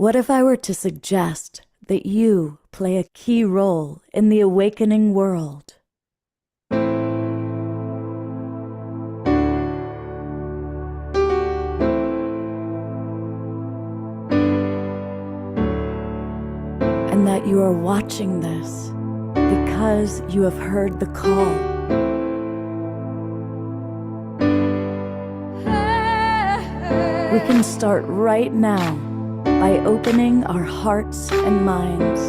What if I were to suggest that you play a key role in the awakening world? And that you are watching this because you have heard the call. We can start right now by opening our hearts and minds.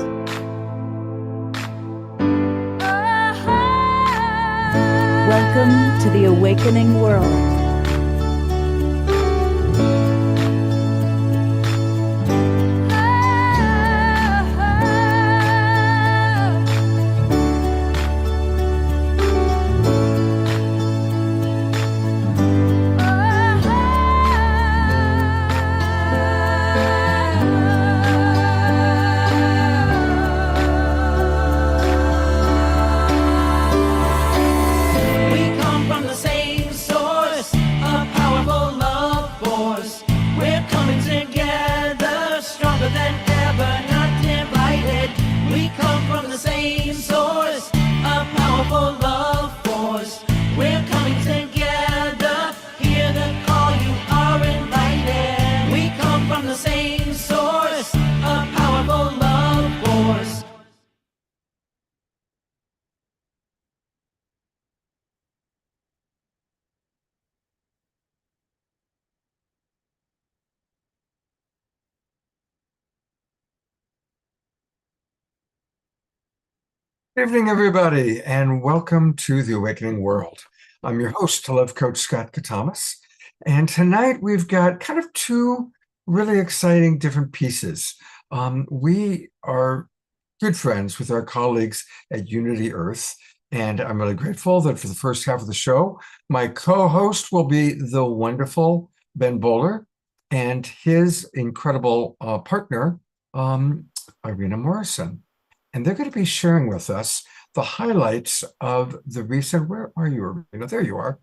Welcome to the awakening world. Good evening, everybody, and welcome to the Awakening World. I'm your host, Love Coach Scott Katamas, and tonight we've got kind of two really exciting different pieces. We are good friends with our colleagues at Unity Earth, and I'm really grateful that for the first half of the show, my co-host will be the wonderful Ben Bowler and his incredible partner, Irina Morrison. And they're going to be sharing with us the highlights of the recent, where are you, Irina? There you are.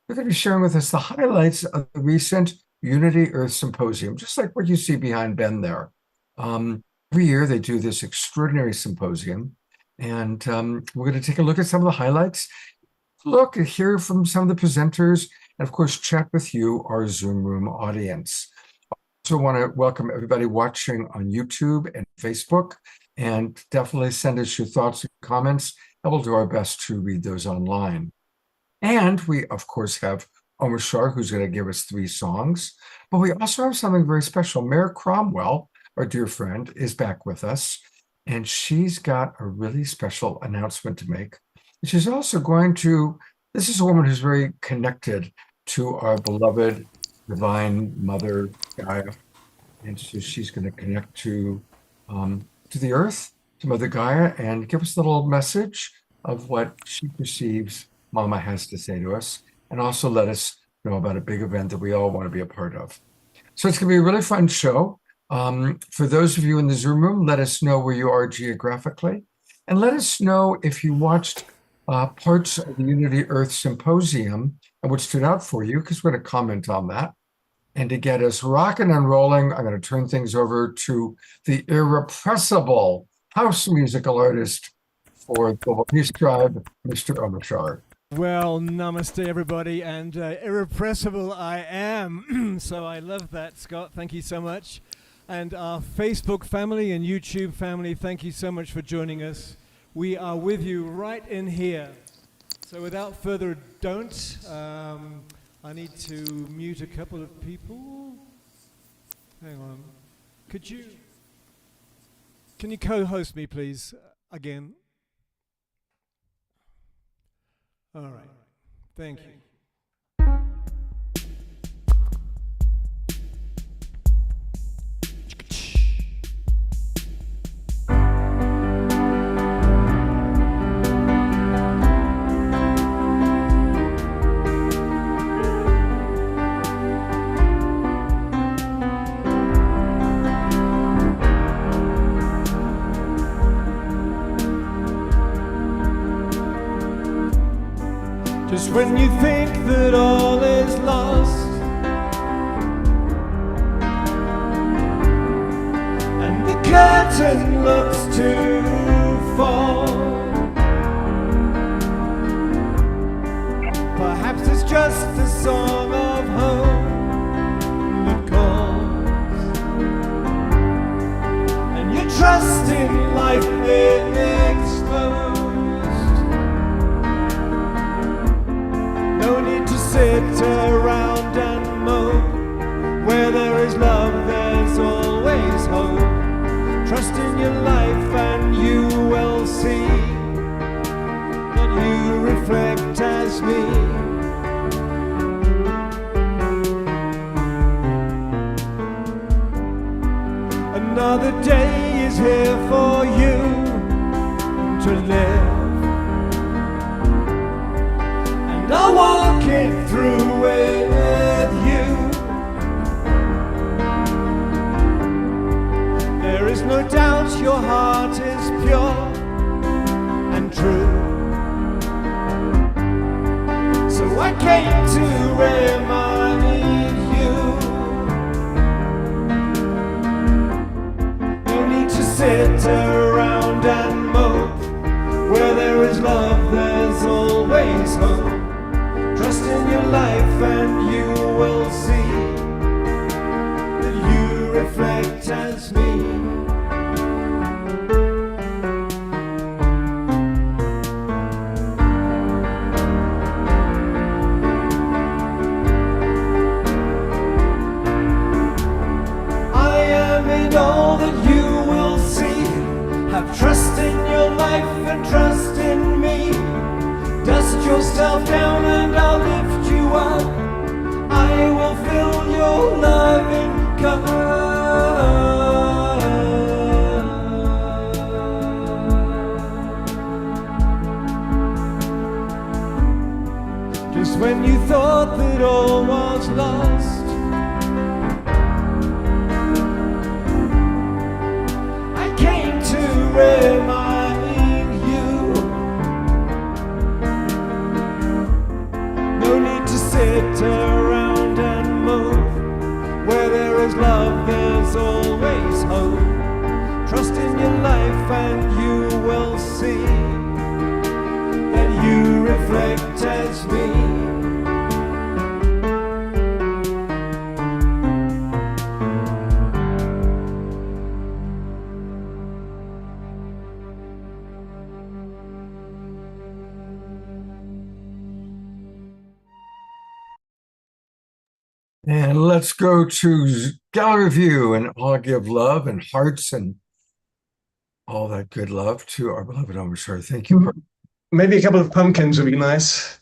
They're going to be sharing with us the highlights of the recent Unity Earth Symposium, just like what you see behind Ben there. Every year they do this extraordinary symposium, and we're going to take a look at some of the highlights, look and hear from some of the presenters, and of course, chat with you, our Zoom room audience. I also want to welcome everybody watching on YouTube and Facebook. And definitely send us your thoughts and comments, and we'll do our best to read those online. And we, of course, have Omar Shar, who's going to give us 3 songs. But we also have something very special. Mayor Cromwell, our dear friend, is back with us. And she's got a really special announcement to make. She's also going to, this is a woman who's very connected to our beloved Divine Mother, Gaia. And so she's going to connect to the earth, to Mother Gaia, and give us a little message of what she perceives Mama has to say to us, and also let us know about a big event that we all want to be a part of. So it's going to be a really fun show. For those of you in the Zoom room, let us know where you are geographically, and let us know if you watched parts of the Unity Earth Symposium and what stood out for you, because we're going to comment on that. And to get us rocking and rolling, I'm going to turn things over to the irrepressible house musical artist for the Peace Tribe, Mr. Omar Shar. Well, namaste, everybody, and irrepressible I am. So I love that, Scott. Thank you so much. And our Facebook family and YouTube family, thank you so much for joining us. We are with you right in here. So without further ado, I need to mute a couple of people. Hang on. Can you co-host me, please, again? All right. Thank you. Just when you think that all is lost, looks to fall. Perhaps it's just the song of hope that calls, and you trust in life exposed. No need to sit around and mope. Where there is love, there's always hope. Trust in your life and you will see that you reflect as me. Another day is here for you to live, and I'll walk it through with you. There is no doubt your heart is pure and true, so I came to remind you. No need to sit around and mope. Where there is love, there's always hope. Trust in your life and you will see that you reflect as me. All that you will see. Have trust in your life and trust in me. Dust yourself down and I'll lift you up. I will fill your loving cup. Just when you thought that all was lost, remind you. No need to sit around and mope. Where there is love, there's always hope. Trust in your life and you will see that you reflect as me. And let's go to gallery view, and I'll give love and hearts and all that good love to our beloved Omer. Thank you. Maybe a couple of pumpkins would be nice.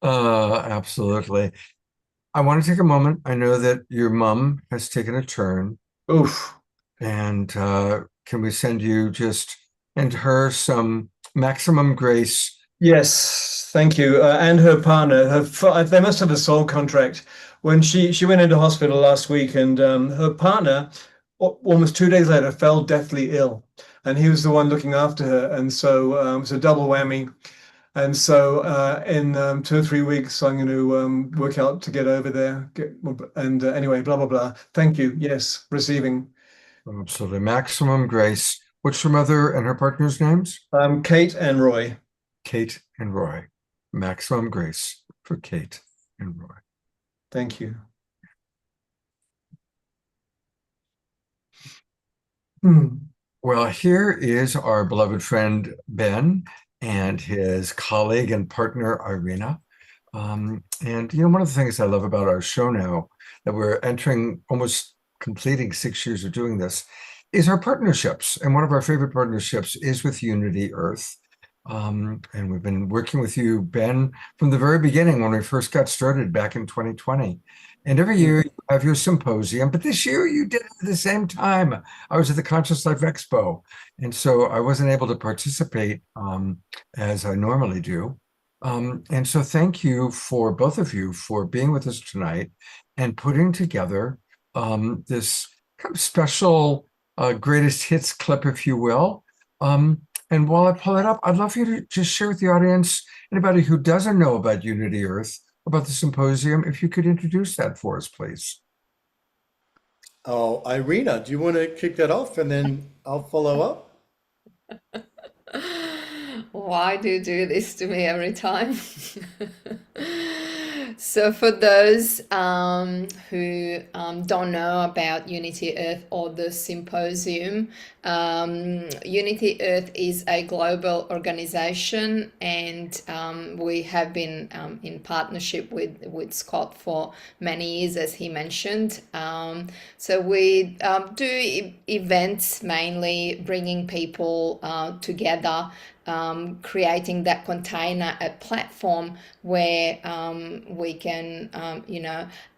Absolutely. I want to take a moment. I know that your mom has taken a turn. Oof. And can we send you and her some maximum grace? Yes, thank you. And her partner, they must have a soul contract. When she went into hospital last week, and her partner, almost 2 days later, fell deathly ill, and he was the one looking after her, and so it's a double whammy. And so in 2 or 3 weeks, I'm going to work out to get over there. Anyway, blah blah blah. Thank you. Yes, receiving. Absolutely, maximum grace. What's your mother and her partner's names? Kate and Roy. Kate and Roy. Maximum grace for Kate and Roy. Thank you. Well, here is our beloved friend Ben and his colleague and partner Irina. And one of the things I love about our show now, that we're almost completing 6 years of doing this, is our partnerships. And one of our favorite partnerships is with Unity Earth. And we've been working with you, Ben, from the very beginning when we first got started back in 2020. And every year you have your symposium, but this year you did it at the same time. I was at the Conscious Life Expo, and so I wasn't able to participate as I normally do. And so thank you for both of you for being with us tonight and putting together this kind of special greatest hits clip, if you will. And while I pull it up, I'd love for you to just share with the audience, anybody who doesn't know about Unity Earth, about the symposium, if you could introduce that for us, please. Oh, Irina, do you want to kick that off and then I'll follow up? Why do you do this to me every time? So, for those who don't know about Unity Earth or the Symposium, Unity Earth is a global organization, and we have been in partnership with Scott for many years, as he mentioned. So, we do events mainly bringing people together, creating that container, a platform where we can,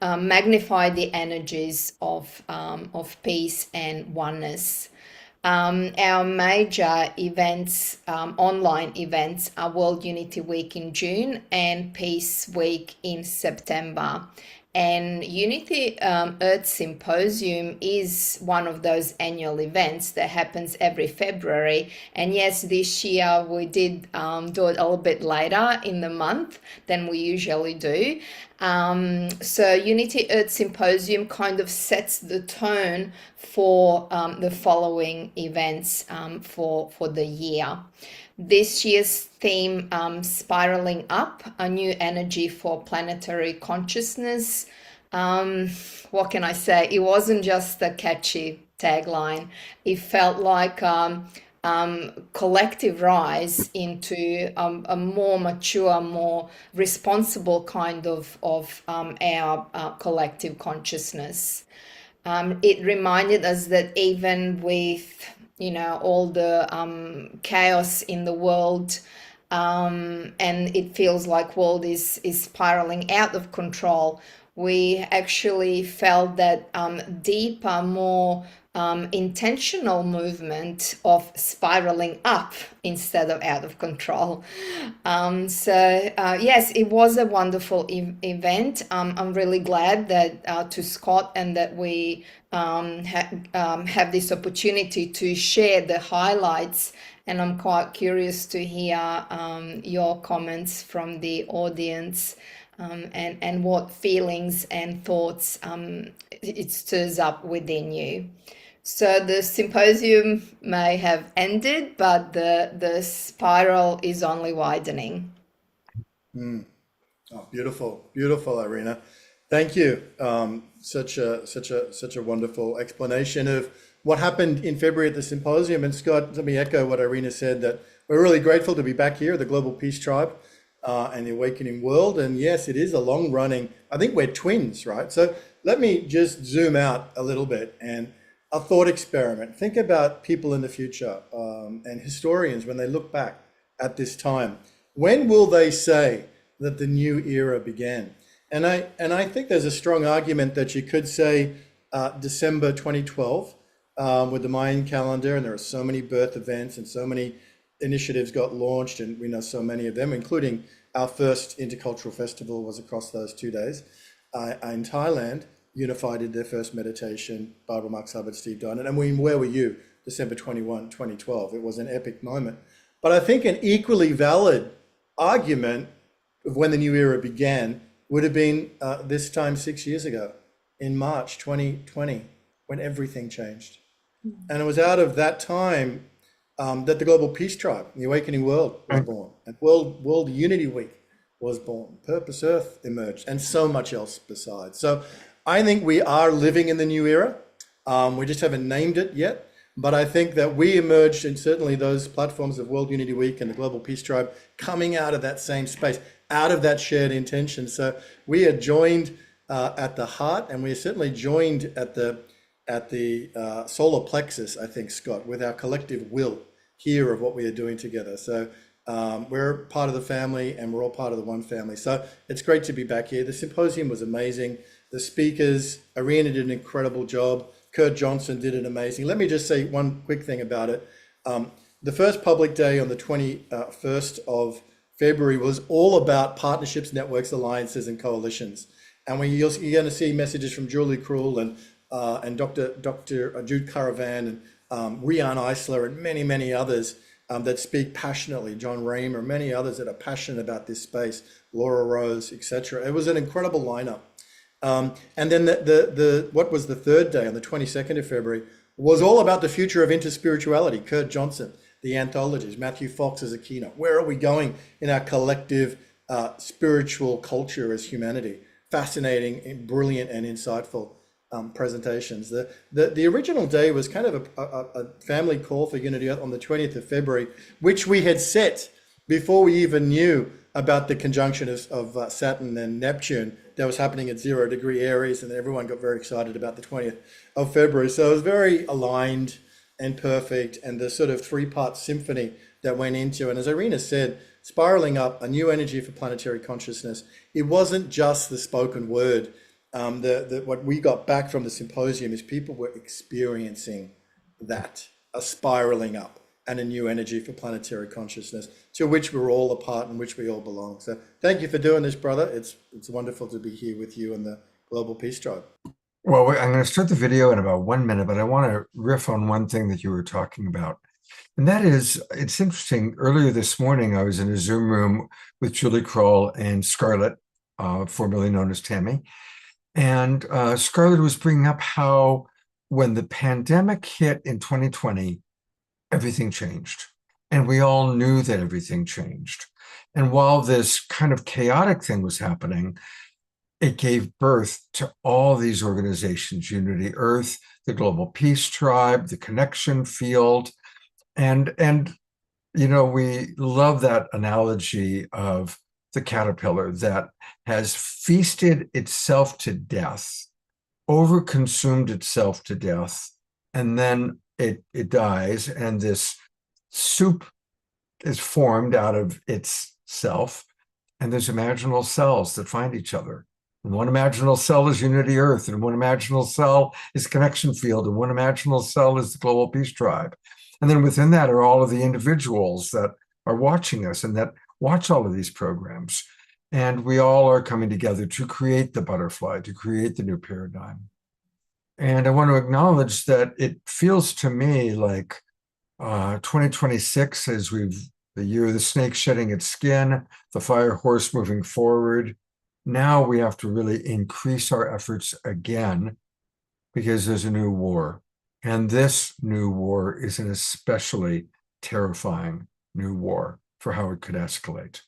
magnify the energies of peace and oneness. Our major events, online events, are World Unity Week in June and Peace Week in September. And Unity Earth Symposium is one of those annual events that happens every February. And yes, this year we did do it a little bit later in the month than we usually do. So Unity Earth Symposium kind of sets the tone for the following events for the year. This year's theme, Spiraling Up, a New Energy for Planetary Consciousness. What can I say? It wasn't just a catchy tagline. It felt like collective rise into a more mature, more responsible kind of our collective consciousness. It reminded us that even with all the chaos in the world, and it feels like world is spiraling out of control, we actually felt that deeper, more intentional movement of spiraling up instead of out of control. Yes, it was a wonderful event. I'm really glad that to Scott and that we have this opportunity to share the highlights. And I'm quite curious to hear your comments from the audience, and what feelings and thoughts it stirs up within you. So the symposium may have ended, but the spiral is only widening. Oh, beautiful, beautiful, Irina. Thank you. Such a wonderful explanation of what happened in February at the symposium. And Scott, let me echo what Irina said, that we're really grateful to be back here at the Global Peace Tribe and the Awakening World. And yes, it is a long running, I think we're twins, right? So let me just zoom out a little bit and a thought experiment. Think about people in the future and historians when they look back at this time. When will they say that the new era began? And I think there's a strong argument that you could say December 2012 with the Mayan calendar, and there are so many birth events and so many initiatives got launched, and we know so many of them, including our first intercultural festival was across those 2 days in Thailand. Unified did their first meditation, Barbara Marx Hubbard, Steve Dinan, and where were you? December 21, 2012. It was an epic moment. But I think an equally valid argument of when the new era began would have been this time 6 years ago, in March 2020, when everything changed. And it was out of that time that the Global Peace Tribe, the Awakening World, was born, and World Unity Week was born. Purpose Earth emerged, and so much else besides. So I think we are living in the new era. We just haven't named it yet. But I think that we emerged, and certainly those platforms of World Unity Week and the Global Peace Tribe, coming out of that same space, out of that shared intention. So we are joined at the heart, and we are certainly joined at the solar plexus, I think, Scott, with our collective will here of what we are doing together. So we're part of the family, and we're all part of the one family. So it's great to be back here. The symposium was amazing. The speakers, Irina did an incredible job. Kurt Johnson did an amazing. Let me just say one quick thing about it. The first public day on the 21st of February was all about partnerships, networks, alliances, and coalitions. And you're going to see messages from Julie Krull and Dr. Jude Caravan and Rian Eisler and many, many others that speak passionately. John Raymer, many others that are passionate about this space, Laura Rose, etc. It was an incredible lineup. And then what was the third day on the 22nd of February was all about the future of interspirituality. Kurt Johnson, the anthologies, Matthew Fox as a keynote. Where are we going in our collective spiritual culture as humanity? Fascinating, brilliant, and insightful presentations. The original day was kind of a family call for Unity Earth on the 20th of February, which we had set before we even knew about the conjunction of Saturn and Neptune that was happening at 0 degree Aries, and everyone got very excited about the 20th of February. So it was very aligned and perfect, and the sort of three-part symphony that went into, and as Irina said, spiraling up a new energy for planetary consciousness. It wasn't just the spoken word. What we got back from the symposium is people were experiencing that, a spiraling up and a new energy for planetary consciousness, to which we're all a part and which we all belong. So thank you for doing this, brother. It's wonderful to be here with you and the Global Peace Tribe. Well, I'm going to start the video in about 1 minute, but I want to riff on one thing that you were talking about. And that is, it's interesting. Earlier this morning, I was in a Zoom room with Julie Kroll and Scarlett, formerly known as Tammy. And Scarlett was bringing up how when the pandemic hit in 2020, everything changed. And we all knew that everything changed. And while this kind of chaotic thing was happening, it gave birth to all these organizations: Unity Earth, the Global Peace Tribe, the Connection Field. And you know, we love that analogy of the caterpillar that has feasted itself to death, overconsumed itself to death, and then it dies, and this soup is formed out of itself, and there's imaginal cells that find each other. And one imaginal cell is Unity Earth, and one imaginal cell is Connection Field, and one imaginal cell is the Global Peace Tribe. And then within that are all of the individuals that are watching us and that watch all of these programs. And we all are coming together to create the butterfly, to create the new paradigm. And I want to acknowledge that it feels to me like 2026, as the year of the snake shedding its skin, the fire horse moving forward. Now we have to really increase our efforts again, because there's a new war. And this new war is an especially terrifying new war for how it could escalate.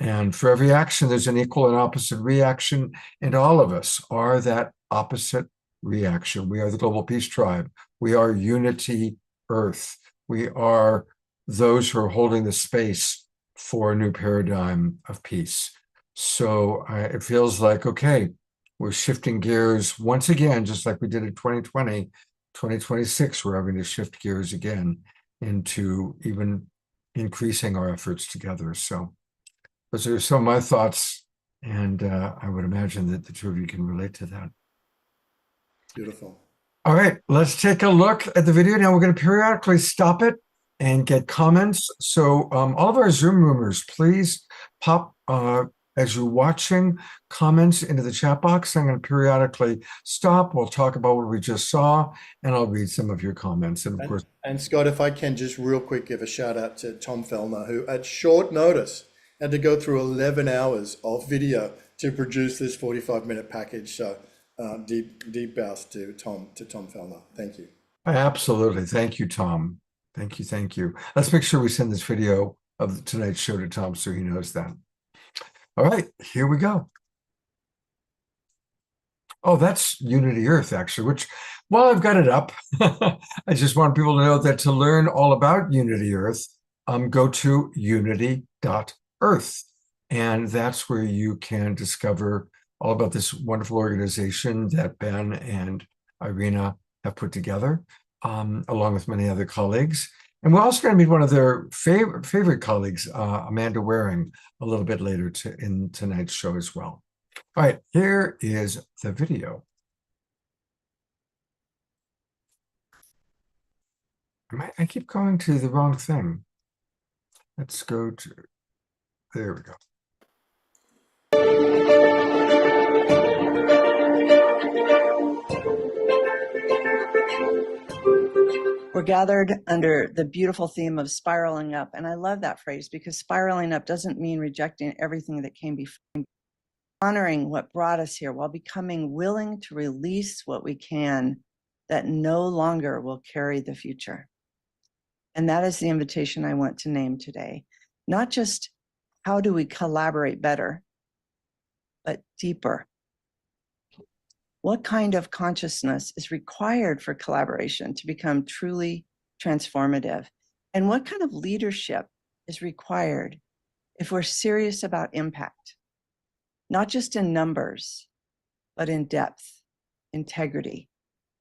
And for every action, there's an equal and opposite reaction. And all of us are that opposite reaction. We are the Global Peace Tribe. We are Unity Earth. We are those who are holding the space for a new paradigm of peace. So it feels like, okay, we're shifting gears once again, just like we did in 2020. 2026, we're having to shift gears again into even increasing our efforts together. So those are some of my thoughts, and I would imagine that the two of you can relate to that. Beautiful. All right, let's take a look at the video. Now we're going to periodically stop it and get comments. So all of our Zoom roomers, please pop, as you're watching, comments into the chat box. I'm going to periodically stop. We'll talk about what we just saw, and I'll read some of your comments. And of course, and Scott, if I can just real quick give a shout out to Tom Fellner, who at short notice had to go through 11 hours of video to produce this 45-minute package. So deep bows to Tom Fellner. Thank you. Absolutely. Thank you, Tom. Thank you. Thank you. Let's make sure we send this video of tonight's show to Tom so he knows that. All right, here we go. Oh, that's Unity Earth, actually, which, while I've got it up, I just want people to know that to learn all about Unity Earth, go to unity.earth. And that's where you can discover all about this wonderful organization that Ben and Irina have put together, along with many other colleagues. And we're also going to meet one of their favorite colleagues, Amanda Waring, a little bit later in tonight's show as well. All right, here is the video. I keep going to the wrong thing. Let's go to, there we go. We're gathered under the beautiful theme of spiraling up. And I love that phrase, because spiraling up doesn't mean rejecting everything that came before. honoring what brought us here while becoming willing to release what we can that no longer will carry the future. And that is the invitation I want to name today. Not just how do we collaborate better, but deeper. What kind of consciousness is required for collaboration to become truly transformative? And what kind of leadership is required if we're serious about impact, not just in numbers, but in depth, integrity,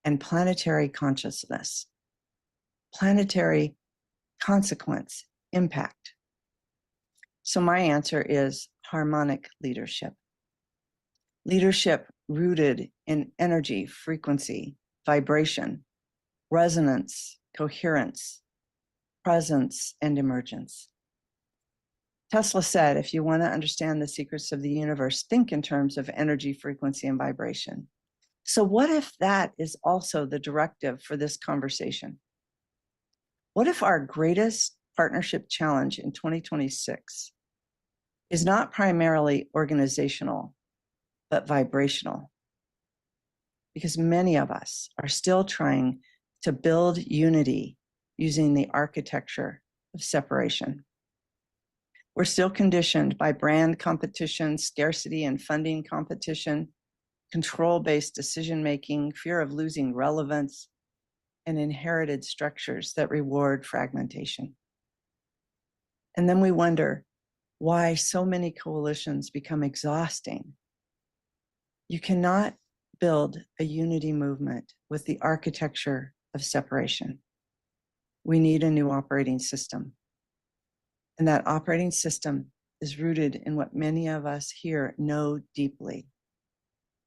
and planetary consciousness, planetary consequence, impact? So my answer is harmonic leadership. Leadership rooted in energy, frequency, vibration, resonance, coherence, presence, and emergence. Tesla said, if you want to understand the secrets of the universe, think in terms of energy, frequency, and vibration. So what if that is also the directive for this conversation? What if our greatest partnership challenge in 2026 is not primarily organizational, but vibrational? Because many of us are still trying to build unity using the architecture of separation. We're still conditioned by brand competition, scarcity and funding competition, control-based decision-making, fear of losing relevance, and inherited structures that reward fragmentation. And then we wonder why so many coalitions become exhausting. You cannot build a unity movement with the architecture of separation. We need a new operating system. And that operating system is rooted in what many of us here know deeply,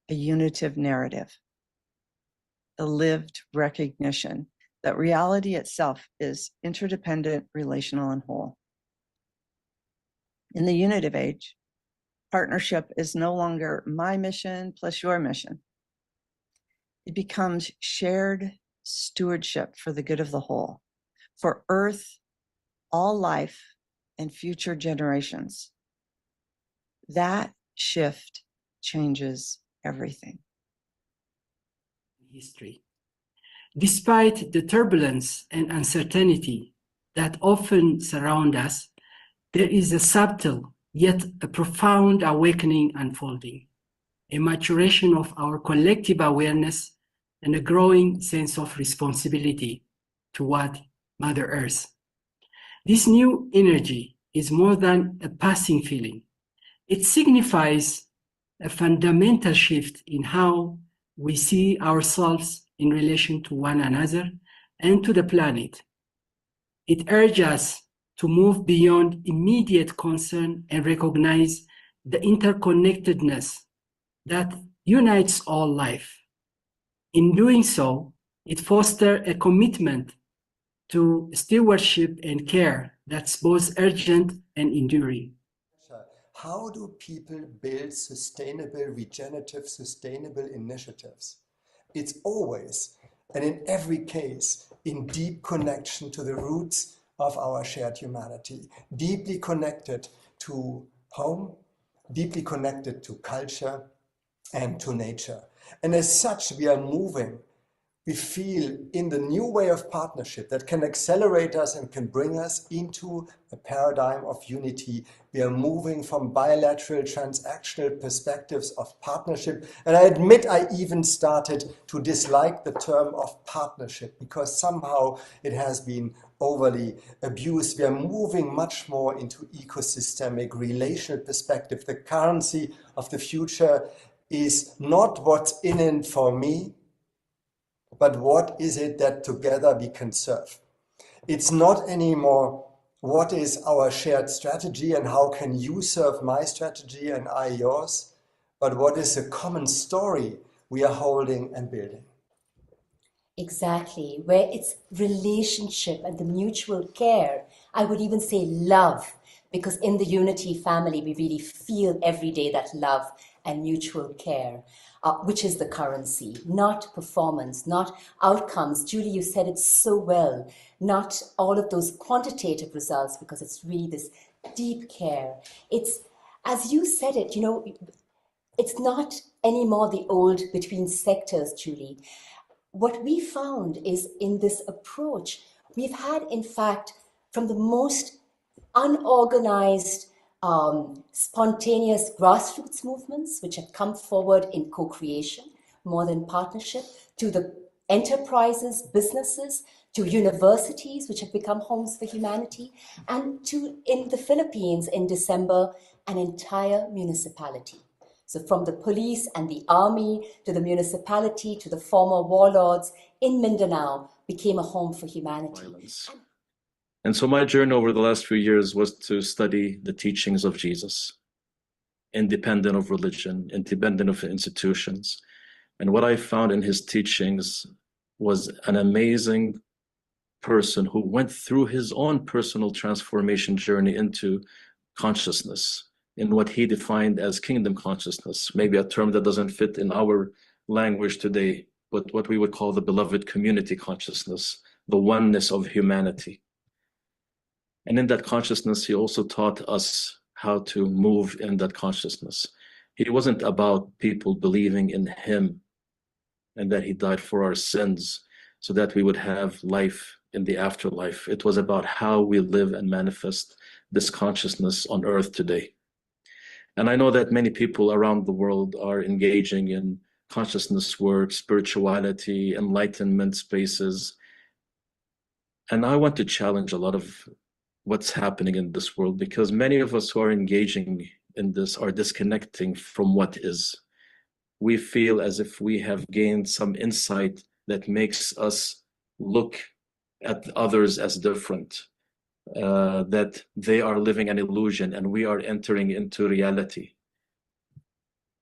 a unitive narrative, the lived recognition that reality itself is interdependent, relational, and whole. In the unitive age, partnership is no longer my mission plus your mission. It becomes shared stewardship for the good of the whole, for Earth, all life, and future generations. That shift changes everything. History. Despite the turbulence and uncertainty that often surround us, there is a subtle yet a profound awakening unfolding, a maturation of our collective awareness and a growing sense of responsibility toward Mother Earth. This new energy is more than a passing feeling. It signifies a fundamental shift in how we see ourselves in relation to one another and to the planet. It urges us to move beyond immediate concern and recognize the interconnectedness that unites all life. In doing so, it fosters a commitment to stewardship and care that's both urgent and enduring. How do people build sustainable, regenerative, sustainable initiatives? It's always, and in every case, in deep connection to the roots of our shared humanity, deeply connected to home, deeply connected to culture and to nature. And as such, we are moving. We feel in the new way of partnership that can accelerate us and can bring us into a paradigm of unity. We are moving from bilateral transactional perspectives of partnership. And I admit I even started to dislike the term of partnership because somehow it has been overly abused. We are moving much more into ecosystemic relational perspective. The currency of the future is not what's in it for me, but what is it that together we can serve? It's not anymore what is our shared strategy and how can you serve my strategy and I yours, but what is the common story we are holding and building. Exactly, where it's relationship and the mutual care, I would even say love, because in the Unity family, we really feel every day that love and mutual care, which is the currency, not performance, not outcomes. Julie, you said it so well, not all of those quantitative results, because it's really this deep care. It's, as you said it, you know, it's not anymore the old between sectors, Julie. What we found is in this approach, we've had, in fact, from the most unorganized, spontaneous grassroots movements, which have come forward in co-creation more than partnership, to the enterprises, businesses, to universities, which have become homes for humanity, and to, in the Philippines in December, an entire municipality. So from the police and the army to the municipality to the former warlords in Mindanao became a home for humanity. Violence. And so my journey over the last few years was to study the teachings of Jesus, independent of religion, independent of institutions. And what I found in his teachings was an amazing person who went through his own personal transformation journey into consciousness, in what he defined as kingdom consciousness, maybe a term that doesn't fit in our language today, but what we would call the beloved community consciousness, the oneness of humanity. And in that consciousness, he also taught us how to move in that consciousness. He wasn't about people believing in him and that he died for our sins so that we would have life in the afterlife. It was about how we live and manifest this consciousness on earth today. And I know that many people around the world are engaging in consciousness work, spirituality, enlightenment spaces. And I want to challenge a lot of what's happening in this world, because many of us who are engaging in this are disconnecting from what is. We feel as if we have gained some insight that makes us look at others as different, that they are living an illusion and we are entering into reality.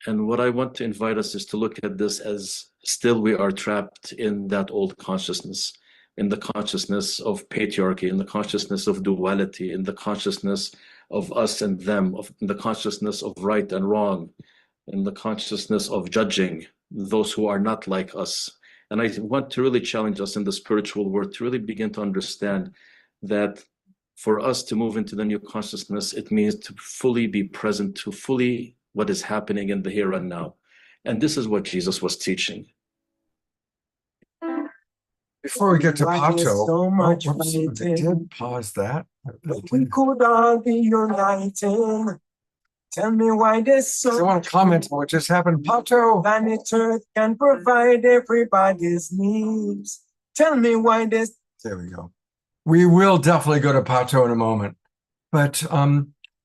And what I want to invite us is to look at this as still we are trapped in that old consciousness, in the consciousness of patriarchy, in the consciousness of duality, in the consciousness of us and them, in the consciousness of right and wrong, in the consciousness of judging those who are not like us. And I want to really challenge us in the spiritual world to really begin to understand that for us to move into the new consciousness, it means to fully be present to fully what is happening in the here and now. And this is what Jesus was teaching. Before we get to Pato, I did pause that. We could all be united. Tell me why this so I want to comment on what just happened. Pato. planet Earth can provide everybody's needs. Tell me why this. There we go. We will definitely go to Pato in a moment. But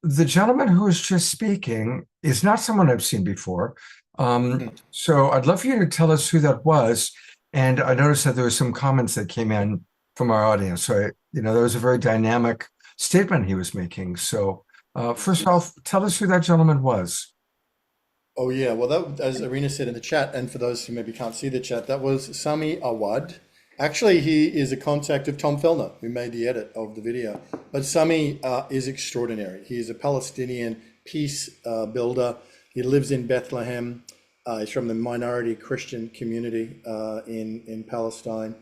the gentleman who was just speaking is not someone I've seen before. So I'd love for you to tell us who that was. And I noticed that there were some comments that came in from our audience. So, there was a very dynamic statement he was making. So first off, tell us who that gentleman was. Oh, yeah. Well, that, as Irina said in the chat, and for those who maybe can't see the chat, that was Sami Awad. Actually, he is a contact of Tom Fellner, who made the edit of the video. But Sami is extraordinary. He is a Palestinian peace builder. He lives in Bethlehem. He's from the minority Christian community in Palestine,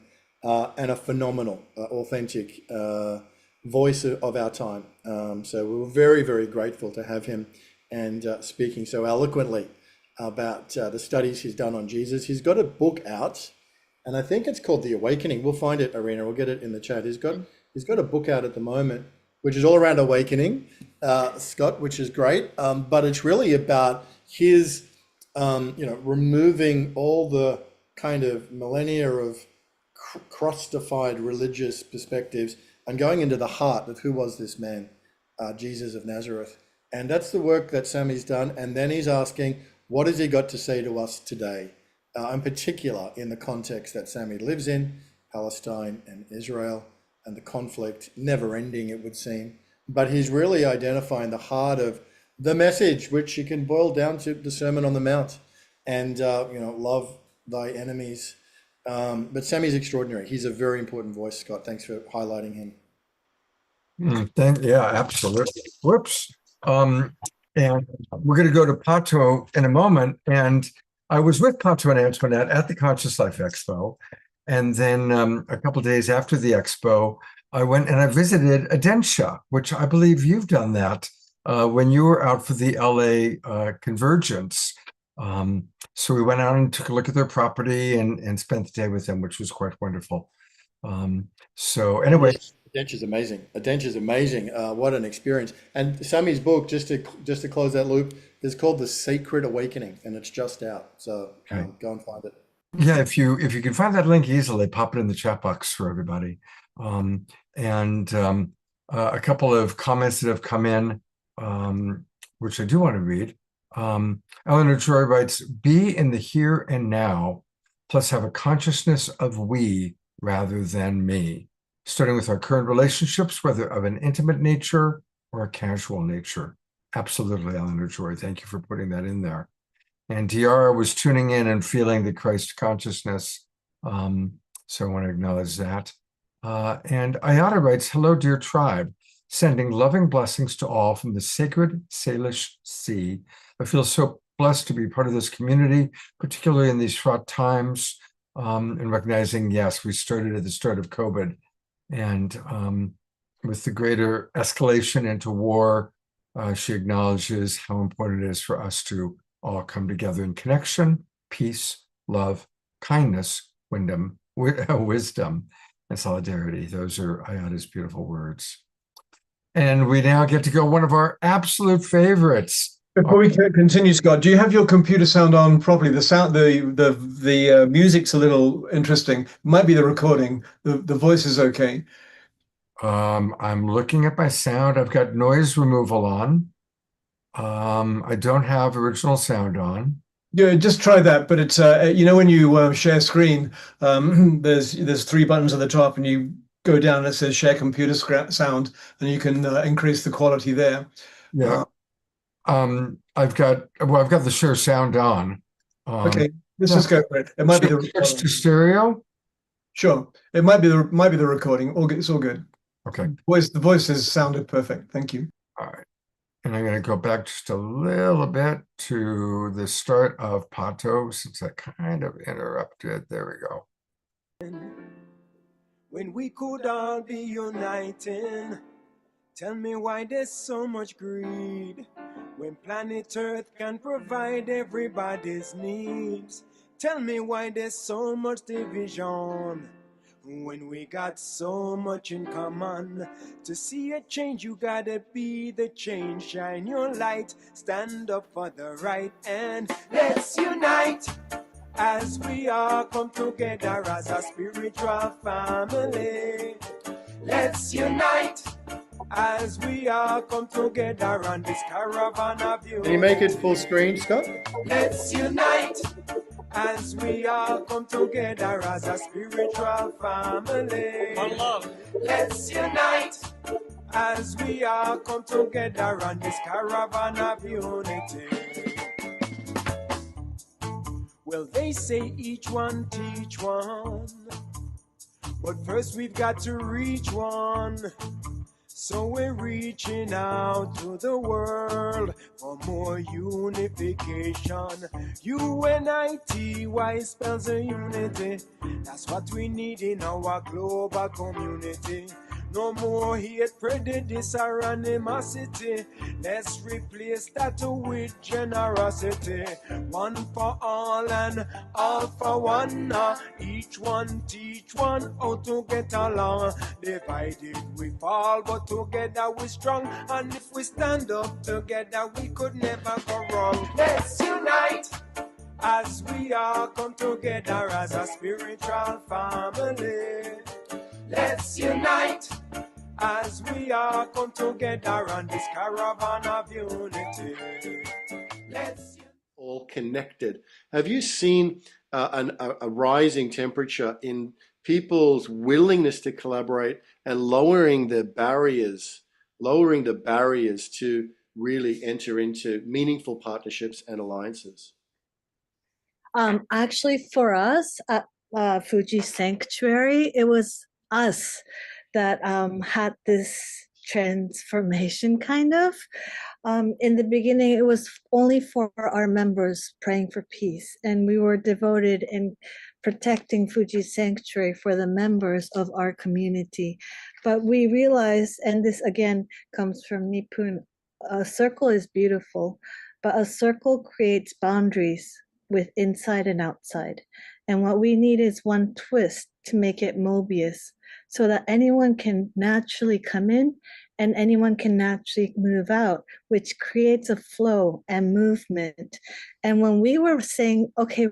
and a phenomenal, authentic voice of our time. So we were very, very grateful to have him and speaking so eloquently about the studies he's done on Jesus. He's got a book out, and I think it's called The Awakening. We'll find it, Irina. We'll get it in the chat. He's got a book out at the moment, which is all around awakening, Scott, which is great. But it's really about his removing all the kind of millennia of cross-defied religious perspectives and going into the heart of who was this man, Jesus of Nazareth. And that's the work that Sami's done. And then he's asking, what has he got to say to us today? In particular, in the context that Sami lives in, Palestine and Israel, and the conflict, never ending, it would seem. But he's really identifying the heart of the message, which you can boil down to the Sermon on the Mount, and love thy enemies. But Sami's extraordinary. He's a very important voice, Scott. Thanks for highlighting him. Yeah, absolutely. Whoops. And we're going to go to Pato in a moment. And I was with Pato and Antoinette at the Conscious Life Expo. And then a couple of days after the expo, I went and I visited Adensha, which I believe you've done that when you were out for the LA Convergence. So we went out and took a look at their property and spent the day with them, which was quite wonderful. So anyway, Adventure's amazing. Adventure's amazing. What an experience! And Sammy's book, just to close that loop, is called The Sacred Awakening, and it's just out. So go and find it. yeah, if you can find that link easily, pop it in the chat box for everybody. A couple of comments that have come in, which I do want to read. Eleanor Joy writes, "Be in the here and now, plus have a consciousness of we rather than me, starting with our current relationships, whether of an intimate nature or a casual nature." Absolutely, Eleanor Joy. Thank you for putting that in there. And Diara was tuning in and feeling the Christ consciousness. So I want to acknowledge that. And Ayata writes, "Hello, dear tribe. Sending loving blessings to all from the sacred Salish Sea. I feel so blessed to be part of this community, particularly in these fraught times, and recognizing, yes, we started at the start of COVID. And with the greater escalation into war, she acknowledges how important it is for us to all come together in connection, peace, love, kindness, wisdom, and solidarity." Those are Ayata's beautiful words. And we now get to go one of our absolute favorites. Before we continue, Scott, do you have your computer sound on properly? The sound, the music's a little interesting. Might be the recording. The voice is okay. I'm looking at my sound. I've got noise removal on. I don't have original sound on. Yeah, just try that. But it's when you share screen, there's 3 buttons at the top, and you go down and it says share computer sound, and you can increase the quality there. Yeah. I've got the share sound on. Okay, let's just go for it. It might be the recording. To stereo. Sure, it might be the recording. It's all good. Okay. The voice has sounded perfect. Thank you. All right. And I'm going to go back just a little bit to the start of Pato, since I kind of interrupted. There we go. When we could all be uniting, tell me why there's so much greed. When planet Earth can provide everybody's needs, tell me why there's so much division. When we got so much in common, to see a change you gotta be the change. Shine your light, stand up for the right, and let's unite as we all come together as a spiritual family. Let's unite as we all come together on this caravan of you. Can you make it full screen, Scott? Let's unite as we all come together as a spiritual family. One love. Let's unite as we all come together on this caravan of unity. Well, they say each one teach one, but first we've got to reach one. So we're reaching out to the world for more unification. UNITY spells a unity. That's what we need in our global community. No more hate, prejudice, or animosity. Let's replace that with generosity. One for all and all for one. Each one teach one how to get along. Divided we fall, but together we strong. And if we stand up together, we could never go wrong. Let's unite as we all come together as a spiritual family. Let's unite as we all come together on this caravan of unity. All connected. Have you seen a rising temperature in people's willingness to collaborate and lowering the barriers to really enter into meaningful partnerships and alliances? Actually, for us at Fuji Sanctuary, it was us that had this transformation kind of. In the beginning, it was only for our members praying for peace, and we were devoted in protecting Fuji Sanctuary for the members of our community. But we realized, and this again comes from Nipun, a circle is beautiful, but a circle creates boundaries with inside and outside. And what we need is one twist to make it Mobius so that anyone can naturally come in and anyone can naturally move out, which creates a flow and movement. And when we were saying, okay,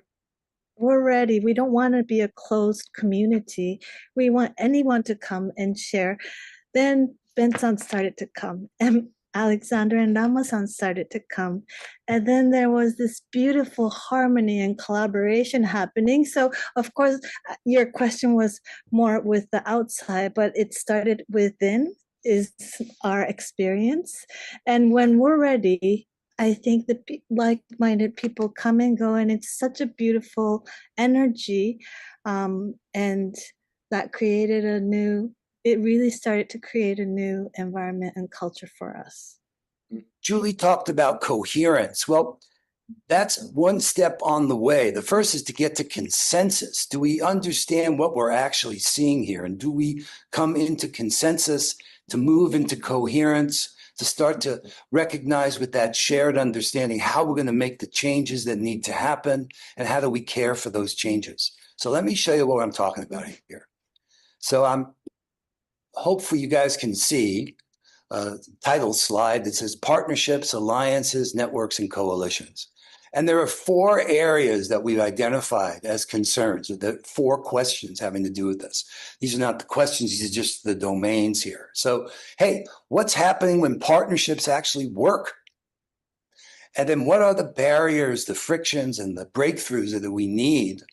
we're ready, we don't want to be a closed community, we want anyone to come and share, then Benson started to come, and Alexander and Ramasan started to come. And then there was this beautiful harmony and collaboration happening. So, of course, your question was more with the outside, but it started within, is our experience. And when we're ready, I think the like-minded people come and go, and it's such a beautiful energy. And that created it really started to create a new environment and culture for us. Julie talked about coherence. Well, that's one step on the way. The first is to get to consensus. Do we understand what we're actually seeing here? And do we come into consensus to move into coherence, to start to recognize with that shared understanding how we're going to make the changes that need to happen, and how do we care for those changes? So let me show you what I'm talking about here. So hopefully you guys can see a title slide that says Partnerships, Alliances, Networks, and Coalitions. And there are 4 areas that we've identified as concerns, the 4 questions having to do with this. These are not the questions, these are just the domains here. So, hey, what's happening when partnerships actually work? And then what are the barriers, the frictions, and the breakthroughs that we need?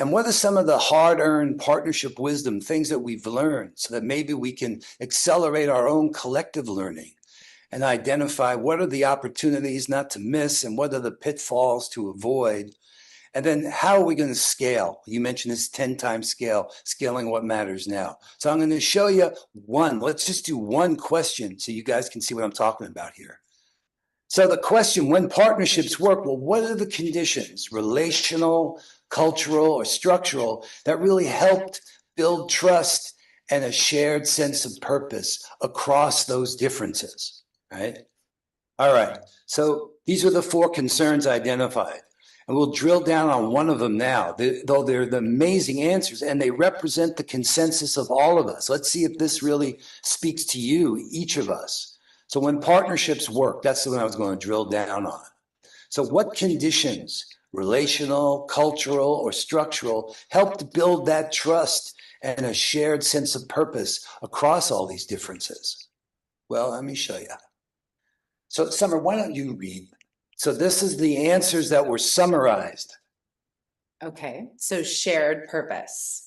And what are some of the hard-earned partnership wisdom, things that we've learned, so that maybe we can accelerate our own collective learning and identify what are the opportunities not to miss and what are the pitfalls to avoid? And then how are we going to scale? You mentioned this 10 times scale, scaling what matters now. So I'm going to show you one. Let's just do one question so you guys can see what I'm talking about here. So the question, when partnerships work, well, what are the conditions, relational, cultural, or structural, that really helped build trust and a shared sense of purpose across those differences, right? All right, so these are the 4 concerns identified, and we'll drill down on one of them now, though they're the amazing answers, and they represent the consensus of all of us. Let's see if this really speaks to you, each of us. So when partnerships work, that's the one I was going to drill down on. So what conditions, relational, cultural, or structural, help to build that trust and a shared sense of purpose across all these differences? Well, let me show you. So Summer, why don't you read? So this is the answers that were summarized. Okay, so shared purpose.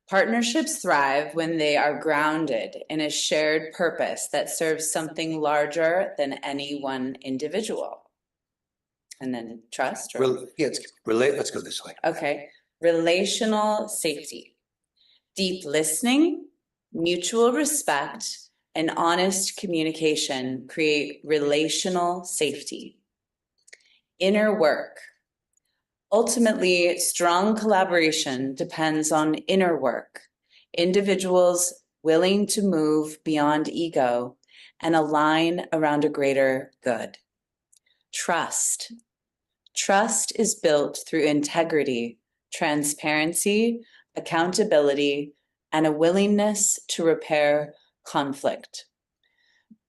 Partnerships thrive when they are grounded in a shared purpose that serves something larger than any one individual. And then trust? Let's go this way. Okay, relational safety. Deep listening, mutual respect, and honest communication create relational safety. Inner work. Ultimately, strong collaboration depends on inner work, individuals willing to move beyond ego and align around a greater good. Trust. Trust is built through integrity, transparency, accountability, and a willingness to repair conflict.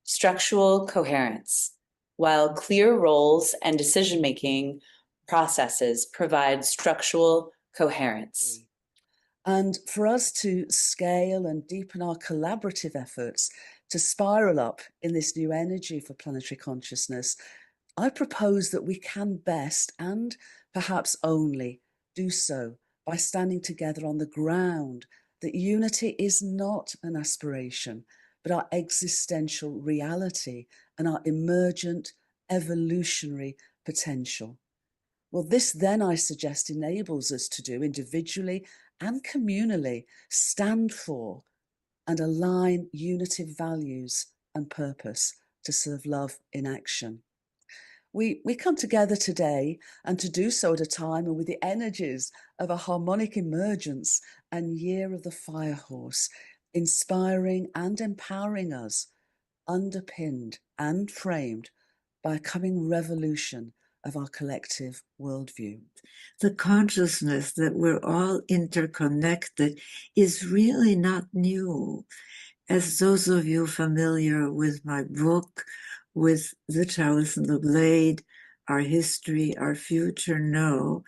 Structural coherence. While clear roles and decision-making processes provide structural coherence. And for us to scale and deepen our collaborative efforts to spiral up in this new energy for planetary consciousness, I propose that we can best, and perhaps only, do so by standing together on the ground that unity is not an aspiration, but our existential reality and our emergent evolutionary potential. Well, this then, I suggest, enables us to do individually and communally stand for and align unitive values and purpose to serve love in action. We come together today, and to do so at a time and with the energies of a harmonic emergence and year of the fire horse, inspiring and empowering us, underpinned and framed by a coming revolution of our collective worldview. The consciousness that we're all interconnected is really not new. As those of you familiar with my book, with The Chalice and the Blade, Our History, Our Future know,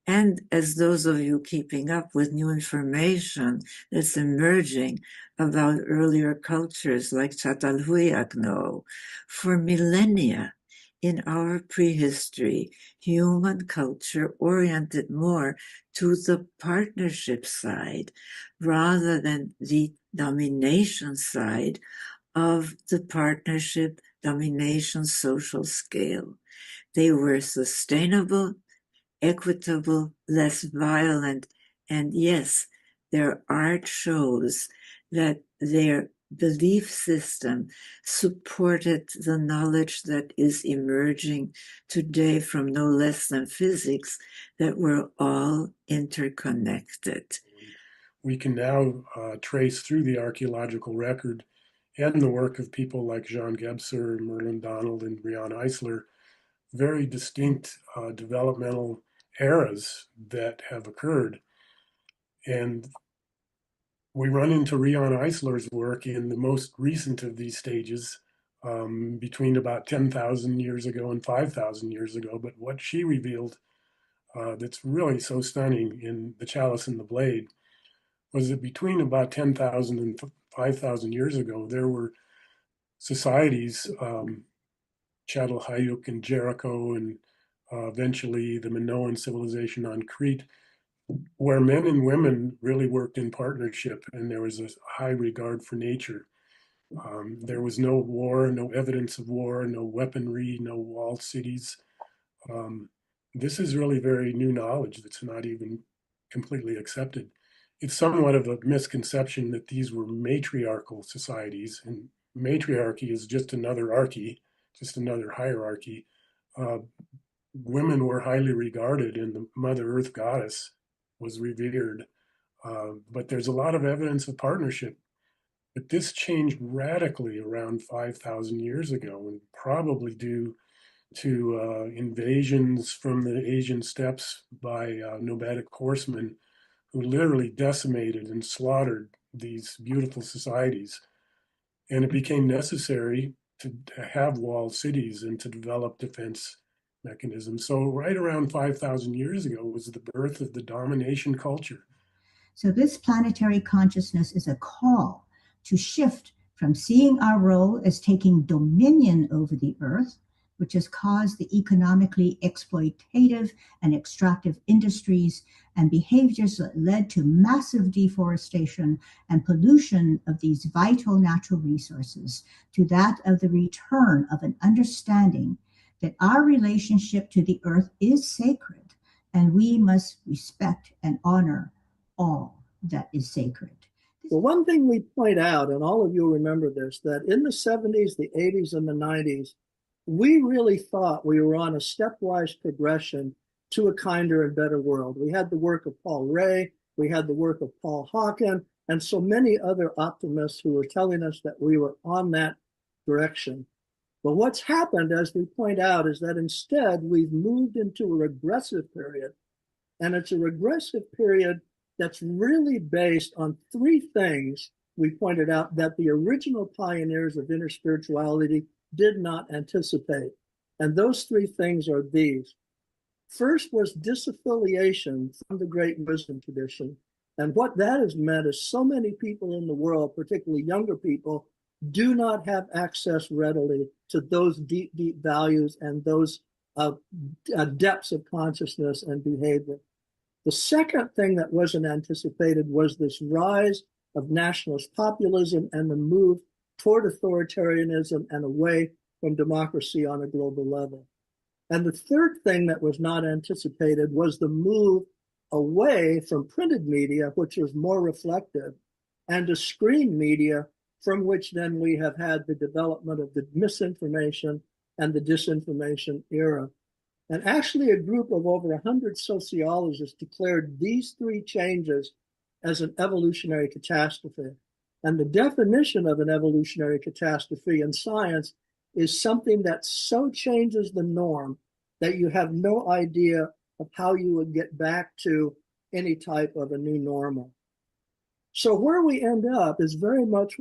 and as those of you keeping up with new information that's emerging about earlier cultures like Çatalhöyük know, for millennia in our prehistory, human culture oriented more to the partnership side rather than the domination side of the partnership domination social scale. They were sustainable, equitable, less violent, and yes, their art shows that their belief system supported the knowledge that is emerging today from no less than physics, that we're all interconnected. We can now trace through the archaeological record and the work of people like Jean Gebser, Merlin Donald, and Brianne Eisler, very distinct developmental eras that have occurred. And we run into Brianne Eisler's work in the most recent of these stages, between about 10,000 years ago and 5,000 years ago. But what she revealed that's really so stunning in The Chalice and the Blade was that between about 10,000 and 5,000 years ago, there were societies, Çatalhöyük and Jericho, and eventually the Minoan civilization on Crete, where men and women really worked in partnership, and there was a high regard for nature. There was no war, no evidence of war, no weaponry, no walled cities. This is really very new knowledge that's not even completely accepted. It's somewhat of a misconception that these were matriarchal societies, and matriarchy is just another archy, just another hierarchy. Women were highly regarded, and the Mother Earth goddess was revered. But there's a lot of evidence of partnership. But this changed radically around 5,000 years ago, and probably due to invasions from the Asian steppes by nomadic horsemen who literally decimated and slaughtered these beautiful societies. And it became necessary to have walled cities and to develop defense mechanisms. So right around 5,000 years ago was the birth of the domination culture. So this planetary consciousness is a call to shift from seeing our role as taking dominion over the earth, which has caused the economically exploitative and extractive industries and behaviors that led to massive deforestation and pollution of these vital natural resources, to that of the return of an understanding that our relationship to the earth is sacred, and we must respect and honor all that is sacred. Well, one thing we point out, and all of you remember this, that in the 70s, the 80s, and the 90s, we really thought we were on a stepwise progression to a kinder and better world. We had the work of Paul Ray, we had the work of Paul Hawken, and so many other optimists who were telling us that we were on that direction. But what's happened, as we point out, is that instead we've moved into a regressive period. And it's a regressive period that's really based on three things we pointed out that the original pioneers of inner spirituality did not anticipate. And those three things are these. First was disaffiliation from the great wisdom tradition. And what that has meant is so many people in the world, particularly younger people, do not have access readily to those deep, deep values and those depths of consciousness and behavior. The second thing that wasn't anticipated was this rise of nationalist populism and the move toward authoritarianism and away from democracy on a global level. And the third thing that was not anticipated was the move away from printed media, which was more reflective, and to screen media, from which then we have had the development of the misinformation and the disinformation era. And actually, a group of over 100 sociologists declared these three changes as an evolutionary catastrophe. And the definition of an evolutionary catastrophe in science is something that so changes the norm that you have no idea of how you would get back to any type of a new normal. So where we end up is very much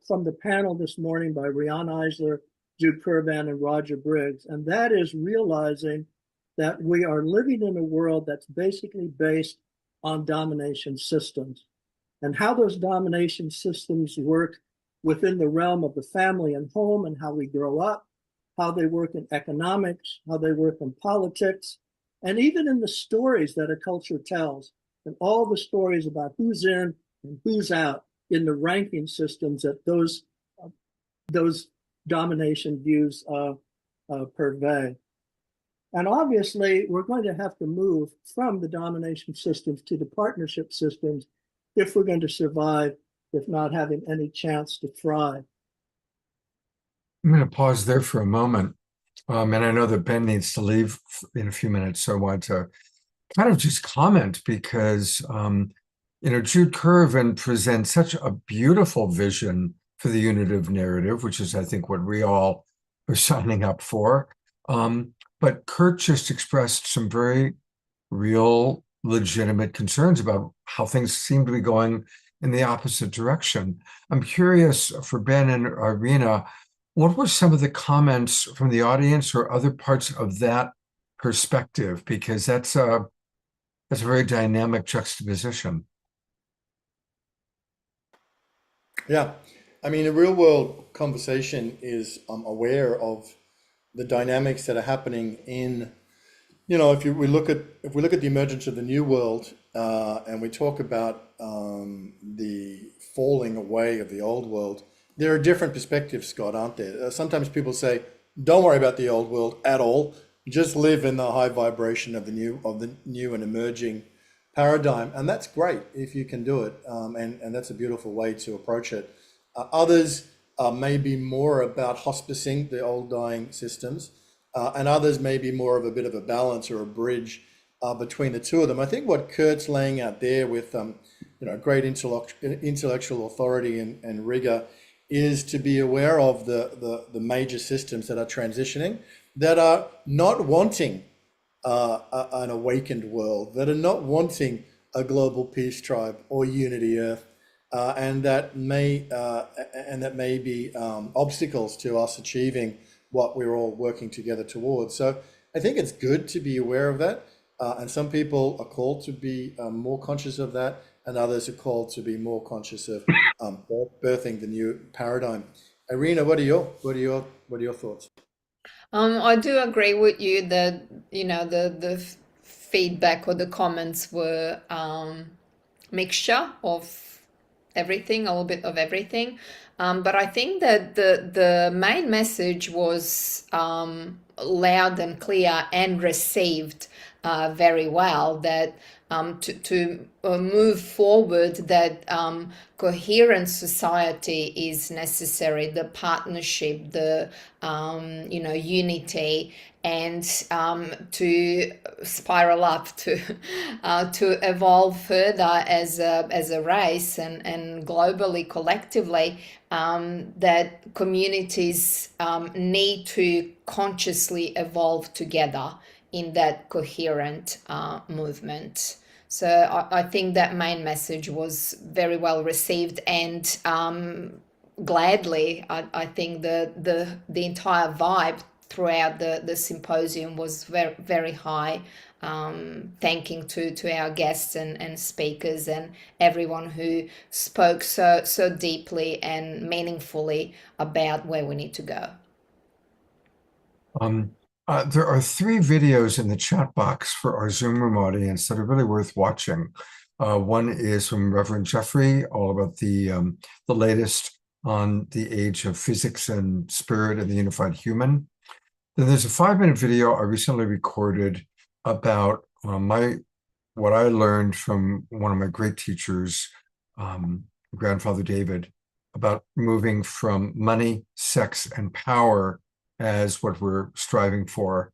from the panel this morning by Rian Eisler, Jude Curvan, and Roger Briggs, and that is realizing that we are living in a world that's basically based on domination systems, and how those domination systems work within the realm of the family and home, and how we grow up, how they work in economics, how they work in politics, and even in the stories that a culture tells, and all the stories about who's in and who's out in the ranking systems that those domination views purvey. And obviously, we're going to have to move from the domination systems to the partnership systems if we're going to survive, if not having any chance to thrive. I'm going to pause there for a moment. And I know that Ben needs to leave in a few minutes, so I want to kind of just comment because, Jude Curvan presents such a beautiful vision for the unitive narrative, which is, I think, what we all are signing up for. But Kurt just expressed some very real, legitimate concerns about how things seem to be going in the opposite direction. I'm curious for Ben and Irina, what were some of the comments from the audience or other parts of that perspective? Because that's a very dynamic juxtaposition. Yeah, I mean, a real world conversation is aware of the dynamics that are happening in, if we look at the emergence of the new world and we talk about the falling away of the old world, there are different perspectives, Scott, aren't there? Sometimes people say, don't worry about the old world at all. Just live in the high vibration of the new and emerging paradigm. And that's great if you can do it. And that's a beautiful way to approach it. Others may be more about hospicing the old dying systems. And others may be more of a bit of a balance or a bridge between the two of them. I think what Kurt's laying out there with great intellectual authority and rigor is to be aware of the major systems that are transitioning, that are not wanting an awakened world, that are not wanting a global peace tribe or unity Earth, and that may be obstacles to us achieving what we're all working together towards. So I think it's good to be aware of that, and some people are called to be more conscious of that, and others are called to be more conscious of birthing the new paradigm. Irina, what are your thoughts? I do agree with you that the feedback or the comments were mixture of everything, a little bit of everything. But I think that the main message was loud and clear and received very well, that to move forward, that coherent society is necessary, the partnership, the unity, and to spiral up, to evolve further as a race and globally, collectively, that communities need to consciously evolve together in that coherent movement. So I think that main message was very well received, and gladly, I think the entire vibe throughout the symposium was very, very high. Thanking to our guests and speakers and everyone who spoke so deeply and meaningfully about where we need to go. There are 3 videos in the chat box for our Zoom room audience that are really worth watching. One is from Reverend Jeffrey, all about the latest on the age of physics and spirit and the unified human. Then there's a 5-minute video I recently recorded about what I learned from one of my great teachers, Grandfather David, about moving from money, sex, and power as what we're striving for,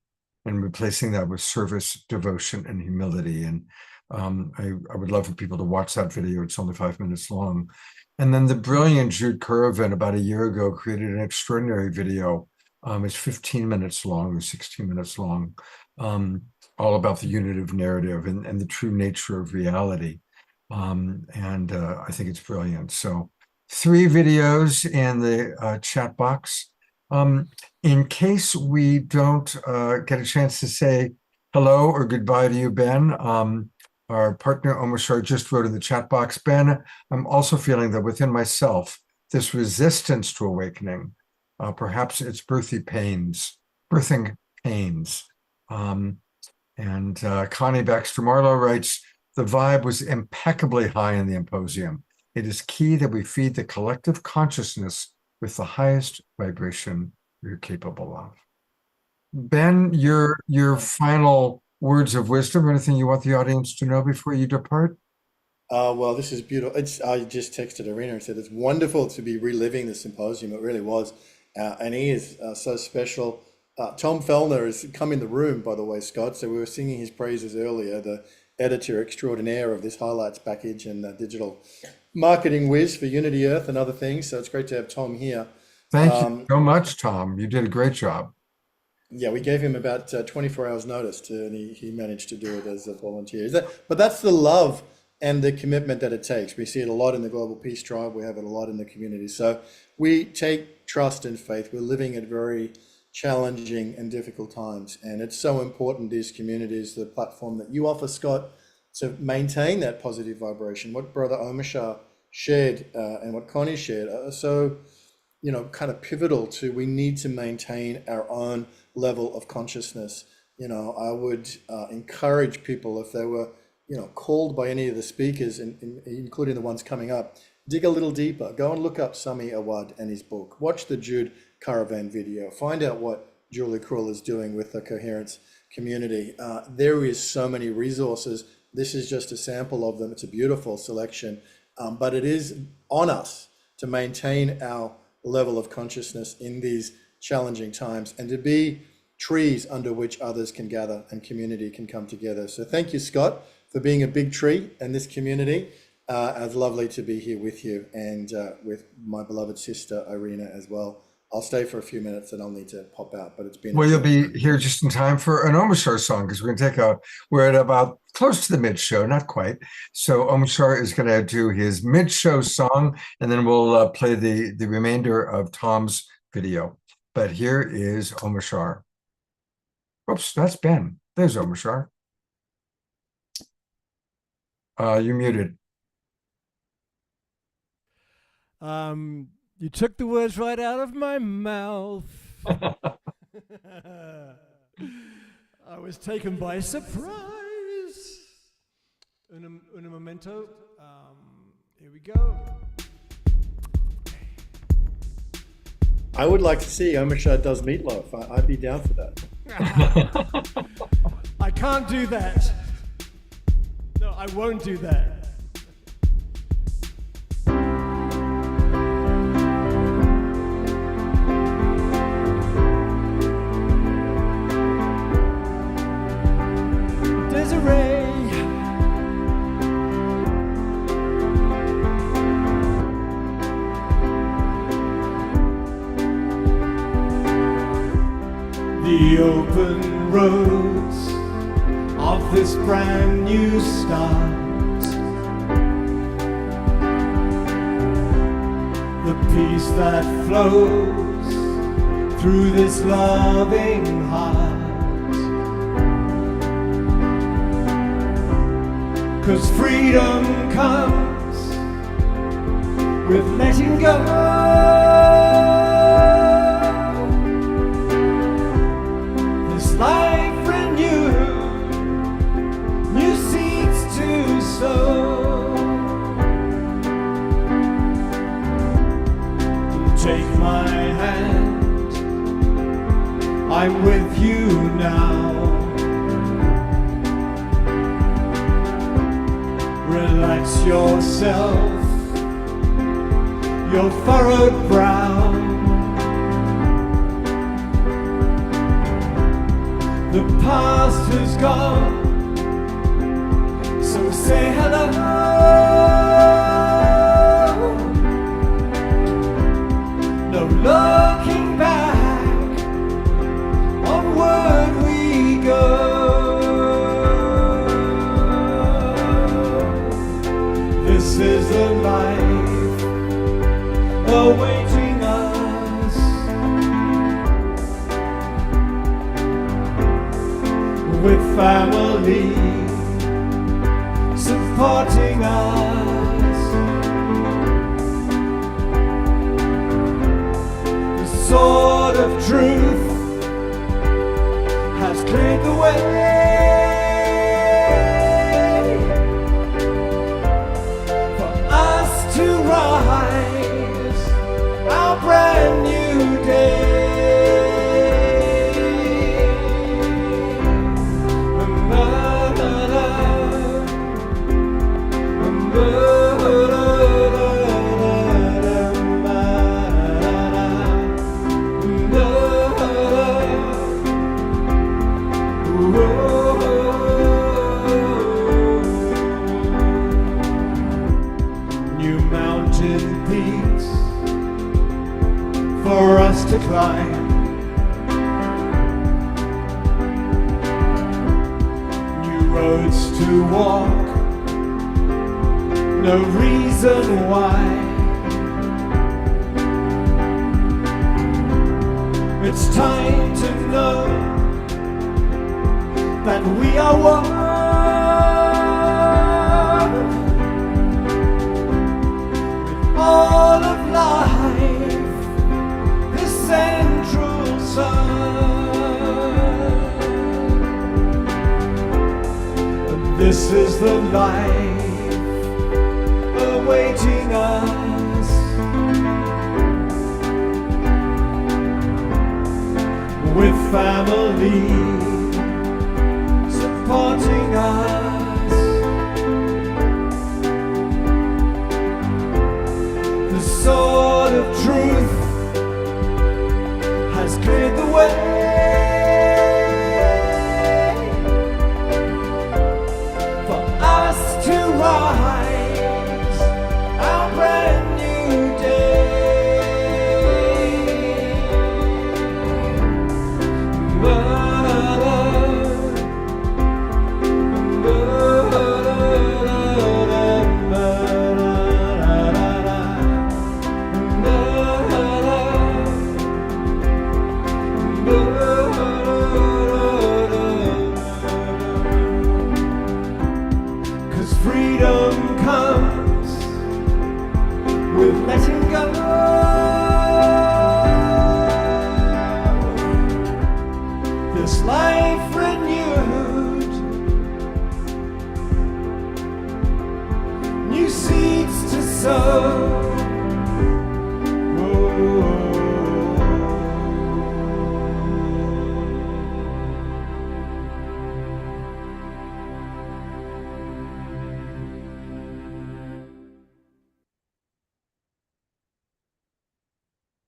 and replacing that with service, devotion, and humility. And I would love for people to watch that video. It's only 5 minutes long. And then the brilliant Jude Curvan, about a year ago, created an extraordinary video It's 15 minutes long or 16 minutes long, all about the unitive narrative and the true nature of reality. I think it's brilliant. So 3 videos in the chat box. In case we don't get a chance to say hello or goodbye to you, Ben, our partner Omashar just wrote in the chat box, Ben, I'm also feeling that within myself, this resistance to awakening, perhaps it's birthing pains. Connie Baxter Marlowe writes, the vibe was impeccably high in the Symposium. It is key that we feed the collective consciousness with the highest vibration we're capable of. Ben, your final words of wisdom, anything you want the audience to know before you depart? Well, this is beautiful. I just texted Irina and said it's wonderful to be reliving the Symposium. It really was. And he is so special. Tom Fellner has come in the room, by the way, Scott. So we were singing his praises earlier, the editor extraordinaire of this highlights package and digital marketing whiz for Unity Earth and other things. So it's great to have Tom here. Thank you so much, Tom. You did a great job. Yeah, we gave him about 24 hours notice and he managed to do it as a volunteer. But that's the love and the commitment that it takes. We see it a lot in the Global Peace Tribe. We have it a lot in the community. So we take trust and faith. We're living at very challenging and difficult times. And it's so important, these communities, the platform that you offer, Scott, to maintain that positive vibration. What Brother Omashar shared and what Connie shared are so, kind of pivotal to, we need to maintain our own level of consciousness. I would encourage people, if they were, called by any of the speakers, including the ones coming up, dig a little deeper. Go and look up Sami Awad and his book. Watch the Jude Caravan video. Find out what Julie Krull is doing with the Coherence community. There is so many resources. This is just a sample of them. It's a beautiful selection, but it is on us to maintain our level of consciousness in these challenging times and to be trees under which others can gather and community can come together. So thank you, Scott, for being a big tree in this community. It's lovely to be here with you and with my beloved sister, Irina, as well. I'll stay for a few minutes and I'll need to pop out, but it's been... Well, you'll be here just in time for an Omashar song, because we're going to we're at about close to the mid-show, not quite. So Omashar is going to do his mid-show song, and then we'll play the remainder of Tom's video. But here is Omashar. Oops, that's Ben. There's Omashar. You're muted. You took the words right out of my mouth. I was taken by surprise. Un momento. Here we go. I would like to see Omashar does meatloaf. I'd be down for that. I can't do that. No, I won't do that. The open roads of this brand new start, the peace that flows through this loving heart, 'cause freedom comes with letting go. Life renewed, new seeds to sow. Take my hand, I'm with you now. Relax yourself, your furrowed brow. The past has gone, so say hello. No looking back, supporting us. The sword of truth has cleared the way for us to rise our brand new day. New mountain peaks for us to climb, new roads to walk, no reason why. It's time to know that we are one. With all of life, the central sun. And this is the life awaiting us. With family supporting us, the sword of truth has cleared the way for us to rise our brand new day. Cause freedom comes with letting go. This life renewed, new seeds to sow.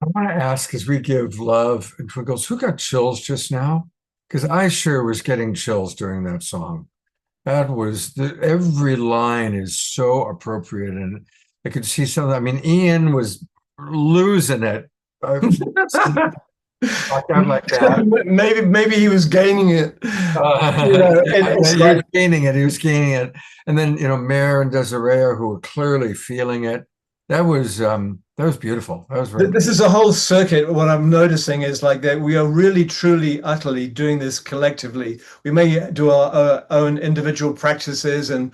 I want to ask as we give love and twinkles, who got chills just now? Because I sure was getting chills during that song. That was every line is so appropriate, and I could see something. I mean, Ian was losing it. Walked out like that. Maybe he was gaining it. It's He like, was gaining it. He was gaining it, and then Mare and Desiree, who were clearly feeling it. That was beautiful. That was very. this is a whole circuit. What I'm noticing is like that we are really, truly, utterly doing this collectively. We may do our own individual practices and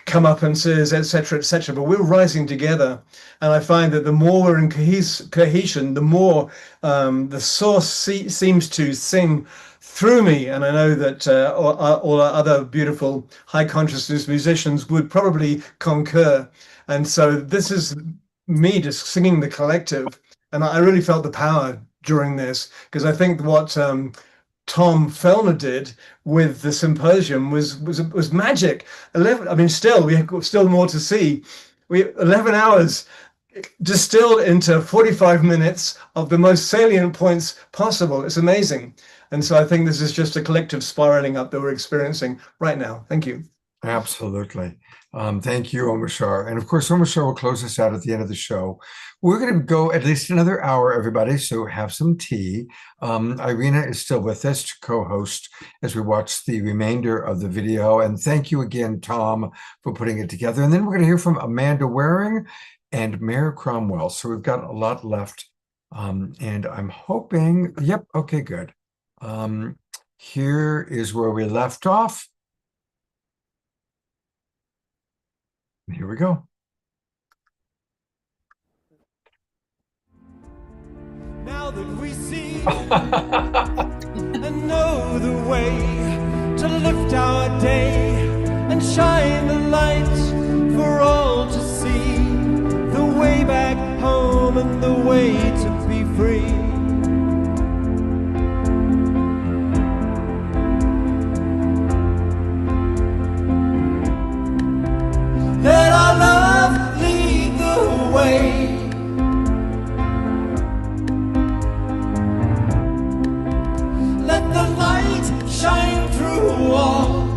comeuppances, etc., but we're rising together. And I find that the more we're in cohesion, the more the source seems to sing through me. And I know that all our other beautiful high consciousness musicians would probably concur. And so this is me just singing the collective. And I really felt the power during this, because I think what Tom Fellner did with the Symposium was magic. 11, I mean, we have still more to see. 11 hours distilled into 45 minutes of the most salient points possible. It's amazing. And so I think this is just a collective spiraling up that we're experiencing right now. Thank you. Absolutely. Thank you, Omashar. And of course, Omashar will close us out at the end of the show. We're going to go at least another hour, everybody, so have some tea. Irina is still with us to co-host as we watch the remainder of the video. And thank you again, Tom, for putting it together. And then we're going to hear from Amanda Waring and Mayor Cromwell. So we've got a lot left. And I'm hoping, yep, okay, good. Here is where we left off. Here we go. Now that we see and know the way to lift our day and shine the light for all to see, the way back home and the way to be free. Let our love lead the way. Let the light shine through all.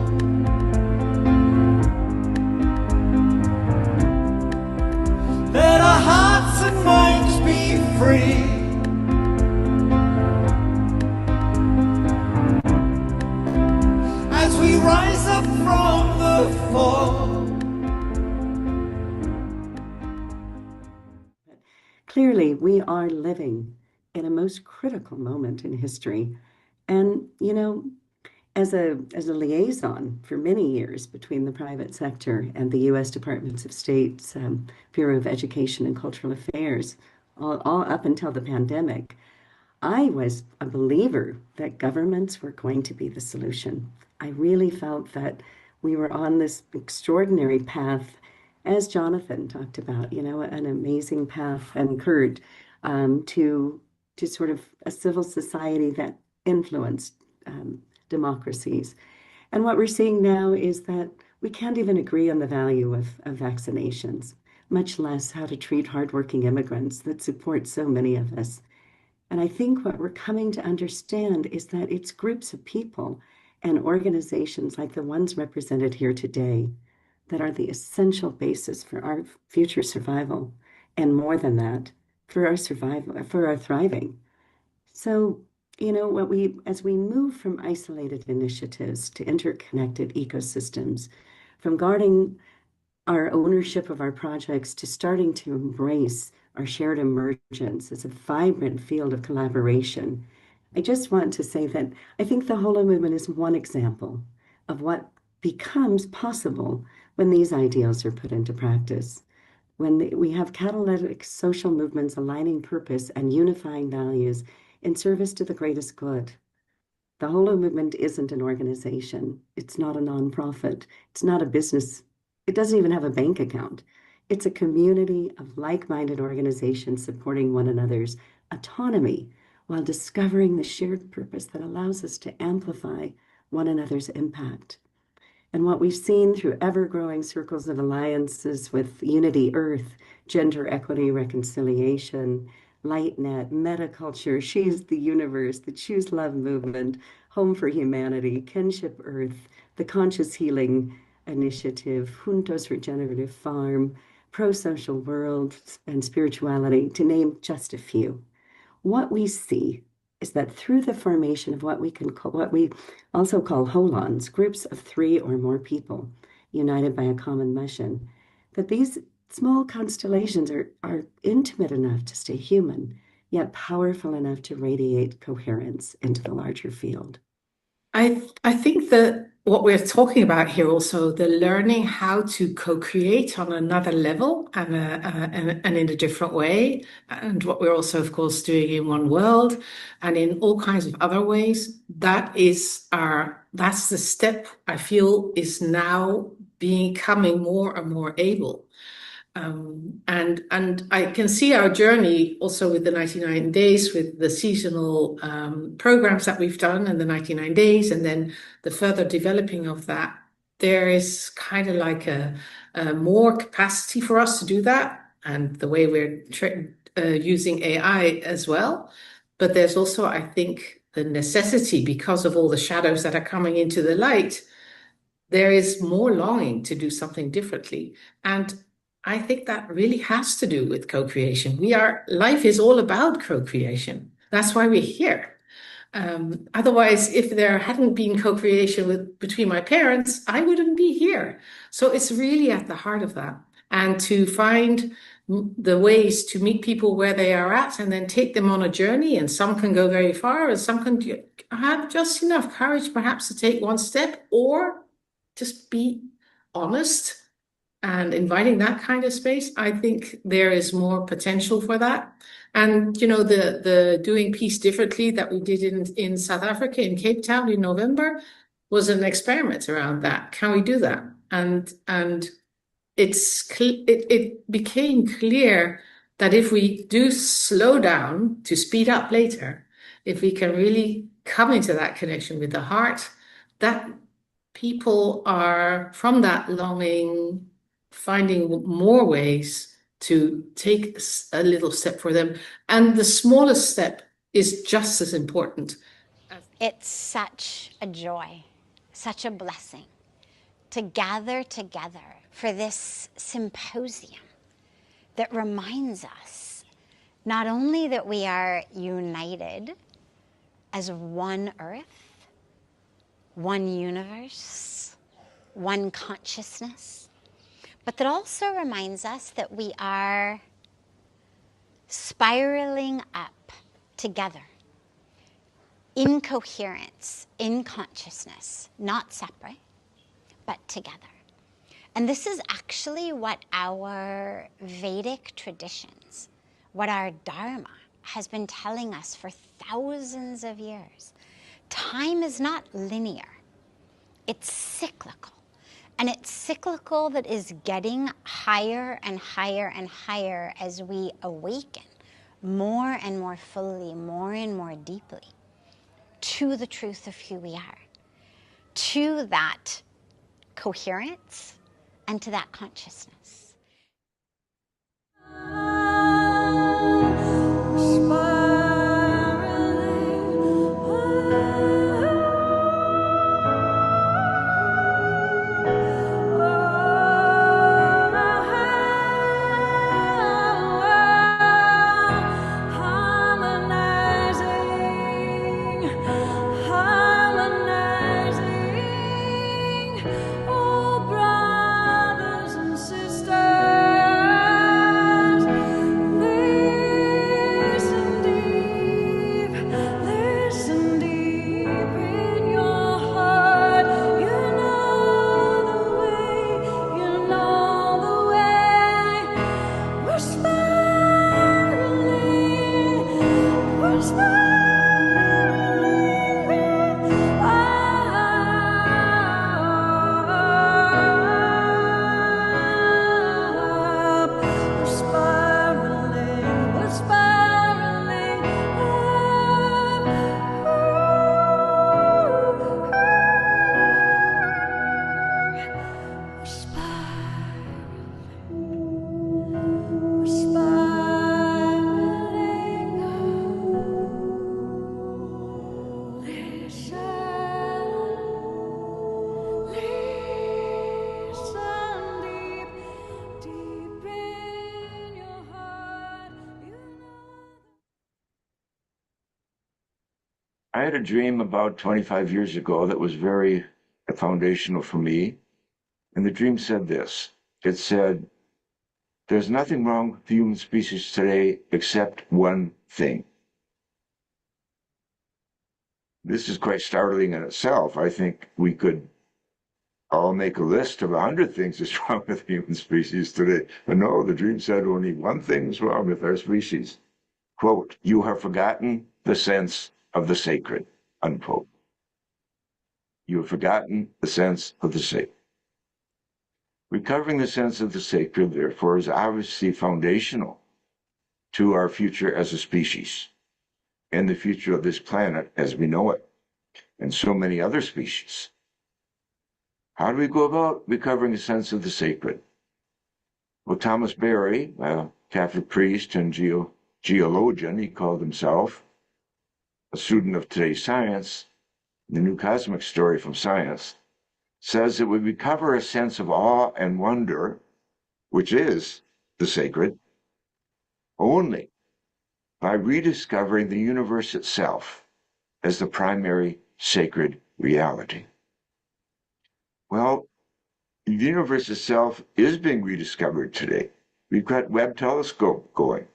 Let our hearts and minds be free. As we rise up from the fall. Clearly, we are living in a most critical moment in history. And, you know, as a liaison for many years between the private sector and the U.S. Department of State's Bureau of Education and Cultural Affairs, all up until the pandemic, I was a believer that governments were going to be the solution. I really felt that we were on this extraordinary path, as Jonathan talked about, you know, an amazing path and Kurt, to sort of a civil society that influenced democracies. And what we're seeing now is that we can't even agree on the value of vaccinations, much less how to treat hardworking immigrants that support so many of us. And I think what we're coming to understand is that it's groups of people and organizations like the ones represented here today that are the essential basis for our future survival, and more than that, for our survival, for our thriving. So, you know, as we move from isolated initiatives to interconnected ecosystems, from guarding our ownership of our projects to starting to embrace our shared emergence as a vibrant field of collaboration, I just want to say that I think the Holo movement is one example of what becomes possible when these ideals are put into practice. When we have catalytic social movements aligning purpose and unifying values in service to the greatest good. The Holo movement isn't an organization. It's not a nonprofit. It's not a business. It doesn't even have a bank account. It's a community of like-minded organizations supporting one another's autonomy while discovering the shared purpose that allows us to amplify one another's impact. And what we've seen through ever-growing circles of alliances with Unity Earth, Gender Equity Reconciliation, LightNet, Metaculture, She's the Universe, the Choose Love Movement, Home for Humanity, Kinship Earth, the Conscious Healing Initiative, Juntos Regenerative Farm, Pro-Social World, and Spirituality, to name just a few. What we see is that through the formation of what we also call holons, groups of 3 or more people united by a common mission, that these small constellations are intimate enough to stay human, yet powerful enough to radiate coherence into the larger field. I think that what we're talking about here also, the learning how to co-create on another level and in a different way, and what we're also, of course, doing in One World and in all kinds of other ways, that's the step I feel is now becoming more and more able. And I can see our journey also with the 99 days, with the seasonal programs that we've done and the 99 days, and then the further developing of that. There is kind of like a more capacity for us to do that, and the way we're using AI as well. But there's also, I think, the necessity, because of all the shadows that are coming into the light, there is more longing to do something differently. And I think that really has to do with co-creation. Life is all about co-creation. That's why we're here. Otherwise, if there hadn't been co-creation between my parents, I wouldn't be here. So it's really at the heart of that. And to find the ways to meet people where they are at and then take them on a journey. And some can go very far, and some can have just enough courage perhaps to take one step, or just be honest and inviting that kind of space, I think there is more potential for that. And you know, the doing peace differently that we did in South Africa, in Cape Town in November, was an experiment around that. Can we do that? And it became clear that if we do slow down to speed up later, if we can really come into that connection with the heart, that people are from that longing finding more ways to take a little step for them. And the smallest step is just as important. It's such a joy, such a blessing to gather together for this symposium that reminds us not only that we are united as one earth, one universe, one consciousness, but that also reminds us that we are spiraling up together in coherence, in consciousness, not separate, but together. And this is actually what our Vedic traditions, what our Dharma has been telling us for thousands of years. Time is not linear, it's cyclical. And it's cyclical that is getting higher and higher and higher as we awaken more and more fully, more and more deeply to the truth of who we are, to that coherence, and to that consciousness. I had a dream about 25 years ago that was very foundational for me. And the dream said this. It said, there's nothing wrong with the human species today except one thing. This is quite startling in itself. I think we could all make a list of 100 things that's wrong with the human species today. But no, the dream said only one thing is wrong with our species. Quote, you have forgotten the sense of the sacred, unquote. You have forgotten the sense of the sacred. Recovering the sense of the sacred, therefore, is obviously foundational to our future as a species and the future of this planet as we know it, and so many other species. How do we go about recovering a sense of the sacred? Well, Thomas Berry, a Catholic priest and geologian, he called himself, a student of today's science, the new cosmic story from science, says that we recover a sense of awe and wonder, which is the sacred, only by rediscovering the universe itself as the primary sacred reality. Well, the universe itself is being rediscovered today. We've got Webb telescope going,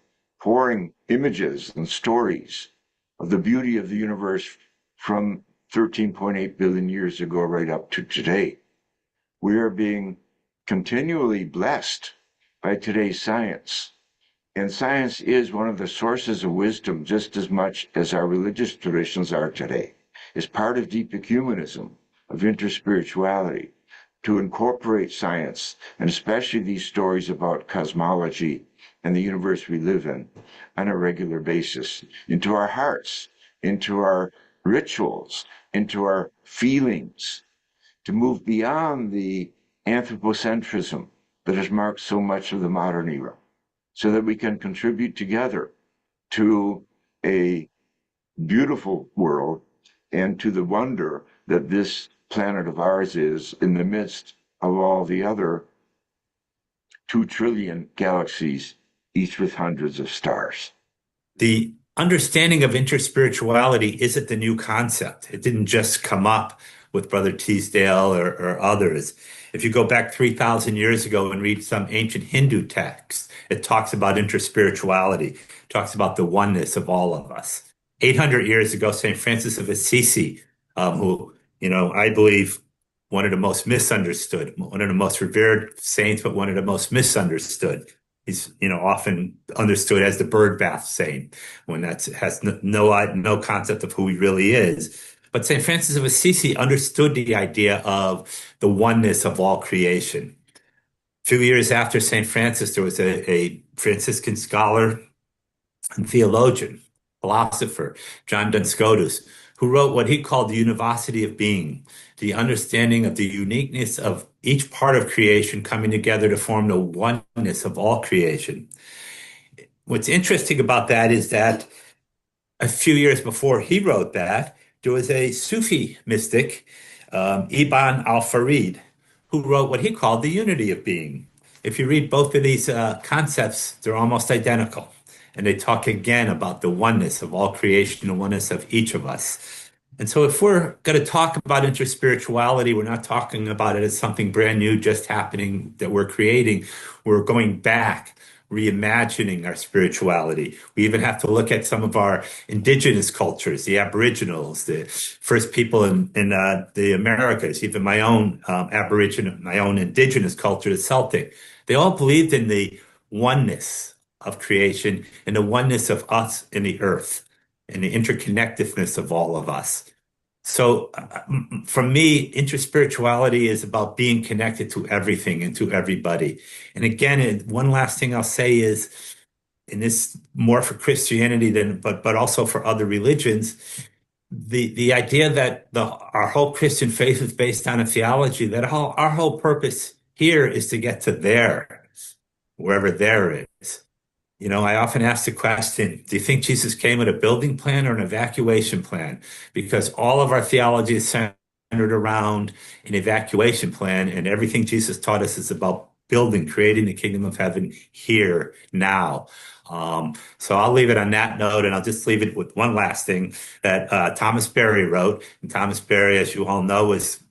pouring images and stories of the beauty of the universe from 13.8 billion years ago right up to today. We are being continually blessed by today's science. And science is one of the sources of wisdom just as much as our religious traditions are today. It's part of deep ecumenism, of interspirituality, to incorporate science, and especially these stories about cosmology and the universe we live in on a regular basis, into our hearts, into our rituals, into our feelings, to move beyond the anthropocentrism that has marked so much of the modern era, so that we can contribute together to a beautiful world and to the wonder that this planet of ours is in the midst of all the other 2 trillion galaxies, each with hundreds of stars. The understanding of interspirituality isn't the new concept. It didn't just come up with Brother Teasdale or others. If you go back 3,000 years ago and read some ancient Hindu texts, it talks about interspirituality, talks about the oneness of all of us. 800 years ago, St. Francis of Assisi, who, I believe one of the most misunderstood, one of the most revered saints, but one of the most misunderstood. He's, often understood as the bird bath saint, when that has no concept of who he really is. But St. Francis of Assisi understood the idea of the oneness of all creation. A few years after St. Francis, there was a Franciscan scholar and theologian, philosopher, John Duns Scotus, who wrote what he called the univocity of being, the understanding of the uniqueness of each part of creation coming together to form the oneness of all creation. What's interesting about that is that a few years before he wrote that, there was a Sufi mystic, Ibn al-Farid, who wrote what he called the unity of being. If you read both of these concepts, they're almost identical. And they talk again about the oneness of all creation, the oneness of each of us. And so if we're going to talk about interspirituality, we're not talking about it as something brand new just happening that we're creating. We're going back, reimagining our spirituality. We even have to look at some of our indigenous cultures, the Aboriginals, the first people in the Americas, even my own Aboriginal, my own indigenous culture, the Celtic. They all believed in the oneness of creation and the oneness of us in the earth and the interconnectedness of all of us. So for me, interspirituality is about being connected to everything and to everybody. And again, one last thing I'll say is, and this more for Christianity but also for other religions, the idea that our whole Christian faith is based on a theology, that our whole purpose here is to get to there, wherever there is. I often ask the question, do you think Jesus came with a building plan or an evacuation plan? Because all of our theology is centered around an evacuation plan, and everything Jesus taught us is about building, creating the kingdom of heaven here, now. So I'll leave it on that note, and I'll just leave it with one last thing that Thomas Berry wrote. And Thomas Berry, as you all know, was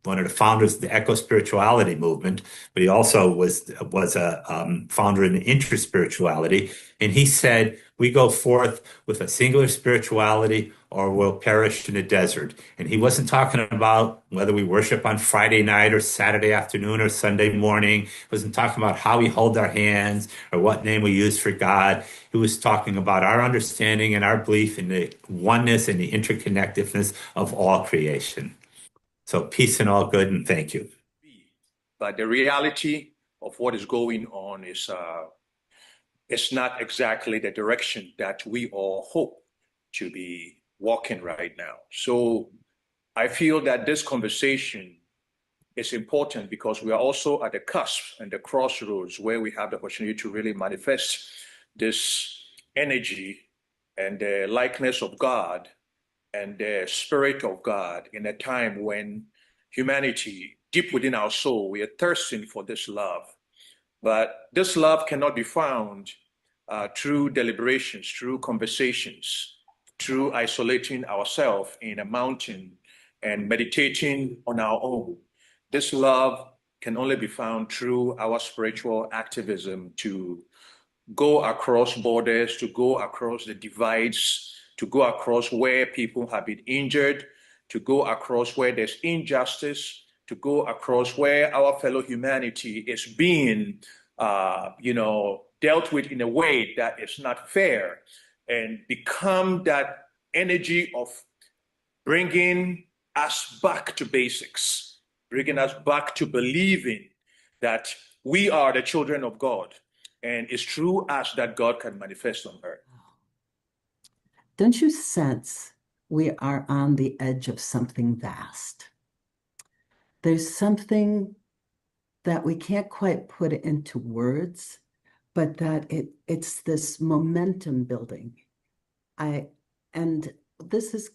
one of the founders of the eco-spirituality movement, but he also was a founder in interspirituality. And he said, we go forth with a singular spirituality or we'll perish in the desert. And he wasn't talking about whether we worship on Friday night or Saturday afternoon or Sunday morning. He wasn't talking about how we hold our hands or what name we use for God. He was talking about our understanding and our belief in the oneness and the interconnectedness of all creation. So peace and all good, and thank you. But the reality of what is going on is it's not exactly the direction that we all hope to be walking right now. So I feel that this conversation is important because we are also at the cusp and the crossroads where we have the opportunity to really manifest this energy and the likeness of God and the Spirit of God in a time when humanity, deep within our soul, we are thirsting for this love. But this love cannot be found through deliberations, through conversations, through isolating ourselves in a mountain and meditating on our own. This love can only be found through our spiritual activism to go across borders, to go across the divides, to go across where people have been injured, to go across where there's injustice, to go across where our fellow humanity is being, dealt with in a way that is not fair, and become that energy of bringing us back to basics, bringing us back to believing that we are the children of God, and it's through us that God can manifest on earth. Don't you sense we are on the edge of something vast? There's something that we can't quite put into words, but that it's this momentum building. And this is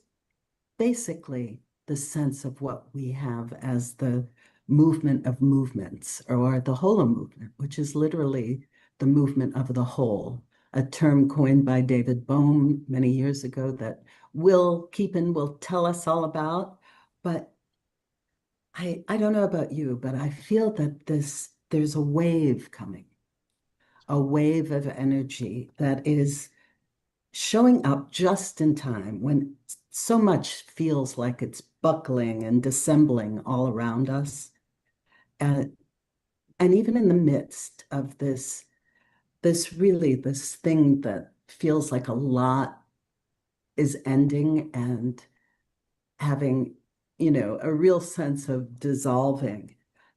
basically the sense of what we have as the movement of movements, or the Holo movement, which is literally the movement of the whole, a term coined by David Bohm many years ago that Will Keepin will tell us all about. But I don't know about you, but I feel that there's a wave coming, a wave of energy that is showing up just in time when so much feels like it's buckling and dissembling all around us. And even in the midst of this thing that feels like a lot is ending and having, a real sense of dissolving,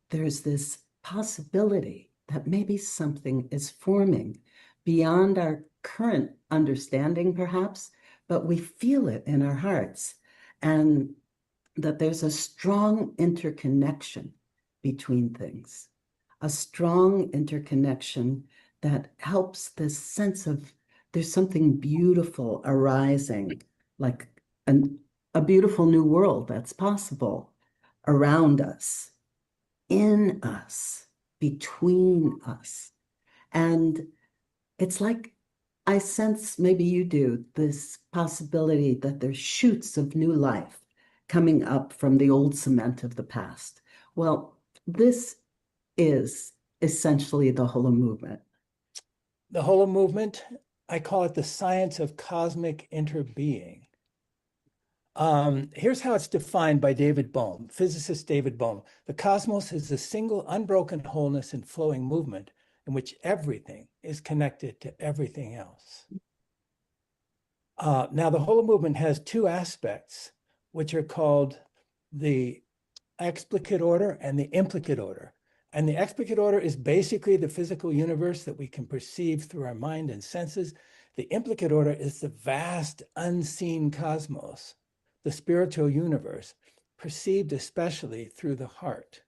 there's this possibility that maybe something is forming beyond our current understanding, perhaps, but we feel it in our hearts, and that there's a strong interconnection between things, a strong interconnection that helps this sense of there's something beautiful arising, like a beautiful new world that's possible around us, in us, between us. And it's like I sense, maybe you do, this possibility that there's shoots of new life coming up from the old cement of the past. Well, this is essentially the Holo movement. The Holo movement, I call it the science of cosmic interbeing. Here's how it's defined by David Bohm, physicist David Bohm. The cosmos is a single unbroken wholeness and flowing movement in which everything is connected to everything else. Now, the Holo movement has two aspects, which are called the explicate order and the implicate order. And the explicate order is basically the physical universe that we can perceive through our mind and senses. The implicate order is the vast unseen cosmos, the spiritual universe, perceived especially through the heart.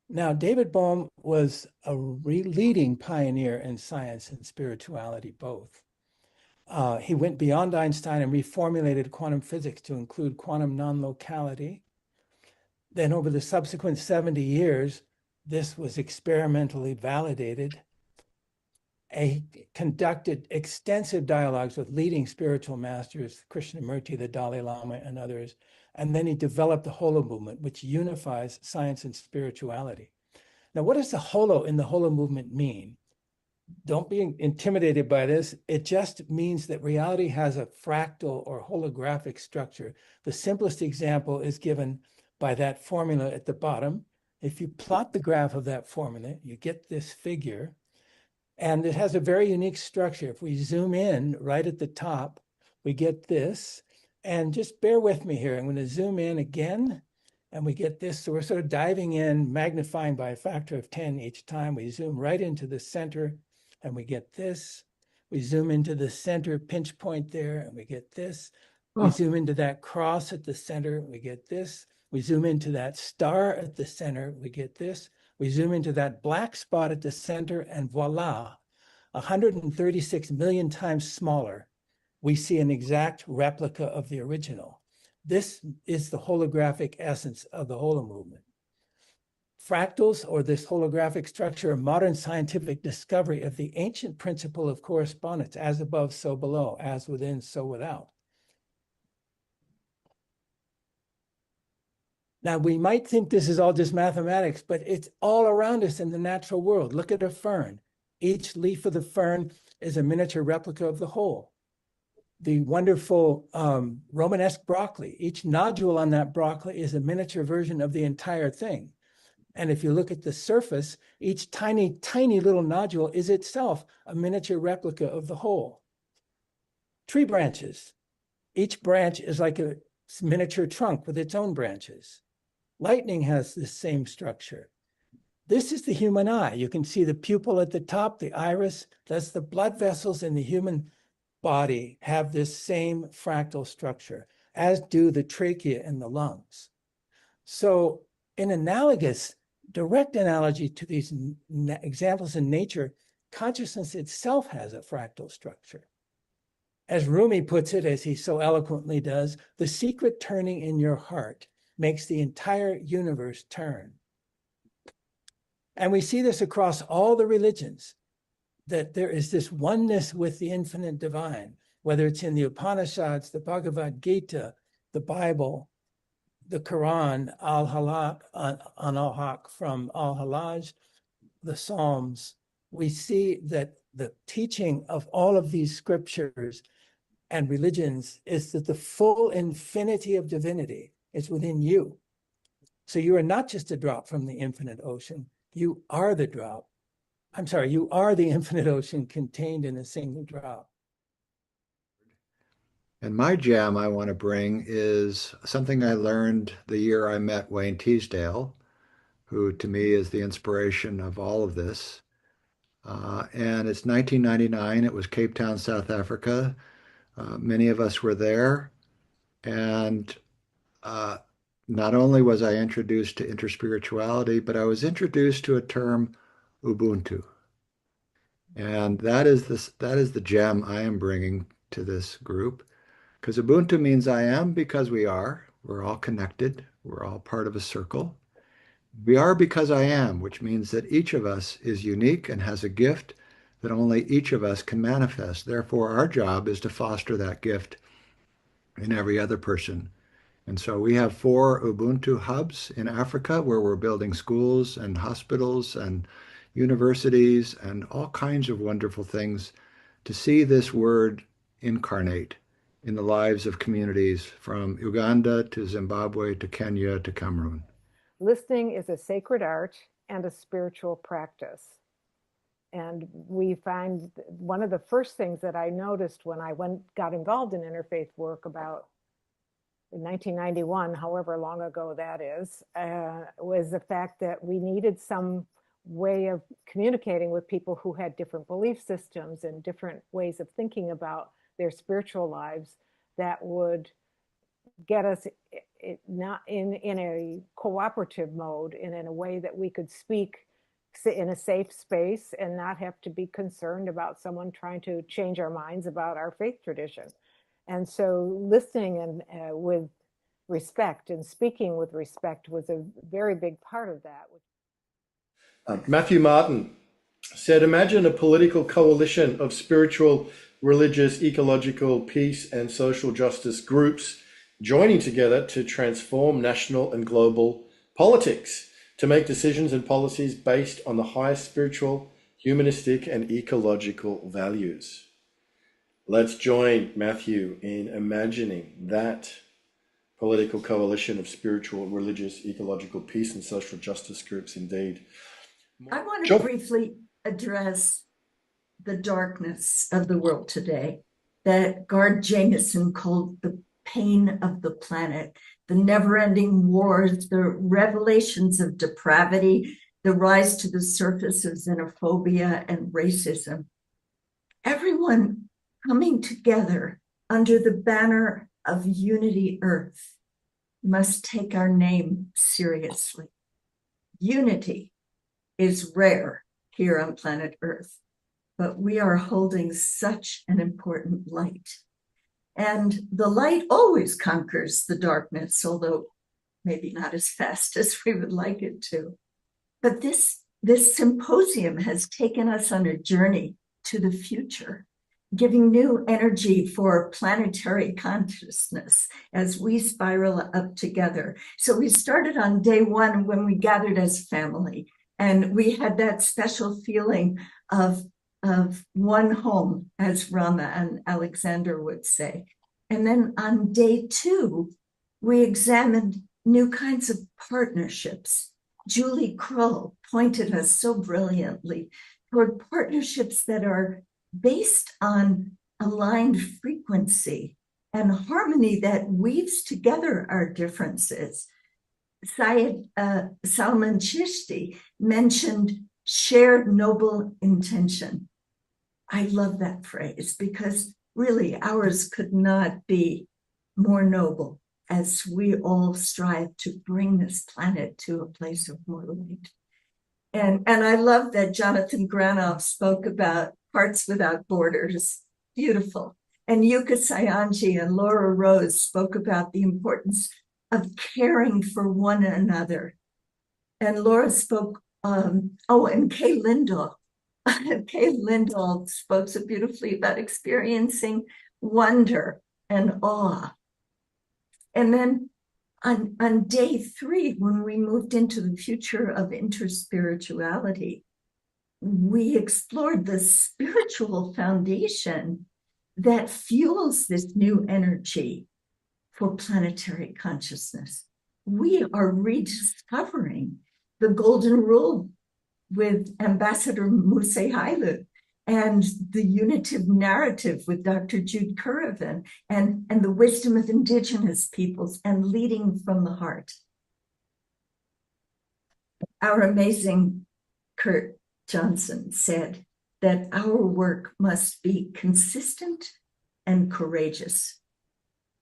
Now, David Bohm was a leading pioneer in science and spirituality both. He went beyond Einstein and reformulated quantum physics to include quantum non-locality. Then over the subsequent 70 years, this was experimentally validated. He conducted extensive dialogues with leading spiritual masters, Krishnamurti, the Dalai Lama, and others. And then he developed the Holo movement, which unifies science and spirituality. Now, what does the Holo in the Holo movement mean? Don't be intimidated by this. It just means that reality has a fractal or holographic structure. The simplest example is given by that formula at the bottom. If you plot the graph of that formula, you get this figure, and it has a very unique structure. If we zoom in right at the top, we get this. And just bear with me here. I'm going to zoom in again, and we get this. So we're sort of diving in, magnifying by a factor of 10 each time. We zoom right into the center, and we get this. We zoom into the center pinch point there, and we get this. We zoom into that cross at the center, we get this. We zoom into that star at the center, we get this. We zoom into that black spot at the center, and voila, 136 million times smaller, we see an exact replica of the original. This is the holographic essence of the Holo movement. Fractals, or this holographic structure, are modern scientific discovery of the ancient principle of correspondence, as above, so below, as within, so without. Now, we might think this is all just mathematics, but it's all around us in the natural world. Look at a fern. Each leaf of the fern is a miniature replica of the whole. the wonderful Romanesque broccoli. Each nodule on that broccoli is a miniature version of the entire thing. And if you look at the surface, each tiny, tiny little nodule is itself a miniature replica of the whole. Tree branches. Each branch is like a miniature trunk with its own branches. Lightning has the same structure. This is the human eye. You can see the pupil at the top, the iris. That's the blood vessels in the human body have this same fractal structure, as do the trachea and the lungs. So in analogous, direct analogy to these examples in nature, consciousness itself has a fractal structure. As Rumi puts it, as he so eloquently does, the secret turning in your heart makes the entire universe turn. And we see this across all the religions, that there is this oneness with the infinite divine, whether it's in the Upanishads, the Bhagavad Gita, the Bible, the Quran, Al-Haq from Al-Halaj, the Psalms. We see that the teaching of all of these scriptures and religions is that the full infinity of divinity is within you. So you are not just a drop from the infinite ocean. You are the drop. I'm sorry, you are the infinite ocean contained in a single drop. And my gem I want to bring is something I learned the year I met Wayne Teasdale, who to me is the inspiration of all of this. And it's 1999. It was Cape Town, South Africa. Many of us were there. And not only was I introduced to interspirituality, but I was introduced to a term, Ubuntu. And that is the gem I am bringing to this group. Because Ubuntu means I am because we are. We're all connected. We're all part of a circle. We are because I am, which means that each of us is unique and has a gift that only each of us can manifest. Therefore, our job is to foster that gift in every other person. And so we have 4 Ubuntu hubs in Africa where we're building schools and hospitals and universities and all kinds of wonderful things to see this word incarnate in the lives of communities from Uganda to Zimbabwe to Kenya to Cameroon. Listening is a sacred art and a spiritual practice. And we find one of the first things that I noticed when I got involved in interfaith work about in 1991, however long ago that is, was the fact that we needed some way of communicating with people who had different belief systems and different ways of thinking about their spiritual lives that would get us not in a cooperative mode and in a way that we could speak in a safe space and not have to be concerned about someone trying to change our minds about our faith tradition. And so listening and with respect and speaking with respect was a very big part of that. Matthew Martin said, imagine a political coalition of spiritual, religious, ecological, peace, and social justice groups joining together to transform national and global politics, to make decisions and policies based on the highest spiritual, humanistic, and ecological values. Let's join Matthew in imagining that political coalition of spiritual, religious, ecological, peace, and social justice groups indeed. I want to briefly address the darkness of the world today that Gard Jameson called the pain of the planet, the never-ending wars, the revelations of depravity, the rise to the surface of xenophobia and racism. Everyone coming together under the banner of Unity Earth must take our name seriously. Unity is rare here on planet Earth, but we are holding such an important light. And the light always conquers the darkness, although maybe not as fast as we would like it to. But this symposium has taken us on a journey to the future, giving new energy for planetary consciousness as we spiral up together. So we started on day 1 when we gathered as family, and we had that special feeling of of one home, as Rama and Alexander would say. And then on day 2, we examined new kinds of partnerships. Julie Krull pointed us so brilliantly toward partnerships that are based on aligned frequency and harmony that weaves together our differences. Syed Salman Chishti mentioned shared noble intention. I love that phrase because really ours could not be more noble as we all strive to bring this planet to a place of more light. And I love that Jonathan Granoff spoke about Hearts Without Borders. Beautiful. And Yuka Sayanji and Laura Rose spoke about the importance of caring for one another. And Laura spoke, and Kay Lindahl. Kay Lindahl spoke so beautifully about experiencing wonder and awe. And then on day 3, when we moved into the future of interspirituality, we explored the spiritual foundation that fuels this new energy for planetary consciousness. We are rediscovering the golden rule with Ambassador Musehailu and the unitive narrative with Dr. Jude Currivan and the wisdom of indigenous peoples and leading from the heart. Our amazing Kurt Johnson said that our work must be consistent and courageous.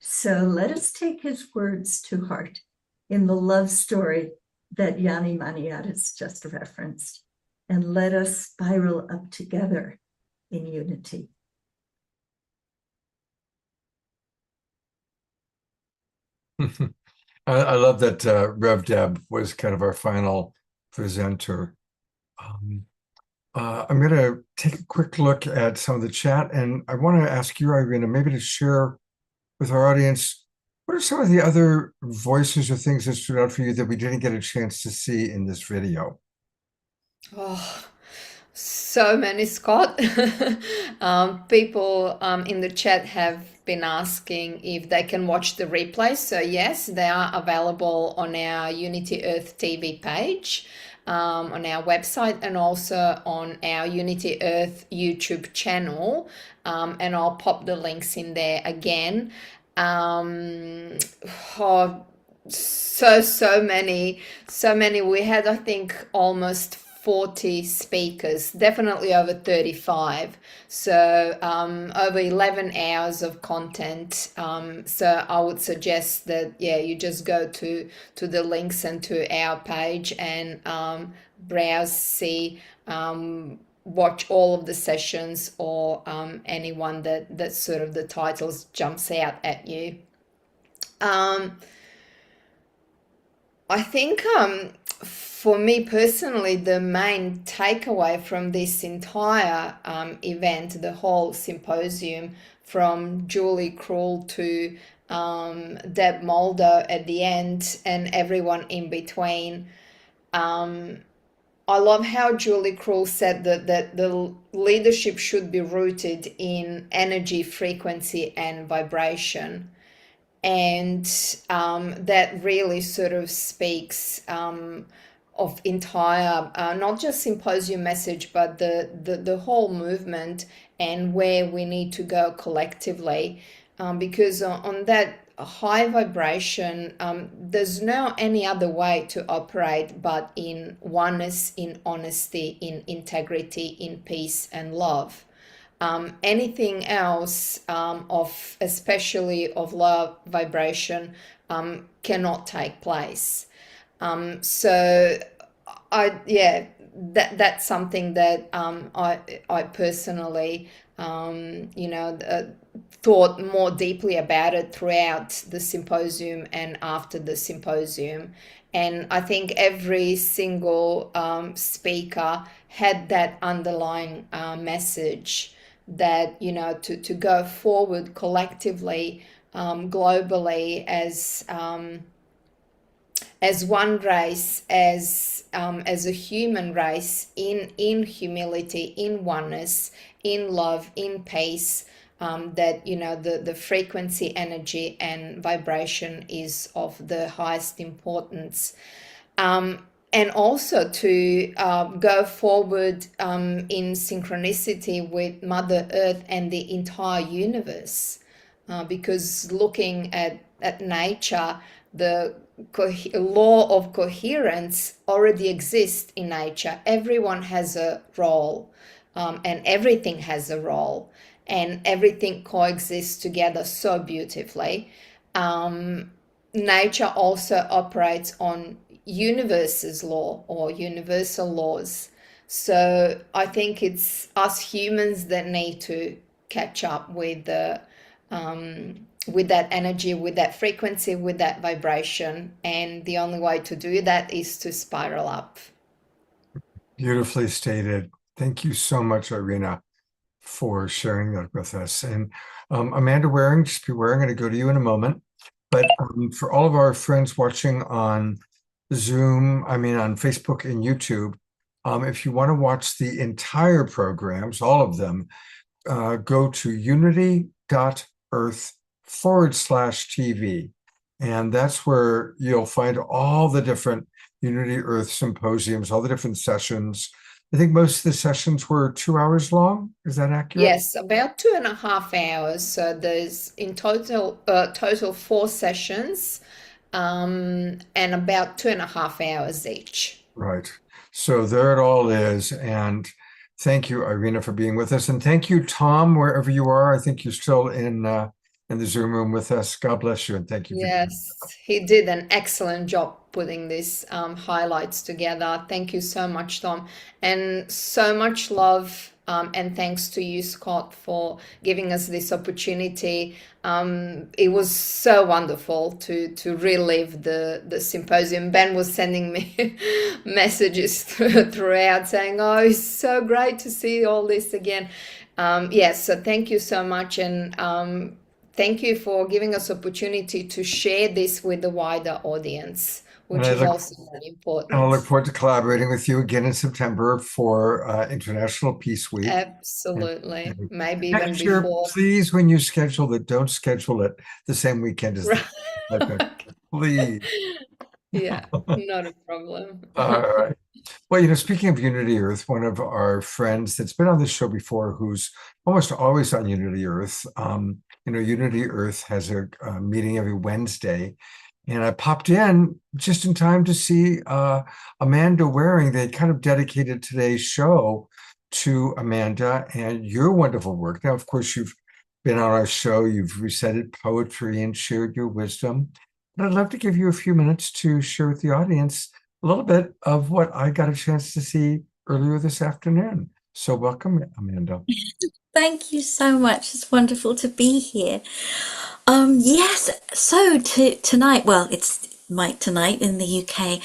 So let us take his words to heart in the love story that Yanni Maniatis just referenced, and let us spiral up together in unity. I love that Rev Deb was kind of our final presenter. I'm going to take a quick look at some of the chat, and I want to ask you, Irina, maybe to share with our audience, what are some of the other voices or things that stood out for you that we didn't get a chance to see in this video? Oh, so many, Scott. People in the chat have been asking if they can watch the replay. So yes, they are available on our Unity Earth TV page, on our website, and also on our Unity Earth YouTube channel. And I'll pop the links in there again. So many. We had, I think, almost 40 speakers, definitely over 35. So over 11 hours of content. So I would suggest that, yeah, you just go to the links and to our page and browse, see, watch all of the sessions, or anyone that sort of the titles jumps out at you. I think for me personally, the main takeaway from this entire event, the whole symposium, from Julie Krull to Deb Mulder at the end and everyone in between, I love how Julie Krull said that the leadership should be rooted in energy, frequency, and vibration. And that really sort of speaks of entire, not just symposium message, but the whole movement and where we need to go collectively. Because on that high vibration, there's no any other way to operate but in oneness, in honesty, in integrity, in peace and love. Anything else of especially of low vibration cannot take place. So that's something that I personally thought more deeply about it throughout the symposium and after the symposium. And I think every single speaker had that underlying message that, to go forward collectively, globally, as one race, as a human race, in humility, in oneness, in love, in peace. That the frequency, energy, and vibration is of the highest importance. And also to go forward in synchronicity with Mother Earth and the entire universe. Because looking at nature, the law of coherence already exists in nature. Everyone has a role, and everything has a role, and everything coexists together so beautifully. Nature also operates on universe's law or universal laws. So I think it's us humans that need to catch up with that energy, with that frequency, with that vibration. And the only way to do that is to spiral up. Beautifully stated. Thank you so much, Irina, for sharing that with us. And Amanda Waring, just be aware, I'm going to go to you in a moment. But for all of our friends watching on Zoom, on Facebook and YouTube, if you want to watch the entire programs, all of them, go to unity.earth/TV. And that's where you'll find all the different Unity Earth symposiums, all the different sessions. I think most of the sessions were 2 hours long. Is that accurate? Yes, about 2.5 hours. So there's in total 4 sessions, and about 2.5 hours each. Right. So there it all is. And thank you, Irina, for being with us. And thank you, Tom, wherever you are. I think you're still in the Zoom room with us. God bless you. And thank you. Yes, he did an excellent job putting these highlights together. Thank you so much, Tom. And so much love and thanks to you, Scott, for giving us this opportunity. It was so wonderful to relive the symposium. Ben was sending me messages throughout saying, oh, it's so great to see all this again. Yes, so thank you so much. And thank you for giving us opportunity to share this with the wider audience, which is also very important. I'll look forward to collaborating with you again in September for International Peace Week. Absolutely. And Maybe even next year, before. please, when you schedule it, don't schedule it the same weekend as please. Yeah, not a problem. All right. Well, speaking of Unity Earth, one of our friends that's been on this show before, who's almost always on Unity Earth, Unity Earth has a meeting every Wednesday. And I popped in just in time to see Amanda Waring. They kind of dedicated today's show to Amanda and your wonderful work. Now, of course, you've been on our show, you've recited poetry and shared your wisdom. But I'd love to give you a few minutes to share with the audience a little bit of what I got a chance to see earlier this afternoon. So welcome, Amanda. Thank you so much. It's wonderful to be here. Yes, so tonight, well, it's tonight in the UK,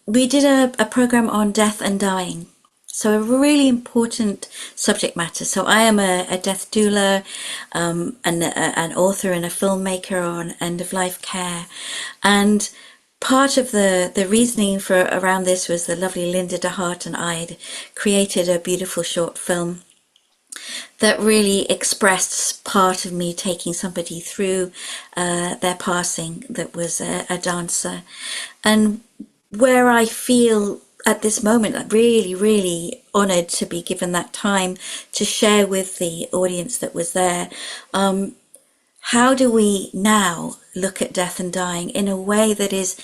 we did a program on death and dying. So a really important subject matter. So I am a death doula, an author and a filmmaker on end-of-life care. And part of the reasoning for around this was the lovely Linda DeHart and I had created a beautiful short film that really expressed part of me taking somebody through their passing that was a dancer. And where I feel at this moment really, really honoured to be given that time to share with the audience that was there. How do we now look at death and dying in a way that is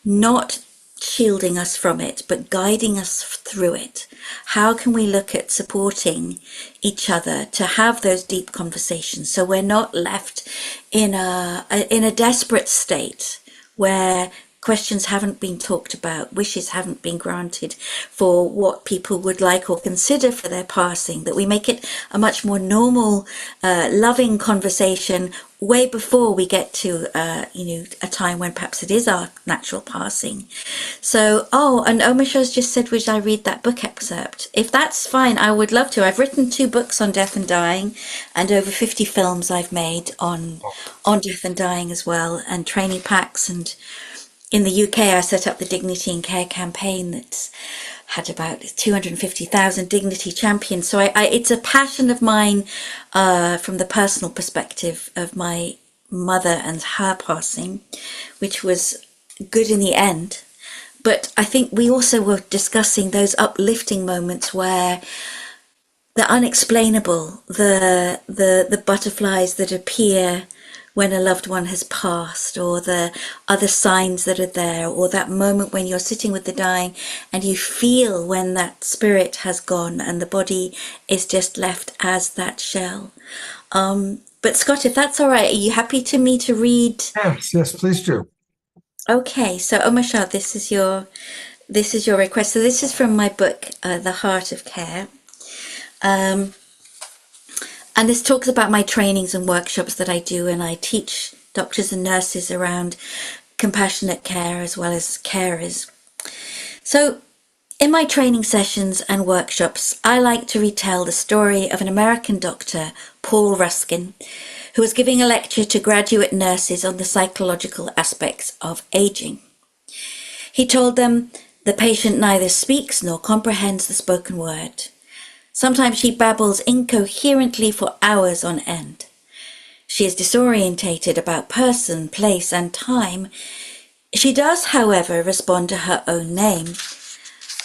not shielding us from it, but guiding us through it? How can we look at supporting each other to have those deep conversations so we're not left in a desperate state where questions haven't been talked about, wishes haven't been granted for what people would like or consider for their passing, that we make it a much more normal, loving conversation way before we get to, a time when perhaps it is our natural passing. So, and Omisha's just said, would I read that book excerpt? If that's fine, I would love to. I've written 2 books on death and dying and over 50 films I've made on death and dying as well, and training packs. And in the UK, I set up the Dignity and Care campaign that's had about 250,000 dignity champions. So it's a passion of mine from the personal perspective of my mother and her passing, which was good in the end. But I think we also were discussing those uplifting moments where the unexplainable, the butterflies that appear when a loved one has passed, or the other signs that are there, or that moment when you're sitting with the dying and you feel when that spirit has gone and the body is just left as that shell. But Scott, if that's all right, are you happy to me to read? Yes, please do. Okay, so Omashar, this is your request. So this is from my book, The Heart of Care. And this talks about my trainings and workshops that I do, and I teach doctors and nurses around compassionate care as well as carers. So in my training sessions and workshops, I like to retell the story of an American doctor, Paul Ruskin, who was giving a lecture to graduate nurses on the psychological aspects of aging. He told them, the patient neither speaks nor comprehends the spoken word. Sometimes she babbles incoherently for hours on end. She is disorientated about person, place, and time. She does, however, respond to her own name.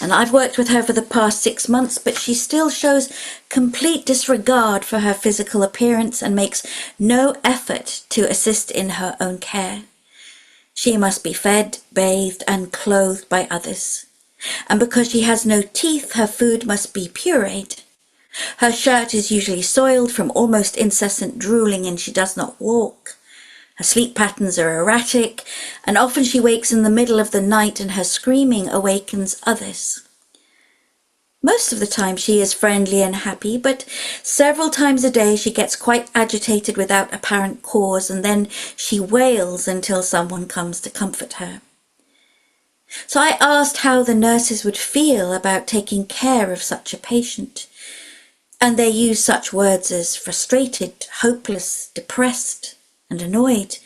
And I've worked with her for the past 6 months, but she still shows complete disregard for her physical appearance and makes no effort to assist in her own care. She must be fed, bathed, and clothed by others. And because she has no teeth, her food must be pureed. Her shirt is usually soiled from almost incessant drooling, and she does not walk. Her sleep patterns are erratic, and often she wakes in the middle of the night and her screaming awakens others. Most of the time she is friendly and happy, but several times a day she gets quite agitated without apparent cause, and then she wails until someone comes to comfort her. So I asked how the nurses would feel about taking care of such a patient. And they use such words as frustrated, hopeless, depressed, and annoyed.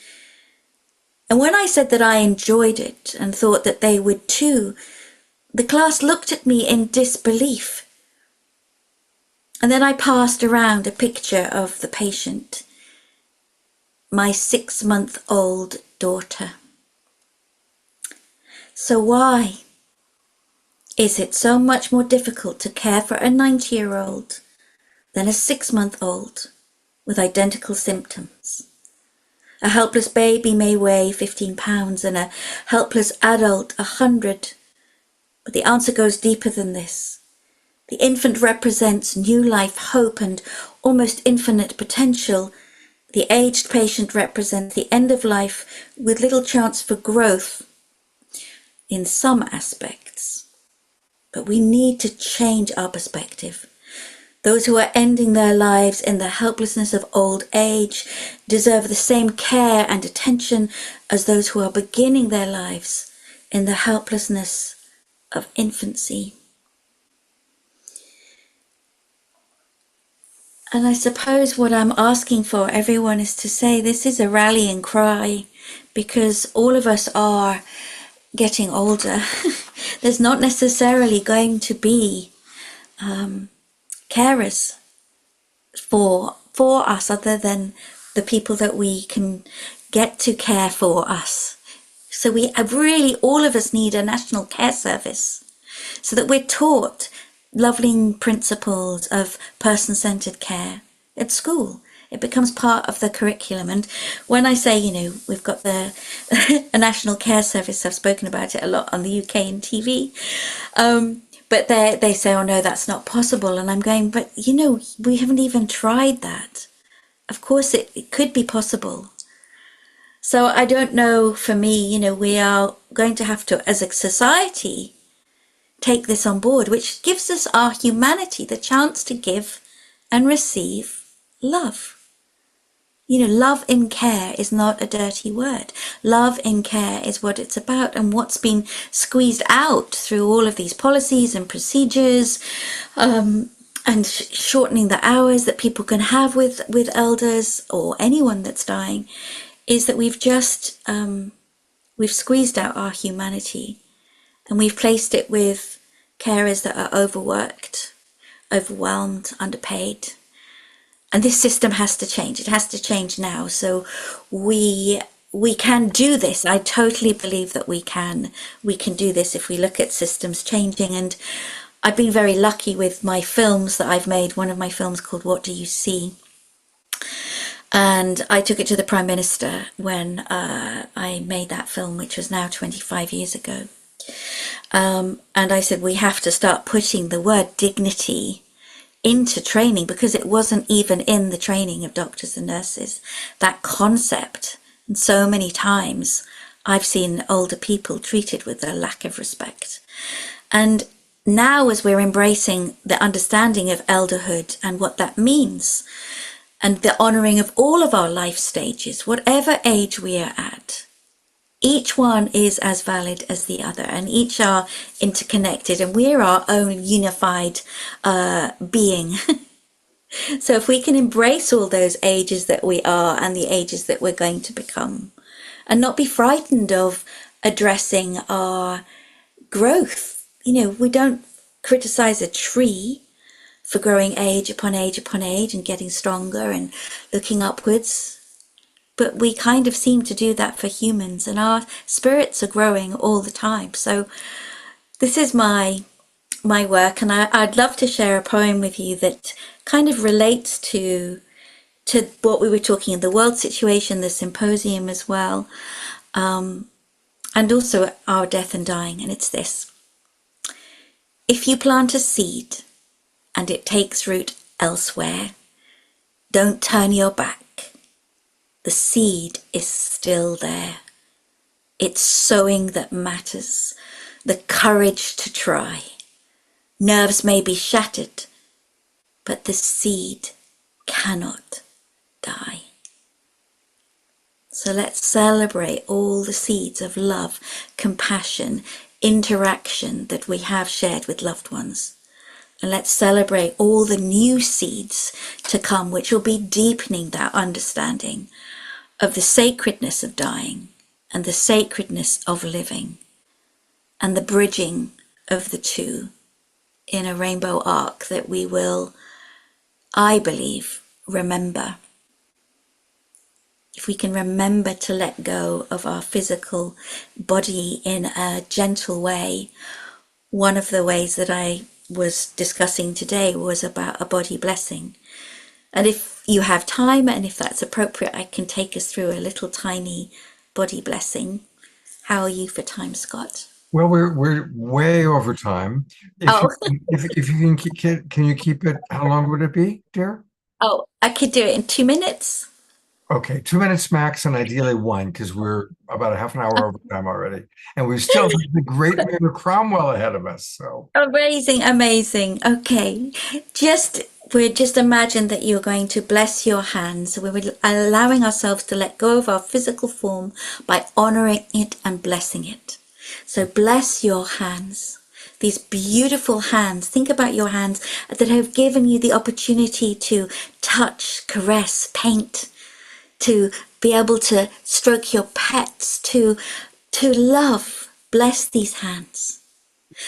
And when I said that I enjoyed it and thought that they would too, the class looked at me in disbelief. And then I passed around a picture of the patient, my 6-month-old daughter. So why is it so much more difficult to care for a 90-year-old than a 6-month-old with identical symptoms? A helpless baby may weigh 15 pounds and a helpless adult 100. But the answer goes deeper than this. The infant represents new life, hope, and almost infinite potential. The aged patient represents the end of life with little chance for growth in some aspects. But we need to change our perspective. Those who are ending their lives in the helplessness of old age deserve the same care and attention as those who are beginning their lives in the helplessness of infancy. And I suppose what I'm asking for everyone is to say this is a rallying cry, because all of us are getting older. There's not necessarily going to be carers for us other than the people that we can get to care for us. So we really, all of us need a national care service so that we're taught loving principles of person-centered care at school. It becomes part of the curriculum. And when I say, we've got a national care service, I've spoken about it a lot on the UK and TV, but they say, oh no, that's not possible. And I'm going, but we haven't even tried that. Of course it could be possible. So I don't know, for me, we are going to have to, as a society, take this on board, which gives us our humanity, the chance to give and receive love. Love in care is not a dirty word. Love in care is what it's about, and what's been squeezed out through all of these policies and procedures, and shortening the hours that people can have with elders or anyone that's dying, is that we've we've squeezed out our humanity, and we've placed it with carers that are overworked, overwhelmed, underpaid. And this system has to change. It has to change now. So we can do this. I totally believe that we can do this if we look at systems changing. And I've been very lucky with my films that I've made. One of my films called What Do You See? And I took it to the Prime Minister when I made that film, which was now 25 years ago. And I said, we have to start putting the word dignity into training, because it wasn't even in the training of doctors and nurses, that concept. And so many times I've seen older people treated with a lack of respect. And now, as we're embracing the understanding of elderhood and what that means, and the honouring of all of our life stages, whatever age we are at, each one is as valid as the other, and each are interconnected, and we're our own unified being. So if we can embrace all those ages that we are and the ages that we're going to become, and not be frightened of addressing our growth. We don't criticize a tree for growing age upon age upon age and getting stronger and looking upwards. But we kind of seem to do that for humans, and our spirits are growing all the time. So this is my work, and I'd love to share a poem with you that kind of relates to what we were talking in the world situation, the symposium as well, and also our death and dying. And it's this: if you plant a seed and it takes root elsewhere, don't turn your back. The seed is still there. It's sowing that matters, the courage to try. Nerves may be shattered, but the seed cannot die. So let's celebrate all the seeds of love, compassion, interaction that we have shared with loved ones. And let's celebrate all the new seeds to come, which will be deepening that understanding of the sacredness of dying and the sacredness of living, and the bridging of the two in a rainbow arc that we will, I believe, remember. If we can remember to let go of our physical body in a gentle way. One of the ways that I was discussing today was about a body blessing. And if you have time, and if that's appropriate, I can take us through a little tiny body blessing. How are you for time, Scott? Well, we're way over time. If you can you keep it? How long would it be, dear? Oh, I could do it in 2 minutes. Okay, 2 minutes max, and ideally one, because we're about a half an hour over time already, and we still have the great Mayor Cromwell ahead of us. So amazing. Okay, we just imagine that you're going to bless your hands. We're allowing ourselves to let go of our physical form by honoring it and blessing it. So bless your hands. These beautiful hands. Think about your hands that have given you the opportunity to touch, caress, paint, to be able to stroke your pets, to love. Bless these hands.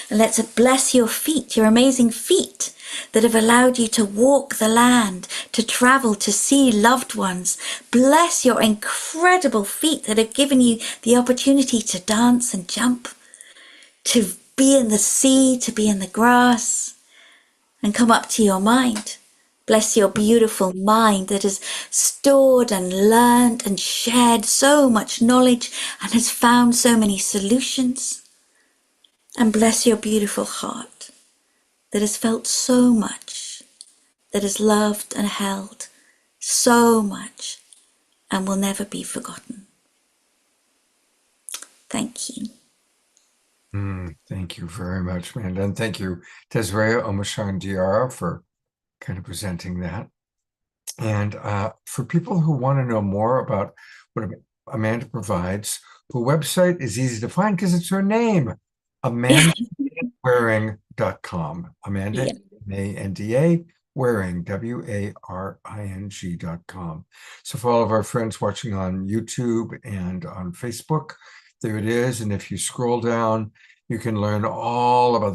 And let's bless your feet, your amazing feet that have allowed you to walk the land, to travel, to see loved ones. Bless your incredible feet that have given you the opportunity to dance and jump, to be in the sea, to be in the grass, and come up to your mind. Bless your beautiful mind that has stored and learned and shared so much knowledge and has found so many solutions. And bless your beautiful heart that has felt so much, that has loved and held so much and will never be forgotten. Thank you. Thank you very much, Amanda. And thank you, Desiree Omashang Diarra, for kind of presenting that. And for people who want to know more about what Amanda provides, her website is easy to find because it's her name, amandawaring.com. Amanda, A-N-D-A, Waring, W-A-R-I-N-G.com. So for all of our friends watching on YouTube and on Facebook, there it is. And if you scroll down, you can learn all about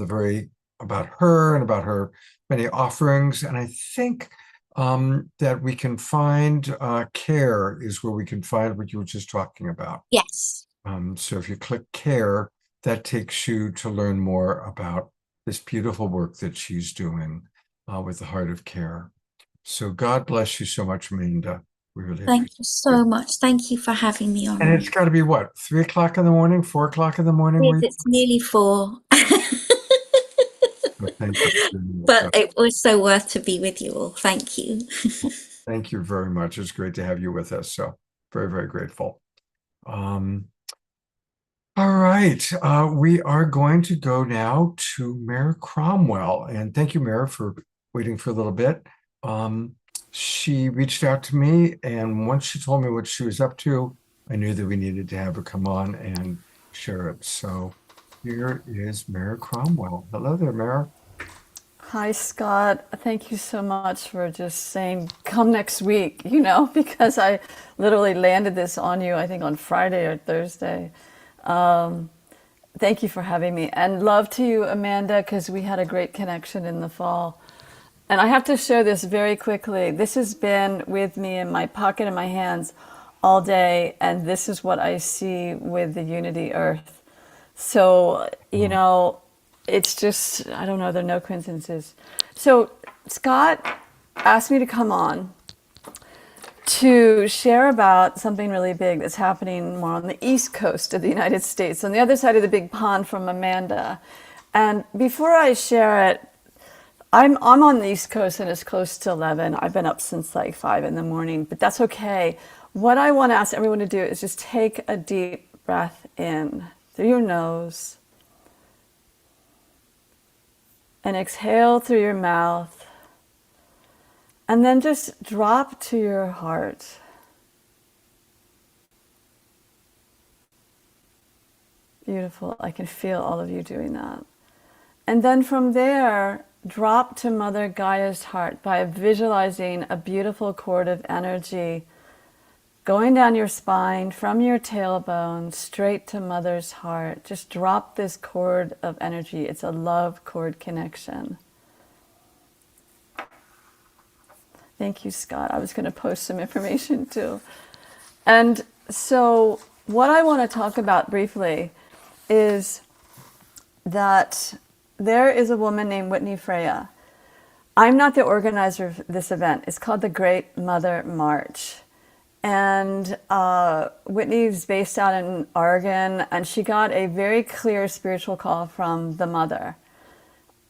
about her and about her many offerings. And I think that we can find care is where we can find what you were just talking about. Yes. So if you click care, that takes you to learn more about this beautiful work that she's doing with the Heart of Care. So God bless you so much, Minda. We really Thank appreciate you so much. Thank you for having me on. And it's got to be what, 3 o'clock in the morning, 4 o'clock in the morning? It's nearly 4. Well, thank you. But it was so worth to be with you all. Thank you. Thank you very much. It's great to have you with us. So very, very grateful. All right. We are going to go now to Mayor Cromwell. And thank you, Mayor, for waiting for a little bit. She reached out to me, and once she told me what she was up to, I knew that we needed to have her come on and share it. So here is Mayor Cromwell. Hello there, Mayor. Hi, Scott. Thank you so much for just saying, come next week, you know, because I literally landed this on you, I think on Friday or Thursday. Thank you for having me. And love to you, Amanda, because we had a great connection in the fall. And I have to share this very quickly. This has been with me in my pocket, in my hands all day. And this is what I see with the Unity Earth. So, you know, it's just, I don't know, there are no coincidences. So Scott asked me to come on to share about something really big that's happening more on the East Coast of the United States, on the other side of the big pond from Amanda. And before I share it, I'm on the East Coast and it's close to 11. I've been up since like 5 in the morning, but that's okay. What I want to ask everyone to do is just take a deep breath in through your nose and exhale through your mouth. And then just drop to your heart. Beautiful. I can feel all of you doing that. And then from there, drop to Mother Gaia's heart by visualizing a beautiful cord of energy going down your spine from your tailbone straight to Mother's heart. Just drop this cord of energy. It's a love cord connection. Thank you, Scott. I was going to post some information too. And so what I want to talk about briefly is that there is a woman named Whitney Freya. I'm not the organizer of this event. It's called the Great Mother March. And Whitney's based out in Oregon, and she got a very clear spiritual call from the mother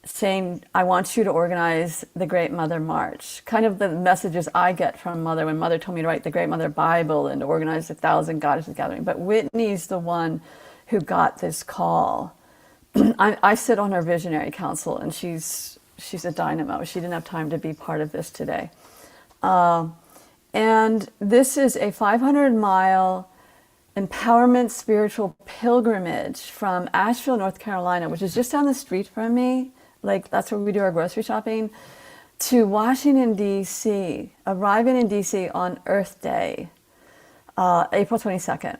saying, I want you to organize the Great Mother March. Kind of the messages I get from Mother when Mother told me to write the Great Mother Bible and to organize 1,000 Goddesses Gathering. But Whitney's the one who got this call. I sit on her visionary council, and she's a dynamo. She didn't have time to be part of this today. And this is a 500-mile empowerment spiritual pilgrimage from Asheville, North Carolina, which is just down the street from me. Like, that's where we do our grocery shopping, to Washington, D.C., arriving in D.C. on Earth Day, April 22nd.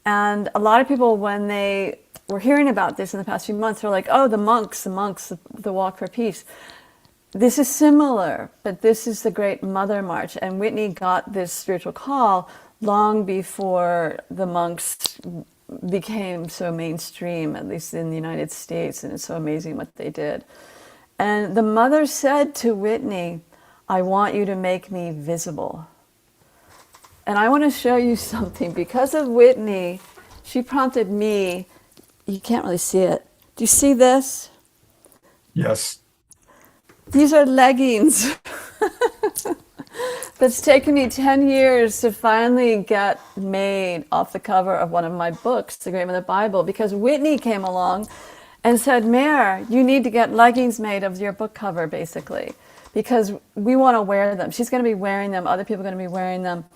And a lot of people, when they were hearing about this in the past few months, they're like, oh, the monks, the Walk for Peace. This is similar, but this is the Great Mother March. And Whitney got this spiritual call long before the monks became so mainstream, at least in the United States, and it's so amazing what they did. And the mother said to Whitney, I want you to make me visible. And I want to show you something. Because of Whitney, she prompted me, you can't really see it. Do you see this? Yes. These are leggings. That's taken me 10 years to finally get made off the cover of one of my books, The Great Mother Bible, because Whitney came along and said, Mare, you need to get leggings made of your book cover, basically, because we want to wear them. She's going to be wearing them. Other people are going to be wearing them.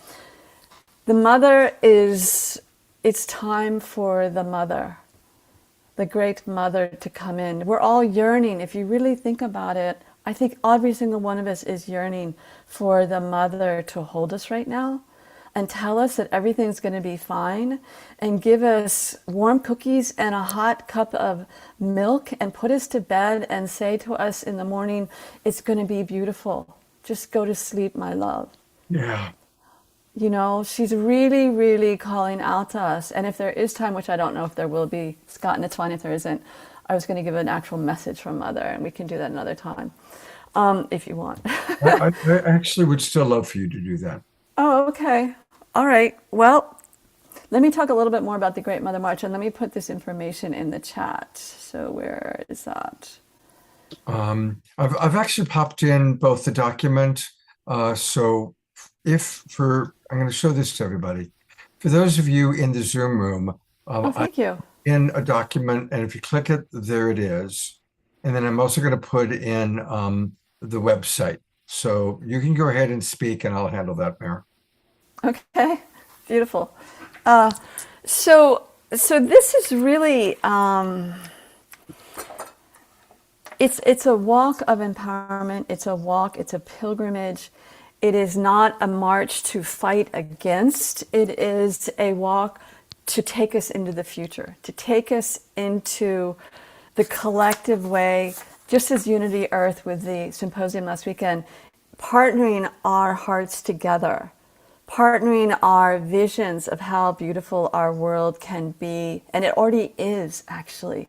The mother is, it's time for the mother, the Great Mother, to come in. We're all yearning. If you really think about it, I think every single one of us is yearning for the mother to hold us right now. and tell us that everything's going to be fine, and give us warm cookies and a hot cup of milk and put us to bed and say to us in the morning, it's going to be beautiful. Just go to sleep, my love. Yeah. You know, she's really, really calling out to us. And if there is time, which I don't know if there will be, Scott, and it's fine if there isn't, I was going to give an actual message from Mother, and we can do that another time, if you want. I actually would still love for you to do that. Oh, okay. All right. Well, let me talk a little bit more about the Great Mother March, and let me put this information in the chat. So where is that? I've actually popped in both the document. So I'm going to show this to everybody. For those of you in the Zoom room, Thank you. in a document, and if you click it, there it is. And then I'm also going to put in the website. So you can go ahead and speak, and I'll handle that, Mary. Okay, beautiful. So this is really it's a walk of empowerment. It's a walk. It's a pilgrimage. It is not a march to fight against. It is a walk to take us into the future, to take us into the collective way, just as Unity Earth with the symposium last weekend, partnering our hearts together, partnering our visions of how beautiful our world can be. And it already is, actually.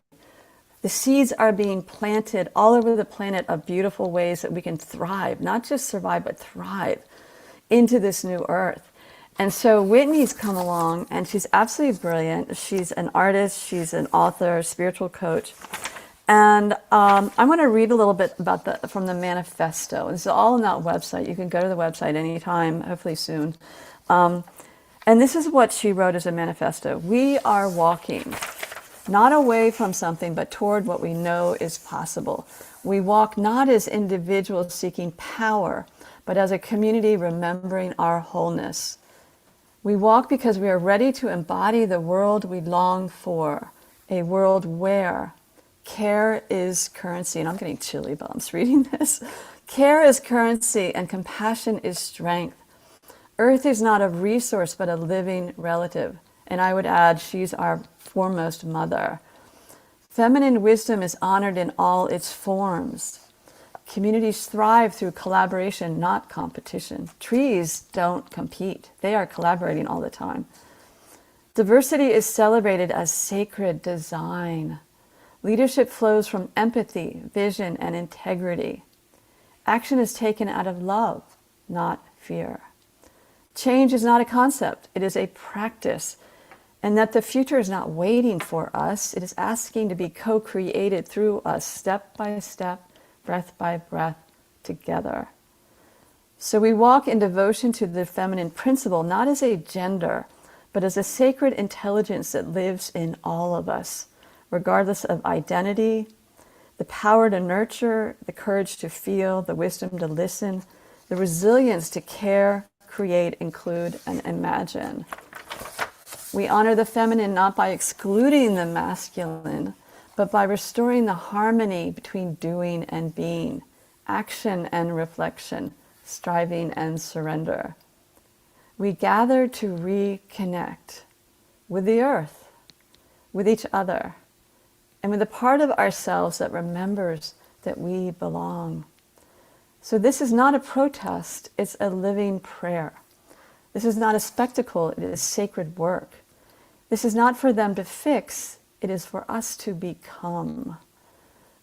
The seeds are being planted all over the planet of beautiful ways that we can thrive, not just survive, but thrive into this new earth. And so Whitney's come along, and she's absolutely brilliant. She's an artist, she's an author, spiritual coach. And I want to read a little bit about from the manifesto. This is all on that website. You can go to the website anytime, hopefully soon. And this is what she wrote as a manifesto. We are walking, not away from something, but toward what we know is possible. We walk not as individuals seeking power, but as a community remembering our wholeness. We walk because we are ready to embody the world we long for, a world where care is currency. And I'm getting chilly bumps reading this. Care is currency and compassion is strength. Earth is not a resource, but a living relative. And I would add, she's our foremost mother. Feminine wisdom is honored in all its forms. Communities thrive through collaboration, not competition. Trees don't compete. They are collaborating all the time. Diversity is celebrated as sacred design. Leadership flows from empathy, vision, and integrity. Action is taken out of love, not fear. Change is not a concept, it is a practice. And that the future is not waiting for us, it is asking to be co-created through us, step by step, breath by breath, together. So we walk in devotion to the feminine principle, not as a gender, but as a sacred intelligence that lives in all of us, regardless of identity, the power to nurture, the courage to feel, the wisdom to listen, the resilience to care, create, include, and imagine. We honor the feminine not by excluding the masculine, but by restoring the harmony between doing and being, action and reflection, striving and surrender. We gather to reconnect with the earth, with each other, and with a part of ourselves that remembers that we belong. So this is not a protest, it's a living prayer. This is not a spectacle, it is sacred work. This is not for them to fix, it is for us to become.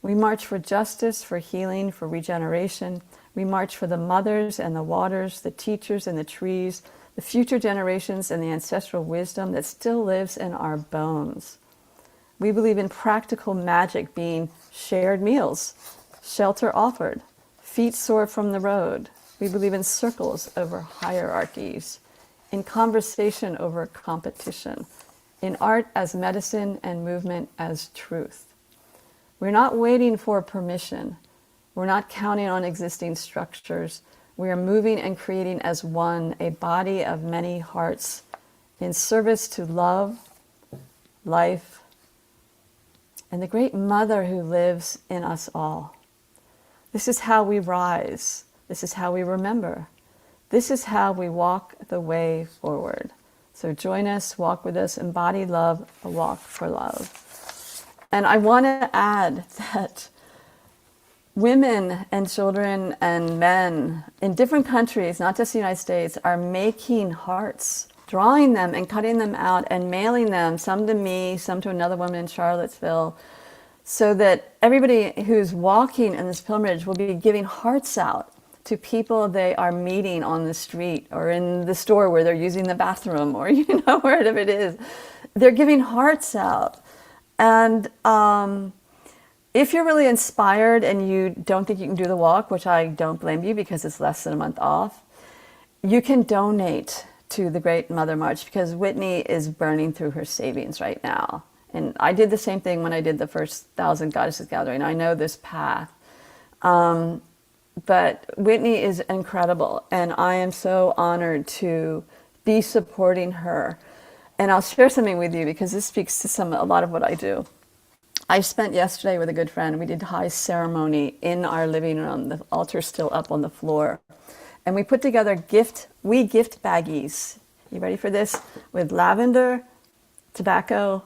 We march for justice, for healing, for regeneration. We march for the mothers and the waters, the teachers and the trees, the future generations and the ancestral wisdom that still lives in our bones. We believe in practical magic being shared meals, shelter offered, feet sore from the road. We believe in circles over hierarchies, in conversation over competition, in art as medicine and movement as truth. We're not waiting for permission. We're not counting on existing structures. We are moving and creating as one, a body of many hearts in service to love, life, and the great mother who lives in us all. This is how we rise. This is how we remember. This is how we walk the way forward. So join us, walk with us, embody love, a walk for love. And I want to add that women and children and men in different countries, not just the United States, are making hearts, drawing them and cutting them out and mailing them, some to me, some to another woman in Charlottesville, so that everybody who's walking in this pilgrimage will be giving hearts out to people they are meeting on the street or in the store where they're using the bathroom or, wherever it is. They're giving hearts out. And if you're really inspired and you don't think you can do the walk, which I don't blame you because it's less than a month off, you can donate to the Great Mother March because Whitney is burning through her savings right now. And I did the same thing when I did the first 1,000 Goddesses Gathering. I know this path. But Whitney is incredible, and I am so honored to be supporting her. And I'll share something with you because this speaks to a lot of what I do. I spent yesterday with a good friend. We did high ceremony in our living room. The altar's still up on the floor. And we put together gift baggies. You ready for this? With lavender, tobacco,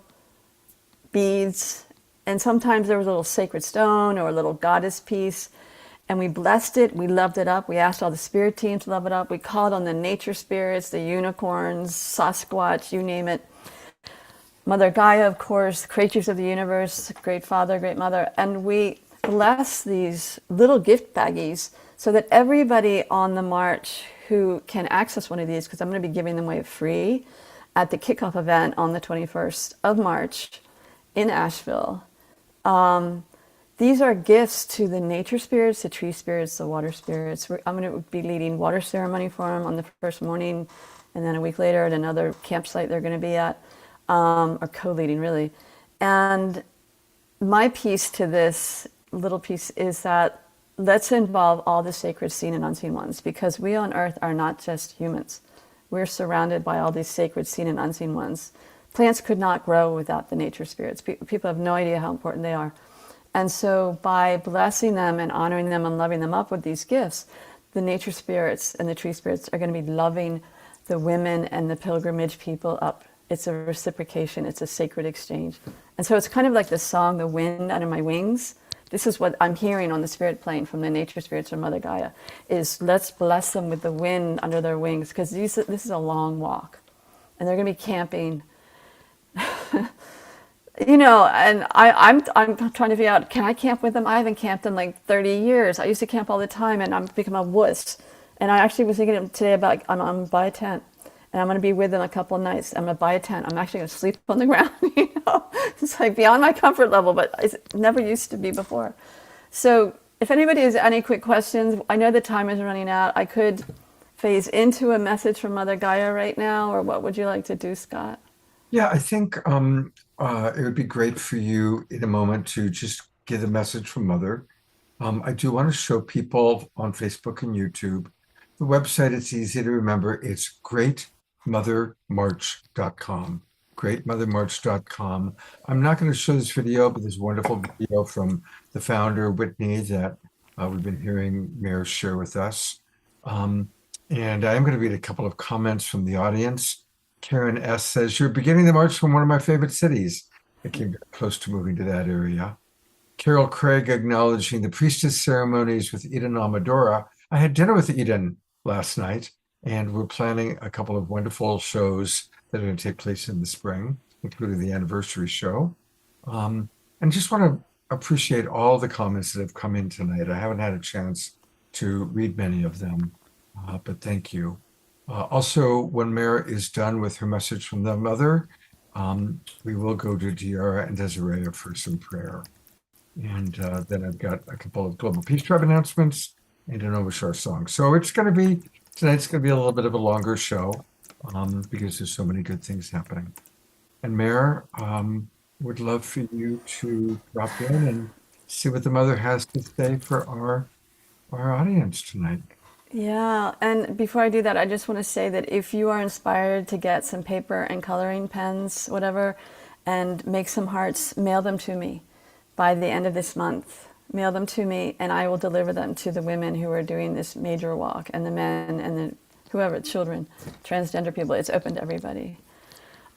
beads, and sometimes there was a little sacred stone or a little goddess piece. And we blessed it, we loved it up, we asked all the spirit teams to love it up, we called on the nature spirits, the unicorns, Sasquatch, you name it. Mother Gaia, of course, creatures of the universe, Great Father, Great Mother, and we bless these little gift baggies so that everybody on the march who can access one of these, because I'm going to be giving them away free at the kickoff event on the 21st of March in Asheville. These are gifts to the nature spirits, the tree spirits, the water spirits. I'm going to be leading water ceremony for them on the first morning, and then a week later at another campsite they're going to be at, or co-leading really. And my piece to this little piece is that let's involve all the sacred seen and unseen ones, because we on earth are not just humans. We're surrounded by all these sacred seen and unseen ones. Plants could not grow without the nature spirits. People have no idea how important they are. And so by blessing them and honoring them and loving them up with these gifts, the nature spirits and the tree spirits are going to be loving the women and the pilgrimage people up. It's a reciprocation. It's a sacred exchange. And so it's kind of like the song, The Wind Under My Wings. This is what I'm hearing on the spirit plane from the nature spirits from Mother Gaia, is let's bless them with the wind under their wings, because this is a long walk. And they're going to be camping. And I'm trying to figure out, can I camp with them? I haven't camped in like 30 years. I used to camp all the time, and I've become a wuss. And I actually was thinking today about, I'm going to buy a tent, and I'm going to be with them a couple of nights. I'm going to buy a tent. I'm actually going to sleep on the ground. It's like beyond my comfort level, but it never used to be before. So if anybody has any quick questions, I know the time is running out. I could phase into a message from Mother Gaia right now, or what would you like to do, Scott? Yeah, I think it would be great for you in a moment to just get a message from Mother. I do want to show people on Facebook and YouTube. The website, it's easy to remember. It's greatmothermarch.com. Greatmothermarch.com. I'm not going to show this video, but there's a wonderful video from the founder, Whitney, that we've been hearing Mayor share with us. And I am going to read a couple of comments from the audience. Karen S. says, you're beginning the march from one of my favorite cities. I came very close to moving to that area. Carol Craig acknowledging the priestess ceremonies with Eden Amadora. I had dinner with Eden last night, and we're planning a couple of wonderful shows that are going to take place in the spring, including the anniversary show. And just want to appreciate all the comments that have come in tonight. I haven't had a chance to read many of them, but thank you. Also, when Mara is done with her message from the Mother, we will go to Diara and Desiree for some prayer. And then I've got a couple of Global Peace Tribe announcements and an Ovashar song. So tonight's going to be a little bit of a longer show because there's so many good things happening. And Mara, would love for you to drop in and see what the Mother has to say for our audience tonight. Yeah, and before I do that, I just want to say that if you are inspired to get some paper and coloring pens, whatever, and make some hearts, mail them to me by the end of this month. Mail them to me, and I will deliver them to the women who are doing this major walk, and the men and the whoever, children, transgender people. It's open to everybody.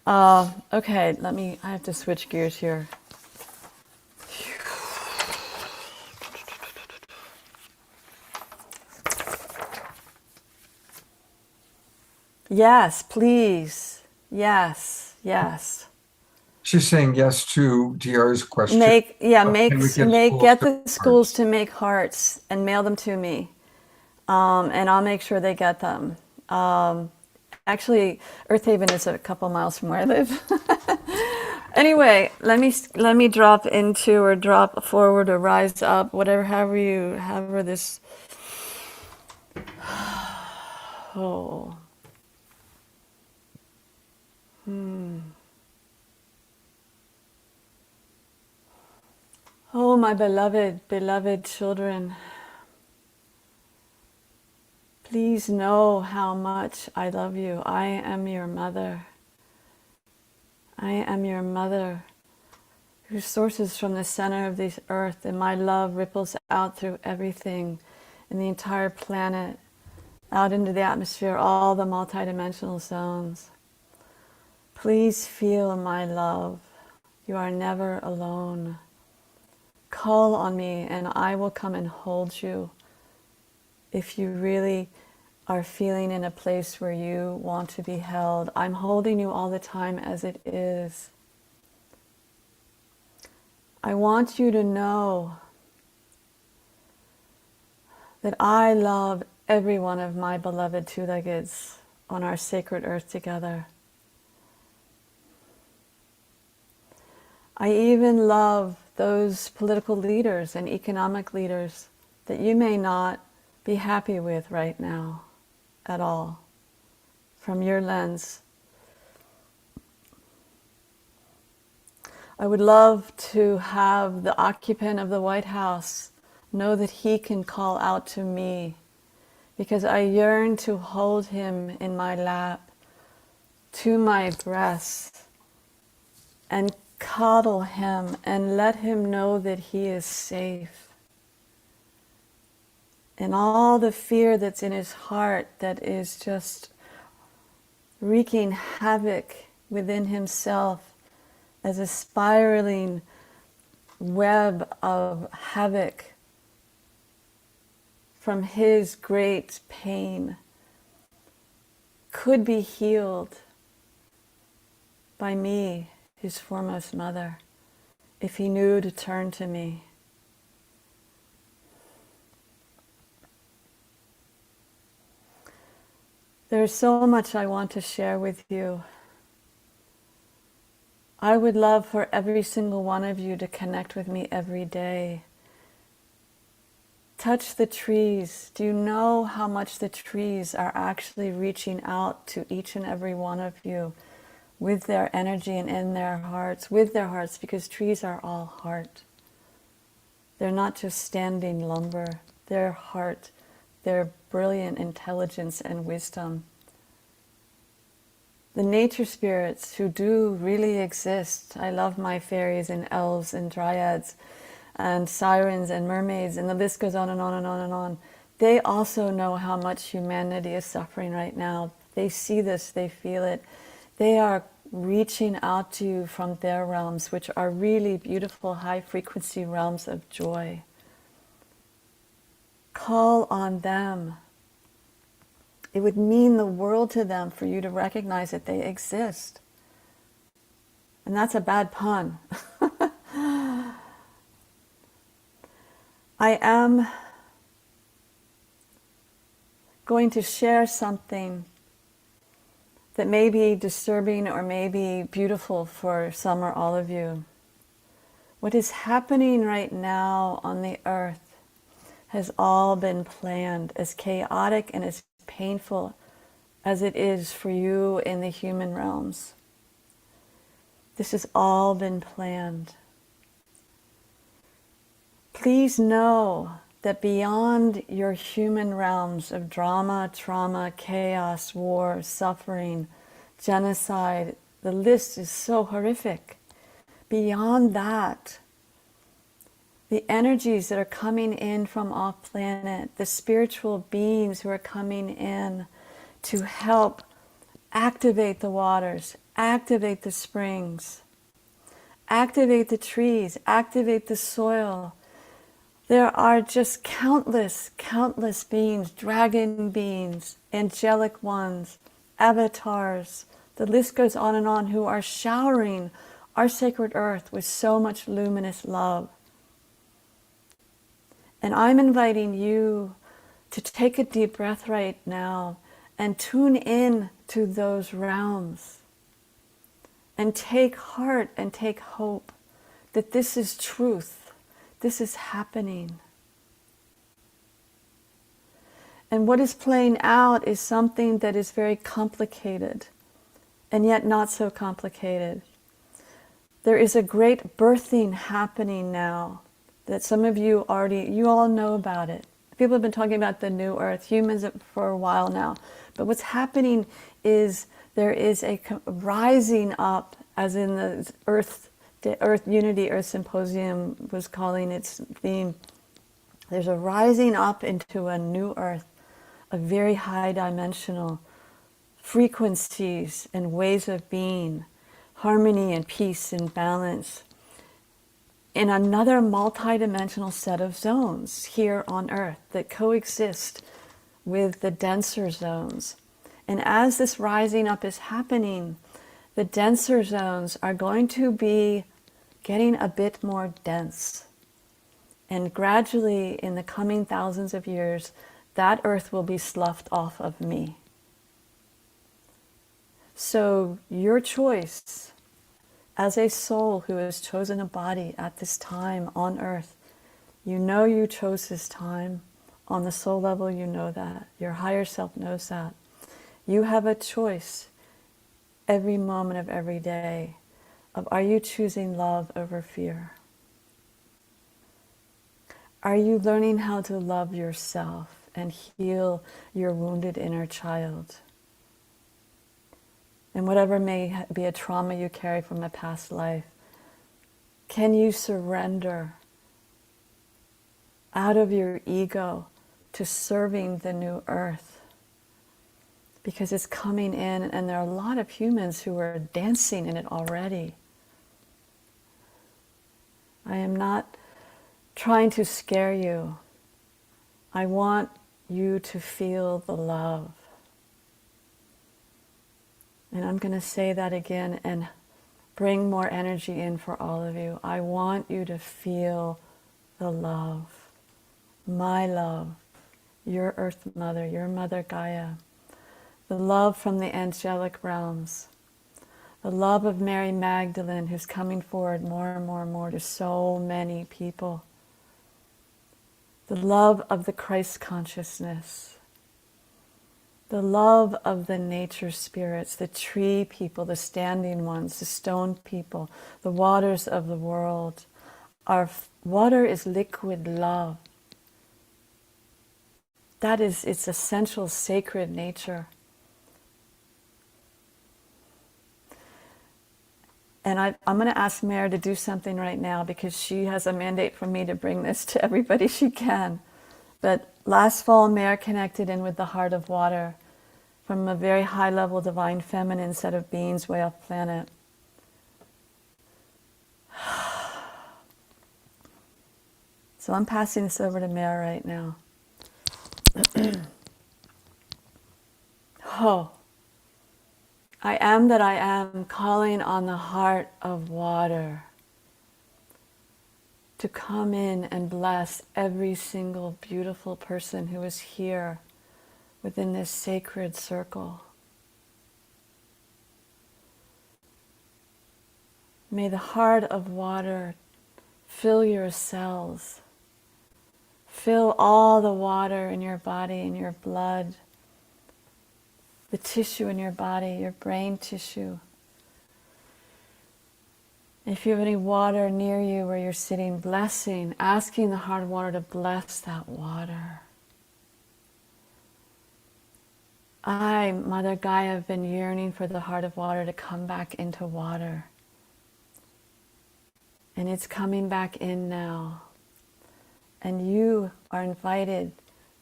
Okay, I have to switch gears here. Yes, please. Yes, yes. She's saying yes to DR's question. Get Can we the schools to make hearts and mail them to me, and I'll make sure they get them. Actually, Earth Haven is a couple miles from where I live. Anyway, let me drop into or drop forward or rise up, however this. Oh. Oh, my beloved children. Please know how much I love you. I am your mother. I am your mother who sources from the center of this earth, and my love ripples out through everything in the entire planet, out into the atmosphere, all the multidimensional zones. Please feel my love. You are never alone. Call on me and I will come and hold you. If you really are feeling in a place where you want to be held, I'm holding you all the time as it is. I want you to know that I love every one of my beloved two-leggeds on our sacred earth together. I even love those political leaders and economic leaders that you may not be happy with right now at all, from your lens. I would love to have the occupant of the White House know that he can call out to me, because I yearn to hold him in my lap, to my breast, and coddle him and let him know that he is safe. And all the fear that's in his heart that is just wreaking havoc within himself as a spiraling web of havoc from his great pain could be healed by me, his foremost mother, if he knew to turn to me. There's so much I want to share with you. I would love for every single one of you to connect with me every day. Touch the trees. Do you know how much the trees are actually reaching out to each and every one of you with their energy and in their hearts, because trees are all heart. They're not just standing lumber. They're heart. They're brilliant intelligence and wisdom. The nature spirits who do really exist. I love my fairies and elves and dryads and sirens and mermaids, and the list goes on and on and on and on. They also know how much humanity is suffering right now. They see this, they feel it. They are reaching out to you from their realms, which are really beautiful high frequency realms of joy. Call on them. It would mean the world to them for you to recognize that they exist. And that's a bad pun. I am going to share something that may be disturbing or may be beautiful for some or all of you. What is happening right now on the earth has all been planned, as chaotic and as painful as it is for you in the human realms. This has all been planned. Please know that beyond your human realms of drama, trauma, chaos, war, suffering, genocide, the list is so horrific. Beyond that, the energies that are coming in from off planet, the spiritual beings who are coming in to help activate the waters, activate the springs, activate the trees, activate the soil. There are just countless, countless beings, dragon beings, angelic ones, avatars. The list goes on, who are showering our sacred earth with so much luminous love. And I'm inviting you to take a deep breath right now and tune in to those realms and take heart and take hope that this is truth, this is happening. And what is playing out is something that is very complicated and yet not so complicated. There is a great birthing happening now that some of you all know about it. People have been talking about the new earth, humans for a while now. But what's happening is there is a rising up, as in the Earth Unity Earth Symposium was calling its theme. There's a rising up into a new earth, a very high dimensional frequencies and ways of being, harmony and peace and balance, in another multidimensional set of zones here on Earth that coexist with the denser zones. And as this rising up is happening, the denser zones are going to be getting a bit more dense. And gradually, in the coming thousands of years, that Earth will be sloughed off of me. So your choice as a soul who has chosen a body at this time on Earth, you know you chose this time. On the soul level, you know that. Your higher self knows that. You have a choice every moment of every day of, are you choosing love over fear? Are you learning how to love yourself and heal your wounded inner child? And whatever may be a trauma you carry from a past life, can you surrender out of your ego to serving the new earth? Because it's coming in, and there are a lot of humans who are dancing in it already. I am not trying to scare you. I want you to feel the love. And I'm going to say that again and bring more energy in for all of you. I want you to feel the love, my love, your Earth Mother, your Mother Gaia, the love from the angelic realms, the love of Mary Magdalene, who's coming forward more and more and more to so many people, the love of the Christ consciousness, the love of the nature spirits, the tree people, the standing ones, the stone people, the waters of the world. Our water is liquid love. That is its essential sacred nature. And I'm going to ask Mare to do something right now because she has a mandate from me to bring this to everybody she can. But last fall, Mare connected in with the heart of water from a very high level divine feminine set of beings way off planet. So I'm passing this over to Mare right now. Oh, I am that I am, calling on the heart of water to come in and bless every single beautiful person who is here within this sacred circle. May the heart of water fill your cells, fill all the water in your body, in your blood, the tissue in your body, your brain tissue. If you have any water near you where you're sitting, blessing, asking the heart of water to bless that water. I, Mother Gaia, have been yearning for the heart of water to come back into water. And it's coming back in now. And you are invited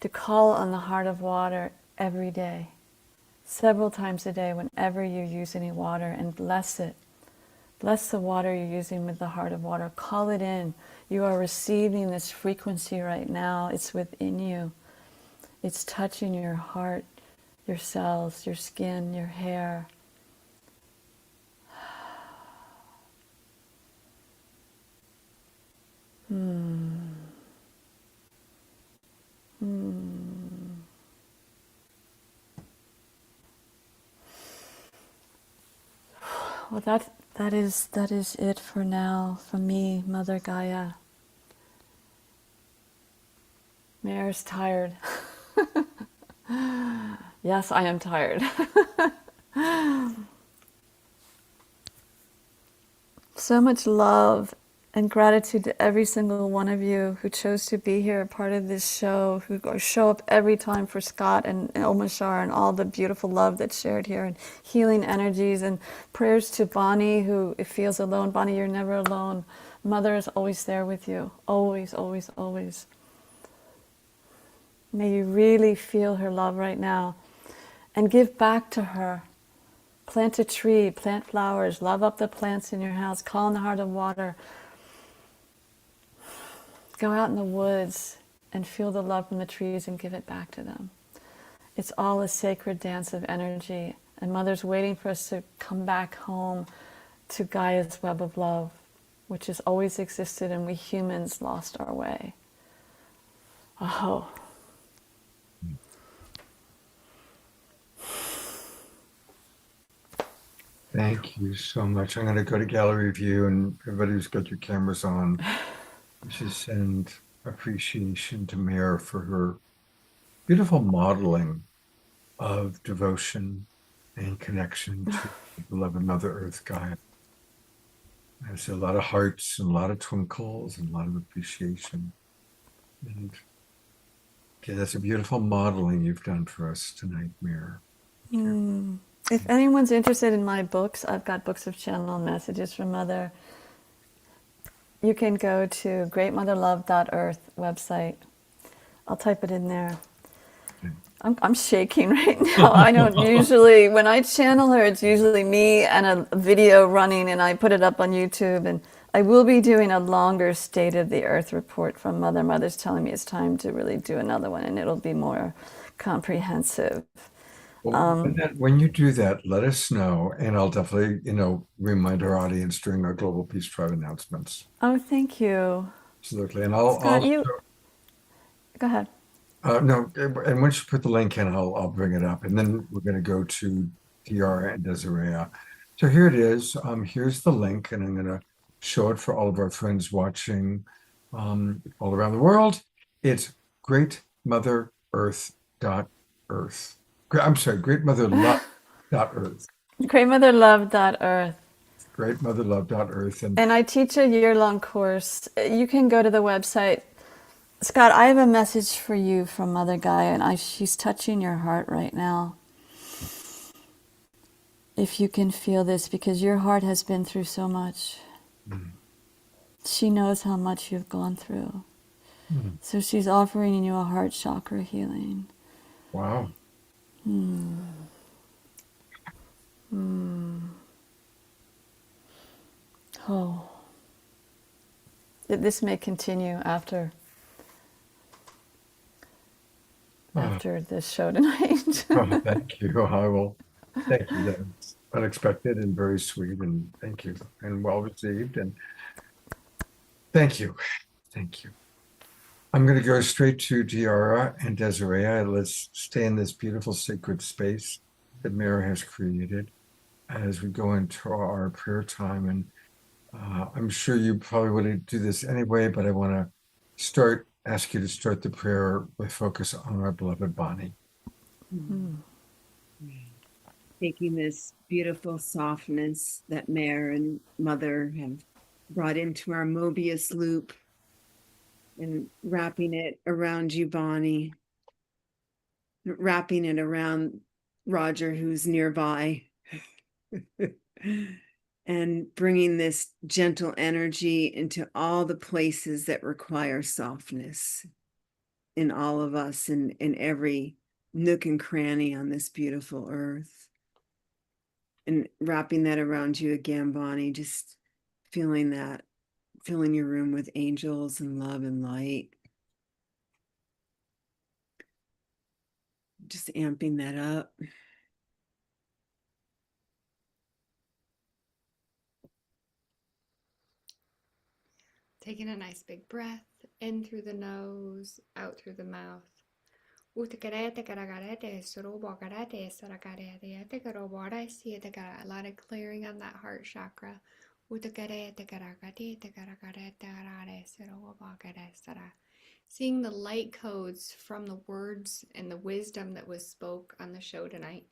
to call on the heart of water every day. several times a day whenever you use any water, and bless it. Bless the water you're using with the heart of water. Call it in. You are receiving this frequency right now. It's within you. It's touching your heart, your cells, your skin, your hair. Well, that is it for now from me, Mother Gaia. Mayor's tired. Yes, I am tired. So much love and gratitude to every single one of you who chose to be here, part of this show, who show up every time for Scott and Omashar and all the beautiful love that's shared here, and healing energies, and prayers to Bonnie, who feels alone. Bonnie, you're never alone. Mother is always there with you. Always, always, always. May you really feel her love right now and give back to her. Plant a tree, plant flowers, love up the plants in your house, call in the heart of water. Go out in the woods and feel the love from the trees and give it back to them. It's all a sacred dance of energy, and Mother's waiting for us to come back home to Gaia's web of love, which has always existed, and we humans lost our way. Oh. Thank you so much. I'm going to go to gallery view, and everybody who's got your cameras on, you should send appreciation to Mare for her beautiful modeling of devotion and connection to beloved Mother Earth Gaia. There's a lot of hearts and a lot of twinkles and a lot of appreciation. And okay, that's a beautiful modeling you've done for us tonight, Mare. If anyone's interested in my books, I've got books of channel messages from Mother. You can go to greatmotherlove.earth website. I'll type it in there. I'm shaking right now. I don't usually, when I channel her, it's usually me and a video running, and I put it up on YouTube. And I will be doing a longer State of the Earth report from Mother. Mother's telling me it's time to really do another one, and it'll be more comprehensive. Well, when you do that, let us know, and I'll definitely, remind our audience during our Global Peace Tribe announcements. Oh, thank you. Absolutely, and I'll Scott, also, go ahead. No, and once you put the link in, I'll bring it up, and then we're going to go to Tiara and Desiree. So here it is. Here's the link, and I'm going to show it for all of our friends watching all around the world. It's greatmotherearth.earth. I'm sorry, greatmotherlove.earth. Greatmotherlove.earth. Greatmotherlove.earth. And I teach a year-long course. You can go to the website. Scott, I have a message for you from Mother Gaia, and she's touching your heart right now. If you can feel this, because your heart has been through so much. She knows how much you've gone through. So she's offering you a heart chakra healing. Wow. Oh. This may continue after this show tonight. Thank you. I will. Thank you. That's unexpected and very sweet, and thank you, and well received, and thank you. Thank you. I'm going to go straight to Tiara and Desiree. Let's stay in this beautiful sacred space that Mara has created as we go into our prayer time. And I'm sure you probably would do this anyway, but I want to ask you to start the prayer with focus on our beloved Bonnie. Taking this beautiful softness that Mare and Mother have brought into our Mobius loop and wrapping it around you, Bonnie, wrapping it around Roger, who's nearby, and bringing this gentle energy into all the places that require softness in all of us and in every nook and cranny on this beautiful earth. And wrapping that around you again, Bonnie, just feeling that, filling your room with angels and love and light. Just amping that up. Taking a nice big breath in through the nose, out through the mouth. A lot of clearing on that heart chakra. Seeing the light codes from the words and the wisdom that was spoke on the show tonight.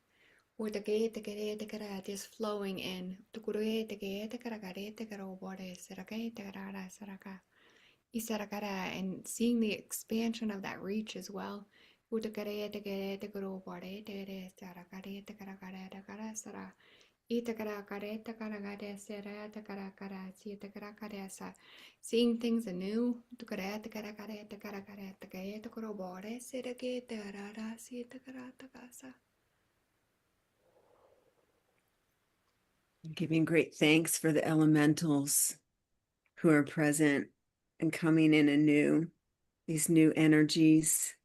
Just flowing in. And seeing the expansion of that reach as well. Seeing things anew. Giving great thanks for the elementals who are present and coming in anew, these new energies,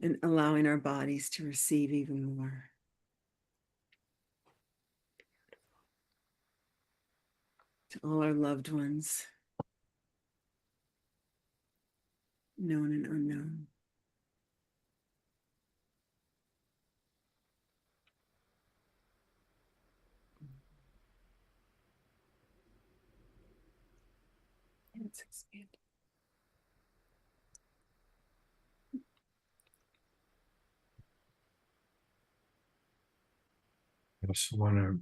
and allowing our bodies to receive even more. To all our loved ones, known and unknown. Let's expand. I also want to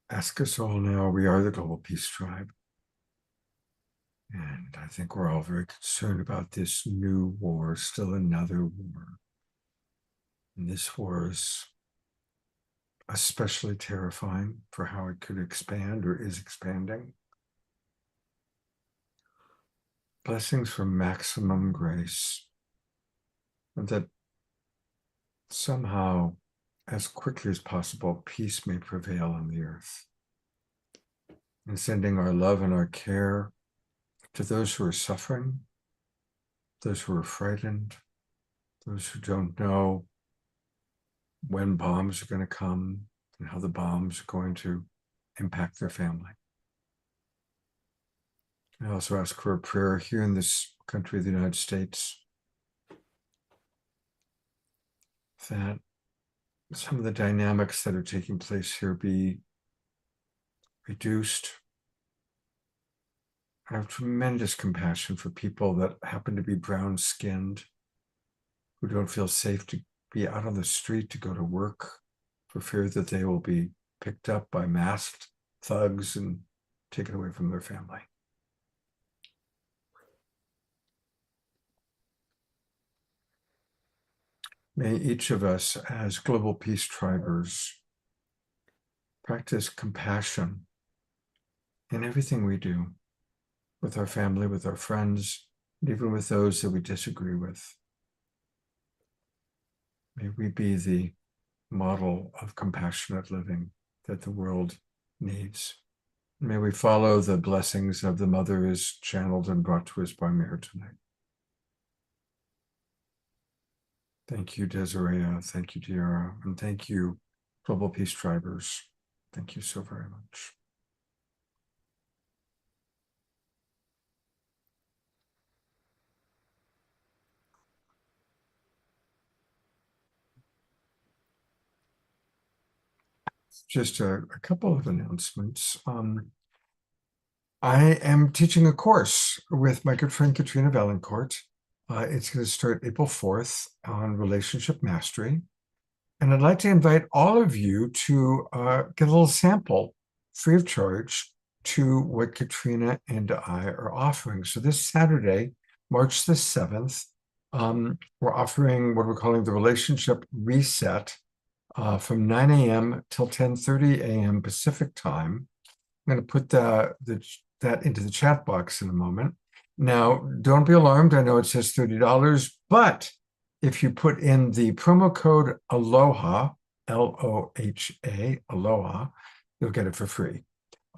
ask us all now, we are the Global Peace Tribe. And I think we're all very concerned about this new war, still another war. And this war is especially terrifying for how it could expand or is expanding. Blessings for maximum grace, and that somehow, as quickly as possible, peace may prevail on the earth. And sending our love and our care to those who are suffering, those who are frightened, those who don't know when bombs are going to come and how the bombs are going to impact their family. I also ask for a prayer here in this country of the United States that some of the dynamics that are taking place here be reduced. I have tremendous compassion for people that happen to be brown-skinned, who don't feel safe to be out on the street to go to work for fear that they will be picked up by masked thugs and taken away from their family. May each of us as Global Peace Tribers practice compassion in everything we do, with our family, with our friends, and even with those that we disagree with. May we be the model of compassionate living that the world needs. May we follow the blessings of the Mother as channeled and brought to us by Mayor tonight. Thank you, Desiree. Thank you, Tiara. And thank you, Global Peace Tribers. Thank you so very much. Just a couple of announcements. I am teaching a course with my good friend Katrina Valancourt. It's going to start April 4th on relationship mastery. And I'd like to invite all of you to get a little sample free of charge to what Katrina and I are offering. So this Saturday, March the 7th, we're offering what we're calling the Relationship Reset from 9 a.m. till 10:30 a.m. Pacific time. I'm going to put that into the chat box in a moment. Now, don't be alarmed. I know it says $30, but if you put in the promo code ALOHA, L-O-H-A, ALOHA, you'll get it for free.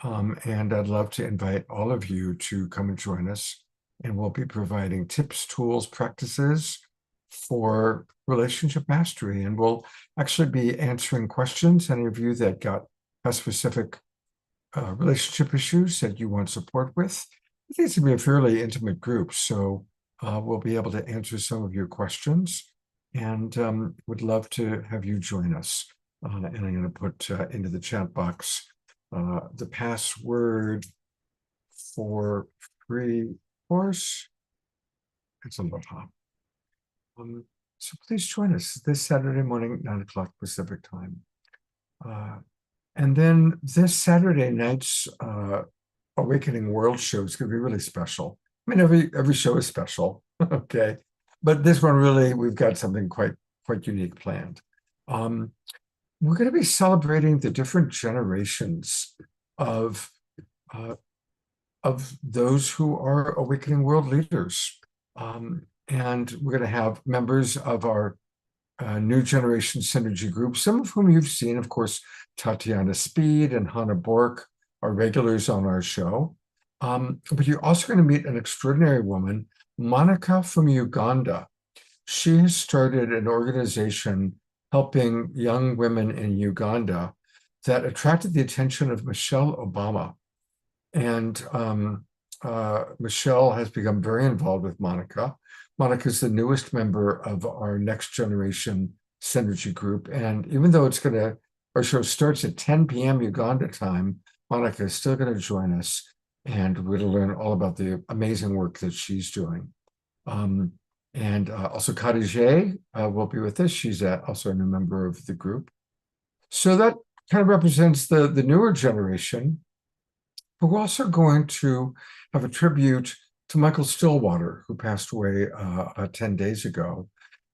And I'd love to invite all of you to come and join us. And we'll be providing tips, tools, practices for relationship mastery. And we'll actually be answering questions, any of you that have specific relationship issues that you want support with. I think it's going to be a fairly intimate group, so we'll be able to answer some of your questions, and would love to have you join us. And I'm going to put into the chat box the password for free course. It's Aloha. So please join us this Saturday morning, 9 o'clock Pacific time. And then this Saturday night's Awakening World show is going to be really special. I mean, every show is special, okay? But this one really, we've got something quite unique planned. We're going to be celebrating the different generations of those who are Awakening World leaders. And we're going to have members of our New Generation Synergy group, some of whom you've seen, of course, Tatiana Speed and Hannah Bork are regulars on our show. But you're also going to meet an extraordinary woman, Monica from Uganda. She has started an organization helping young women in Uganda that attracted the attention of Michelle Obama. And Michelle has become very involved with Monica. Monica is the newest member of our Next Generation Synergy group. And even though our show starts at 10 p.m. Uganda time, Monica is still going to join us, and we're going to learn all about the amazing work that she's doing. And also Khadijah will be with us. She's also a new member of the group. So that kind of represents the newer generation. But we're also going to have a tribute to Michael Stillwater, who passed away about 10 days ago.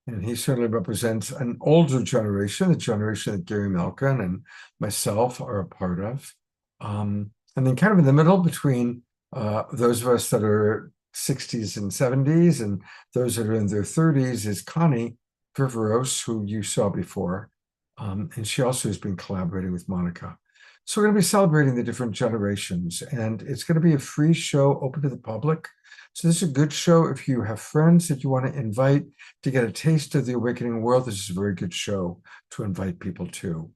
And he certainly represents an older generation, the generation that Gary Malkin and myself are a part of. And then kind of in the middle between those of us that are 60s and 70s and those that are in their 30s is Connie Viveros, who you saw before. And she also has been collaborating with Monica. So we're going to be celebrating the different generations, and it's going to be a free show open to the public. So this is a good show if you have friends that you want to invite to get a taste of the Awakening World. This is a very good show to invite people to.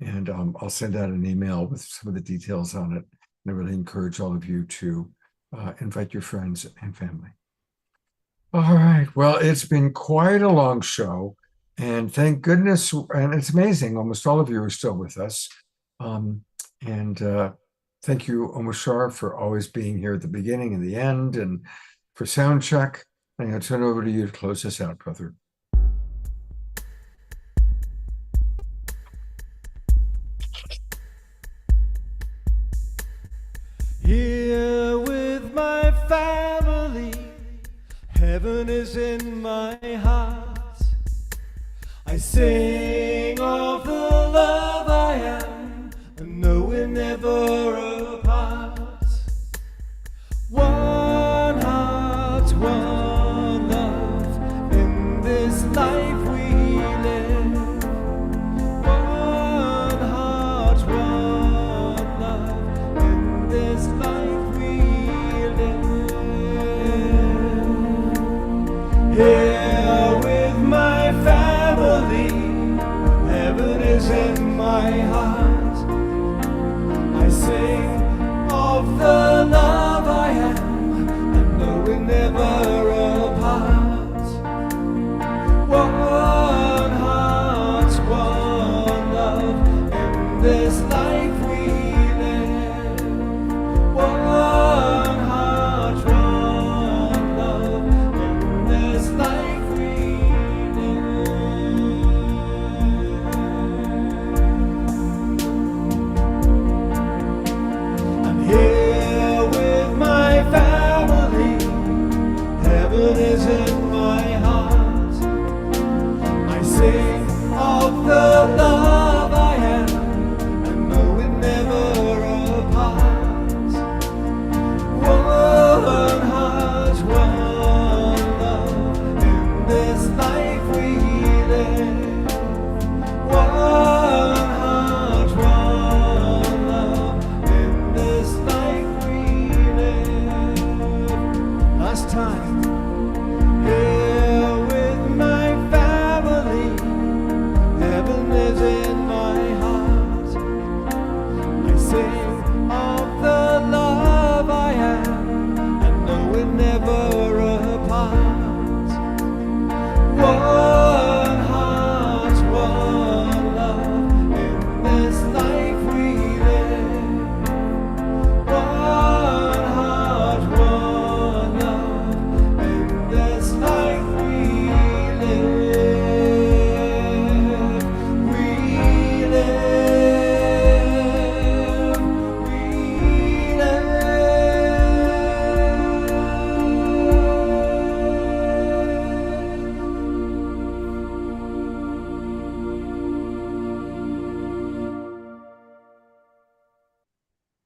And I'll send out an email with some of the details on it. And I really encourage all of you to invite your friends and family. All right. Well, it's been quite a long show. And thank goodness, and it's amazing, almost all of you are still with us. Thank you, Omashar, for always being here at the beginning and the end, and for sound check. I'm going to turn it over to you to close this out, brother. Here with my family, heaven is in my heart. I sing of the love I am, and know we're never apart. One heart, one love, in this life we live. One heart, one love, in this life we live. Here with my family, heaven is in my heart. I sing of the love I am, and know we're never apart. One heart, one love, in this life we live. One heart, one love, in this life we live. I'm here with my family.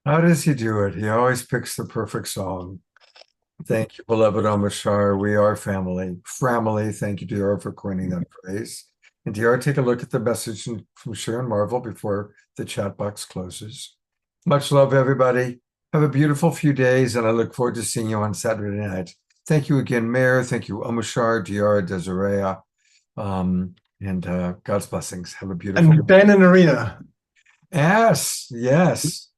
How does he do it? He always picks the perfect song. Thank you, beloved Omashar. We are family. Family. Thank you, DR, for coining that phrase. And DR, take a look at the message from Sharon Marvel before the chat box closes. Much love, everybody. Have a beautiful few days, and I look forward to seeing you on Saturday night. Thank you again, Mayor. Thank you, Omashar, DR, Desiree. And God's blessings. Have a beautiful And Ben and Arena. Yes, yes.